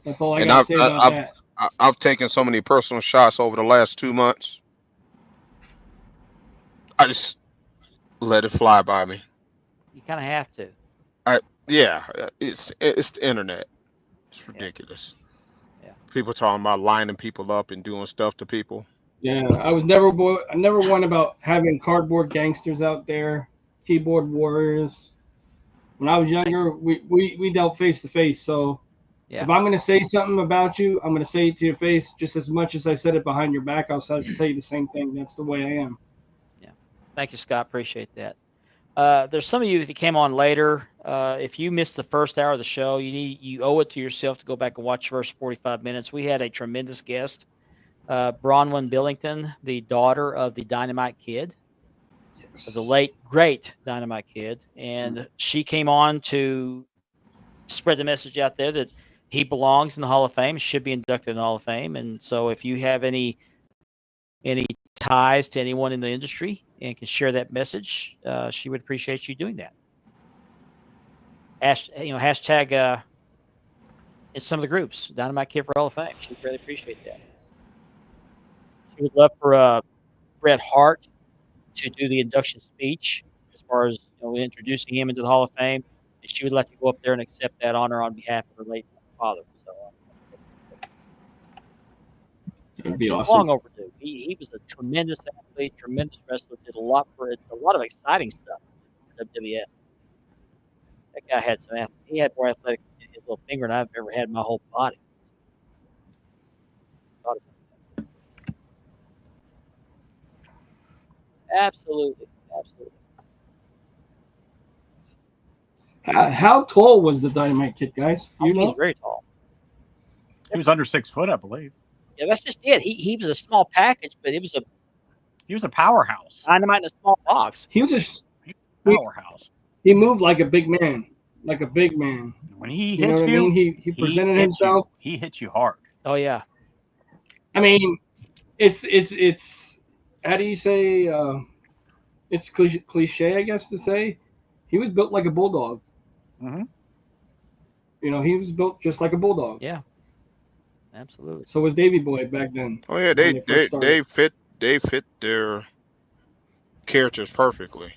That's all I And got to say about that. I've taken so many personal shots over the last 2 months. I just let it fly by me. You kind of have to. It's the internet. It's ridiculous. Yeah. People talking about lining people up and doing stuff to people. Yeah, I never one about having cardboard gangsters out there, keyboard warriors. When I was younger, we dealt face to face. So if I'm going to say something about you, I'm going to say it to your face just as much as I said it behind your back. I'll tell you the same thing. That's the way I am. Yeah. Thank you, Scott. Appreciate that. There's some of you that came on later. If you missed the first hour of the show, you owe it to yourself to go back and watch the first 45 minutes. We had a tremendous guest, Bronwyne Billington, the daughter of the Dynamite Kid, of the late great Dynamite Kid, and she came on to spread the message out there that he belongs in the Hall of Fame, should be inducted in the Hall of Fame. And so, if you have any ties to anyone in the industry and can share that message, she would appreciate you doing that. Hashtag in some of the groups, Dynamite Kid for Hall of Fame. She'd really appreciate that. She would love for Bret Hart to do the induction speech as far as introducing him into the Hall of Fame. And she would like to go up there and accept that honor on behalf of her late father. So that'd be awesome. Long overdue. He was a tremendous athlete, tremendous wrestler. Did a lot of exciting stuff in WWF. That guy had he had more athletic in his little finger than I've ever had in my whole body. Absolutely. How tall was the Dynamite Kid, guys? He was very tall. He was under 6 foot, I believe. Yeah, that's just it. He was a small package, but he was a powerhouse. Dynamite in a small box. He was a powerhouse. He moved like a big man. When he you hit know what you, I mean? He presented himself. He hit you hard. Oh yeah. I mean, it's how do you say? It's cliche, I guess, to say he was built like a bulldog. Mm-hmm. He was built just like a bulldog. Yeah. Absolutely. So was Davey Boy back then. Oh yeah, they fit their characters perfectly.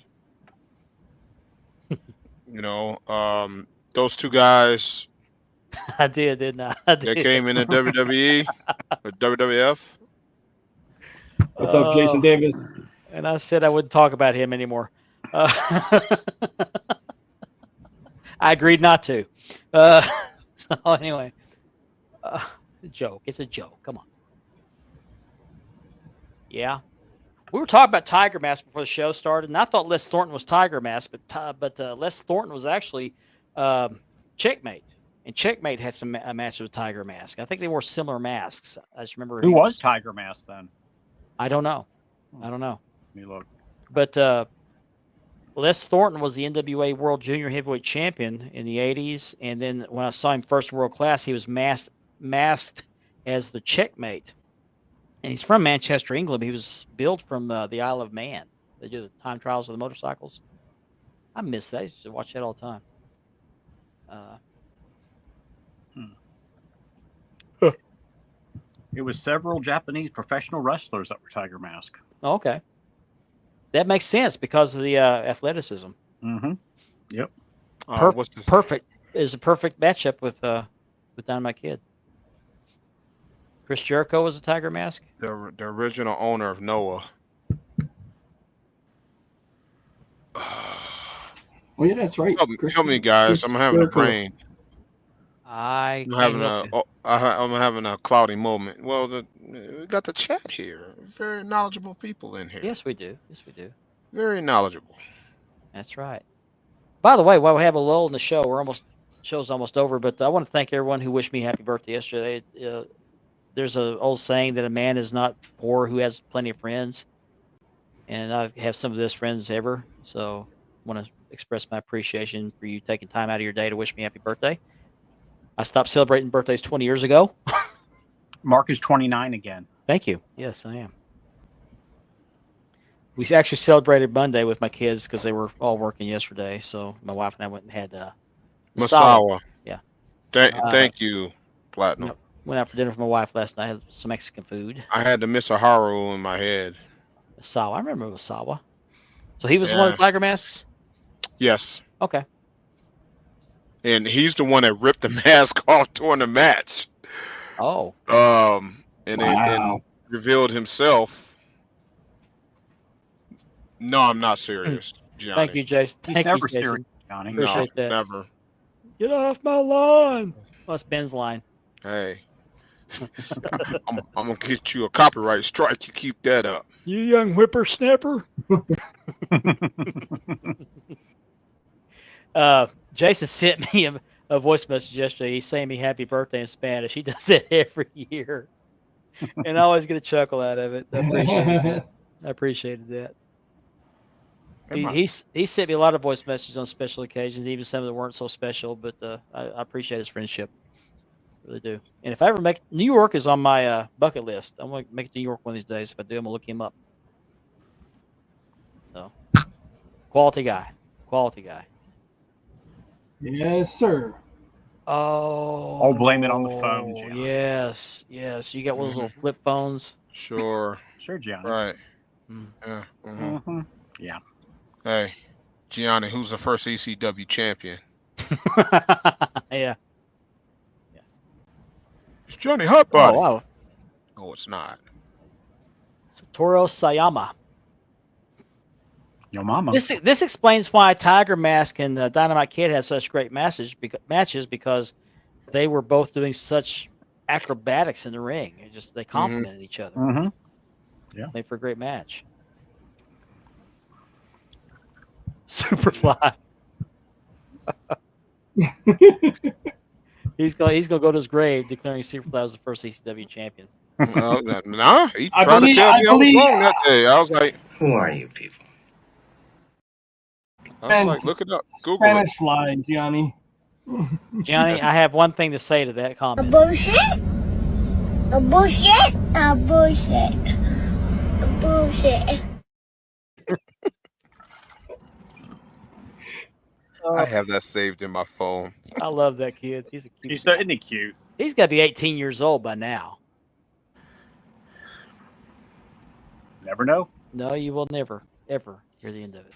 Those two guys. I did, didn't I? They came in the WWE or WWF. What's up, Jason Davis? And I said I wouldn't talk about him anymore. I agreed not to. So anyway, joke. It's a joke. Come on. Yeah. We were talking about Tiger Mask before the show started, and I thought Les Thornton was Tiger Mask, but Les Thornton was actually Checkmate, and Checkmate had a match with Tiger Mask. I think they wore similar masks. I just remember who was Tiger Mask then. I don't know. Let me look. But Les Thornton was the NWA World Junior Heavyweight Champion in the 80s, and then when I saw him first in World Class, he was masked as the Checkmate. And he's from Manchester, England. He was billed from the Isle of Man. They do the time trials with the motorcycles. I miss that. I used to watch that all the time. It was several Japanese professional wrestlers that were Tiger Mask. Oh, okay. That makes sense because of the athleticism. Mm-hmm. Yep. Perfect. Is a perfect matchup with Dynamite Kid. Chris Jericho was a Tiger Mask? The original owner of Noah. Oh yeah, that's right. Help me, guys. I'm having a brain. I'm having a cloudy moment. Well, we got the chat here. Very knowledgeable people in here. Yes, we do. Very knowledgeable. That's right. By the way, while we have a lull in the show, show's almost over, but I want to thank everyone who wished me happy birthday yesterday. There's an old saying that a man is not poor who has plenty of friends. And I have some of those friends ever. So I want to express my appreciation for you taking time out of your day to wish me happy birthday. I stopped celebrating birthdays 20 years ago. Mark is 29 again. Thank you. Yes, I am. We actually celebrated Monday with my kids because they were all working yesterday. So my wife and I went and had Masawa. Masawa. Yeah. Thank you, Platinum. Went out for dinner with my wife last night. Had some Mexican food. I had the Misaharu in my head. Masawa. I remember Masawa. So he was one of the Yeah. Tiger Masks? Yes. Okay. And he's the one that ripped the mask off during the match. Oh. And revealed himself. No, I'm not serious, Gianni. Thank you, Jason. He's Thank you, never Jason. serious, Johnny. Appreciate that. Never. Get off my lawn. Well, that's Ben's line. Hey. I'm gonna get you a copyright strike. You keep that up. You young whippersnapper. Jason sent me a voice message yesterday. He's saying me happy birthday in Spanish. He does it every year. And I always get a chuckle out of it. I appreciated that. He sent me a lot of voice messages on special occasions, even some that weren't so special, but I appreciate his friendship. Really do. And if I ever make New York is on my bucket list. I'm going to make it to New York one of these days. If I do, I'm going to look him up. So, quality guy. Yes, sir. Oh, blame it on the phone, Gianni. Yes. You got one of those little flip phones. Sure, Gianni. right. Mm. Yeah. Yeah. Hey, Gianni, who's the first ECW champion? Yeah. It's Johnny Hotbody. Oh, wow. No, it's not. Satoru Sayama. Yo mama. This explains why Tiger Mask and Dynamite Kid had such great matches because they were both doing such acrobatics in the ring. They complemented each other. Mm-hmm. Yeah. Made for a great match. Superfly. He's gonna go to his grave declaring Superfly was the first ECW champion. Nah, he tried to tell me I was wrong that day. I was like, "Who are you people?" I was like, "Look it up, Google Spanish it." fly, Gianni. Gianni, I have one thing to say to that comment. A bullshit. I have that saved in my phone. I love that kid. He's a cute. Isn't he cute? He's got to be 18 years old by now. Never know. No, you will never, ever hear the end of it.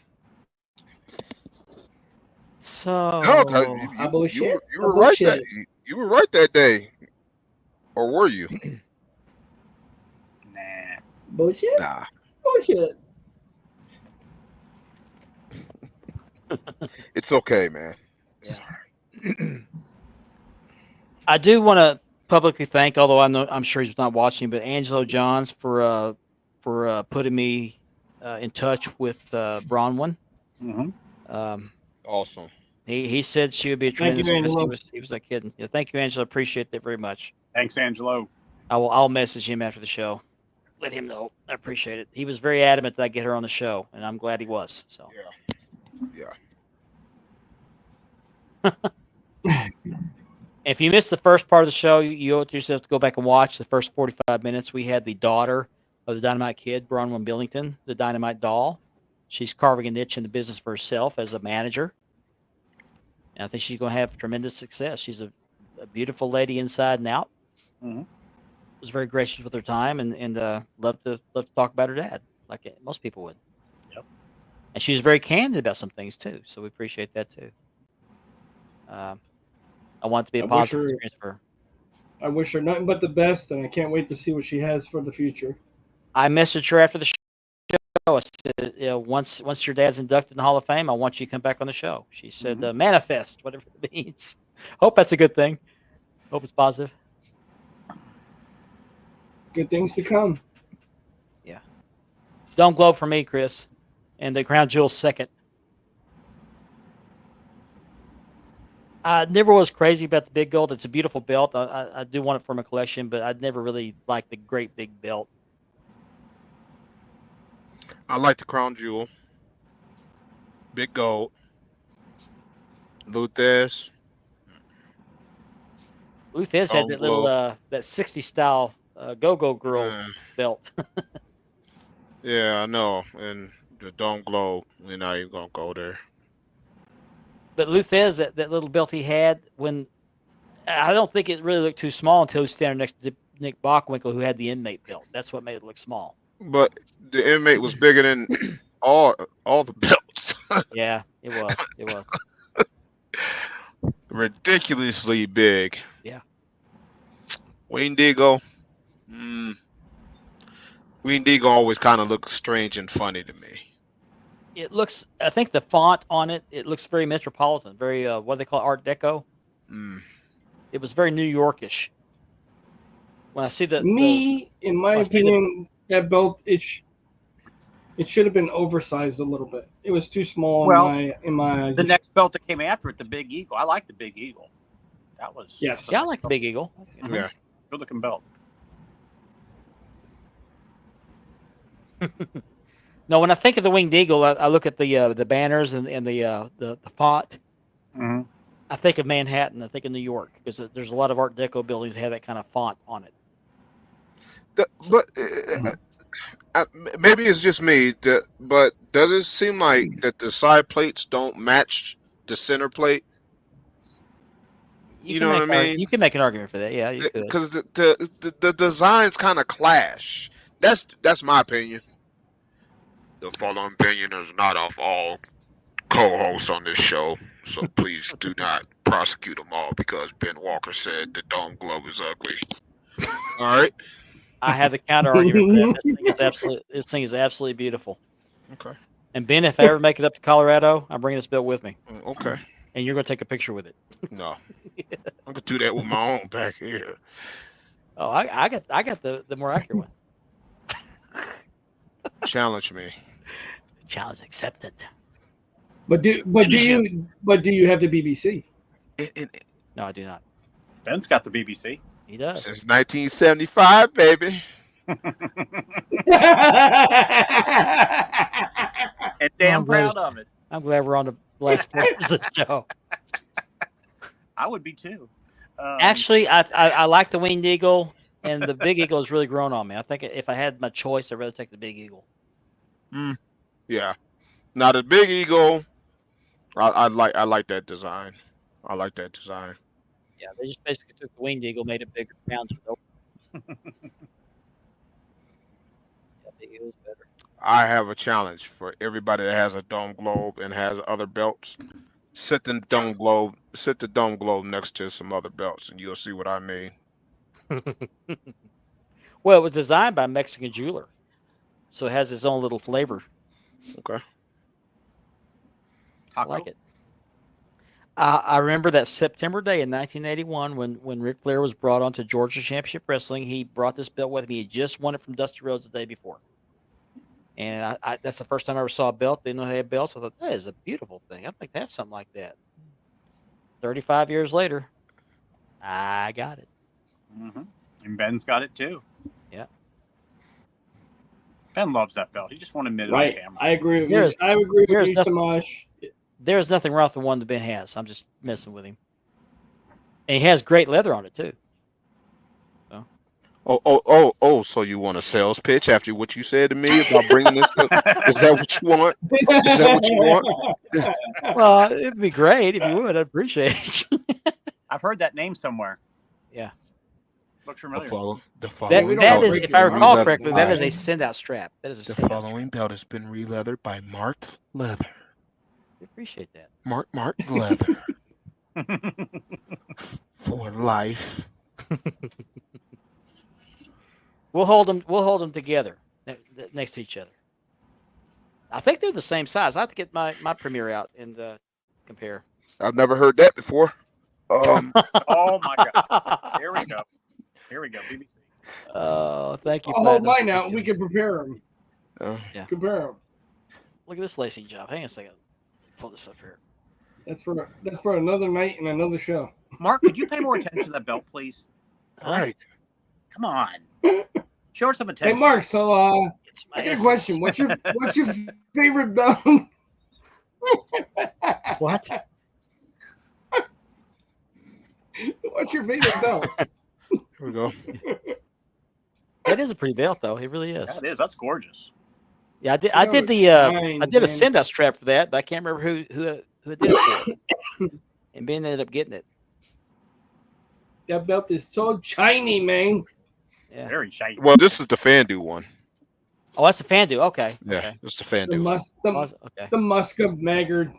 So you were right that you were right that day, or were you? Nah. Bullshit. Nah. Bullshit. It's okay, man. I do want to publicly thank, although I'm sure he's not watching, but Angelo Johns for putting me in touch with Bronwyne. Mm-hmm. Awesome. He said she would be a tremendous guest. He was like kidding. Yeah, thank you, Angelo. Appreciate that very much. Thanks, Angelo. I'll message him after the show. Let him know. I appreciate it. He was very adamant that I get her on the show, and I'm glad he was. So If you missed the first part of the show, you owe it to yourself to go back and watch the first 45 minutes. We had the daughter of the Dynamite Kid, Bronwyne Billington, the Dynamite doll. She's carving a niche in the business for herself as a manager. And I think she's going to have tremendous success. She's a beautiful lady inside and out. Mm-hmm. Was very gracious with her time and loved to talk about her dad, like most people would. Yep. And she was very candid about some things too, so we appreciate that too. I want it to be a positive experience for her. I wish her nothing but the best, and I can't wait to see what she has for the future. I messaged her after the show. I said, once your dad's inducted in the Hall of Fame, I want you to come back on the show. She said, manifest, whatever it means. Hope that's a good thing. Hope it's positive. Good things to come. Yeah. Dome Globe for me, Chris. And the Crown Jewel second. I never was crazy about the big gold. It's a beautiful belt. I do want it for my collection, but I'd never really liked the great big belt. I like the Crown Jewel. Big gold. Luthez. Luthez had that little that 60 style go-go girl belt. Yeah, I know. And the Dome Globe, we're not even gonna go there. But Luthez, that little belt he had, when I don't think it really looked too small until he was standing next to Nick Bockwinkel, who had the inmate belt. That's what made it look small. But the inmate was bigger than all the belts. Yeah, it was. It was. Ridiculously big. Yeah. Wayne Digo. Wayne Digo always kind of looks strange and funny to me. It looks. I think the font on it. It looks very metropolitan. Very what do they call it, Art Deco. It was very New Yorkish. When I see in my opinion, that belt it should have been oversized a little bit. It was too small in my eyes. The next belt that came after it, the Big Eagle. I like the Big Eagle. That was yes. Yeah, I like the Big Eagle. Yeah. Good looking belt. No, when I think of the Winged Eagle, I look at the banners and the font. Mm-hmm. I think of Manhattan. I think of New York because there's a lot of Art Deco buildings that have that kind of font on it. Maybe it's just me. But does it seem like that the side plates don't match the center plate? You know what I mean? You can make an argument for that. Yeah, you could. Because the designs kind of clash. That's my opinion. The following opinion is not of all co-hosts on this show, so please do not prosecute them all because Ben Walker said the Dome Globe is ugly. All right. I have the counter argument for that. This thing is absolutely beautiful. Okay. And Ben, if I ever make it up to Colorado, I'm bringing this belt with me. Okay. And you're going to take a picture with it. No, I'm gonna do that with my own back here. Oh, I got the more accurate one. Challenge me. Challenge accepted. But do you have the BBC? No, I do not. Ben's got the BBC. He does. Since 1975, baby. And damn proud of it. I'm glad we're on the last part of the show. I would be too. Actually, I like the Winged Eagle, and the Big Eagle has really grown on me. I think if I had my choice, I'd rather take the Big Eagle. Yeah. Now the Big Eagle, I like that design. I like that design. Yeah, they just basically took the Winged Eagle, made it bigger, rounded it over. Yeah, Big Eagle's better. I have a challenge for everybody that has a Dome Globe and has other belts. Sit the Dome Globe next to some other belts, and you'll see what I mean. Well, it was designed by a Mexican jeweler, so it has its own little flavor. Okay. I like it. I remember that September day in 1981 when Ric Flair was brought on to Georgia Championship Wrestling. He brought this belt with him. He had just won it from Dusty Rhodes the day before. And that's the first time I ever saw a belt. Didn't know they had belts. I thought, that is a beautiful thing. I'd like to have something like that. 35 years later, I got it. Mm-hmm. And Ben's got it too. Yeah. Ben loves that belt. He just won't admit it Right. on camera. I agree with you. I agree with you, Samash. There's nothing wrong with the one that Ben has. I'm just messing with him. And he has great leather on it too. Oh! So you want a sales pitch after what you said to me about bringing this? Is that what you want? Is that what you want? Well, it'd be great if you would. I'd appreciate it. I've heard that name somewhere. Yeah. Looks familiar. That is, if I recall correctly, that is a send-out strap. That is the following belt has been re-leathered by Marked Leather. I appreciate that. Marked Leather for life. We'll hold them together next to each other. I think they're the same size. I have to get my Premiere out and compare. I've never heard that before. Oh my God! Here we go. BBC. Oh, thank you. I'll hold mine out. We can prepare them. Yeah. Compare them. Look at this lacing job. Hang on a second. Pull this up here. That's for another night and another show. Mark, could you pay more attention to that belt, please? All right. Come on. Show her some attention. Hey, Mark. So, I got a question. What's your favorite belt? What? What's your favorite belt? Here we go. That is a pretty belt, though. It really is. Yeah, it is. That's gorgeous. Yeah, I did. You I know, did it's the. I fine, did a man. send us trap for that, but I can't remember who did it for. And Ben ended up getting it. That belt is so shiny, man. Yeah. Very shiny. Well, this is the FanDuel one. Oh, that's the FanDuel. Okay. Yeah, Okay. it's the The FanDuel one. Okay. the musk of Maggard.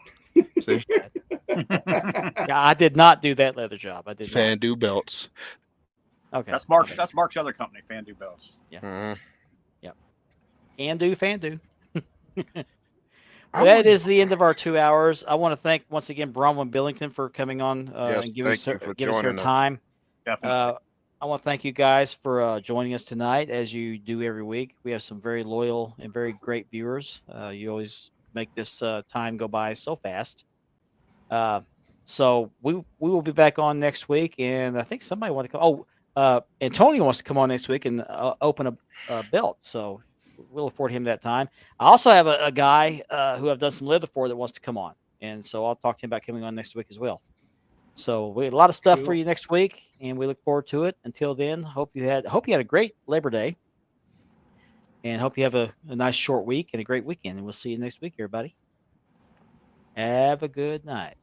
See, Yeah, I did not do that leather job. I did not. FanDuel belts. Okay. That's Mark's. That's Mark's other company, FanDuel Bells. Mhm. FanDuel. I Well, that would- is the end of our 2 hours. I want to thank once again Bronwyne Billington for coming on Yes, and giving us thank you for her joining us. time. Definitely. I want to thank you guys for joining us tonight, as you do every week. We have some very loyal and very great viewers. You always make this time go by so fast. So we will be back on next week, and I think somebody want to come. Antonio wants to come on next week and open a belt. So we'll afford him that time. I also have a guy who I've done some leather for that wants to come on, and so I'll talk to him about coming on next week as well. So we have a lot of stuff for Cool. you next week, and we look forward to it. Until then, hope you had a great Labor Day, and hope you have a nice short week and a great weekend. And we'll see you next week, everybody. Have a good night.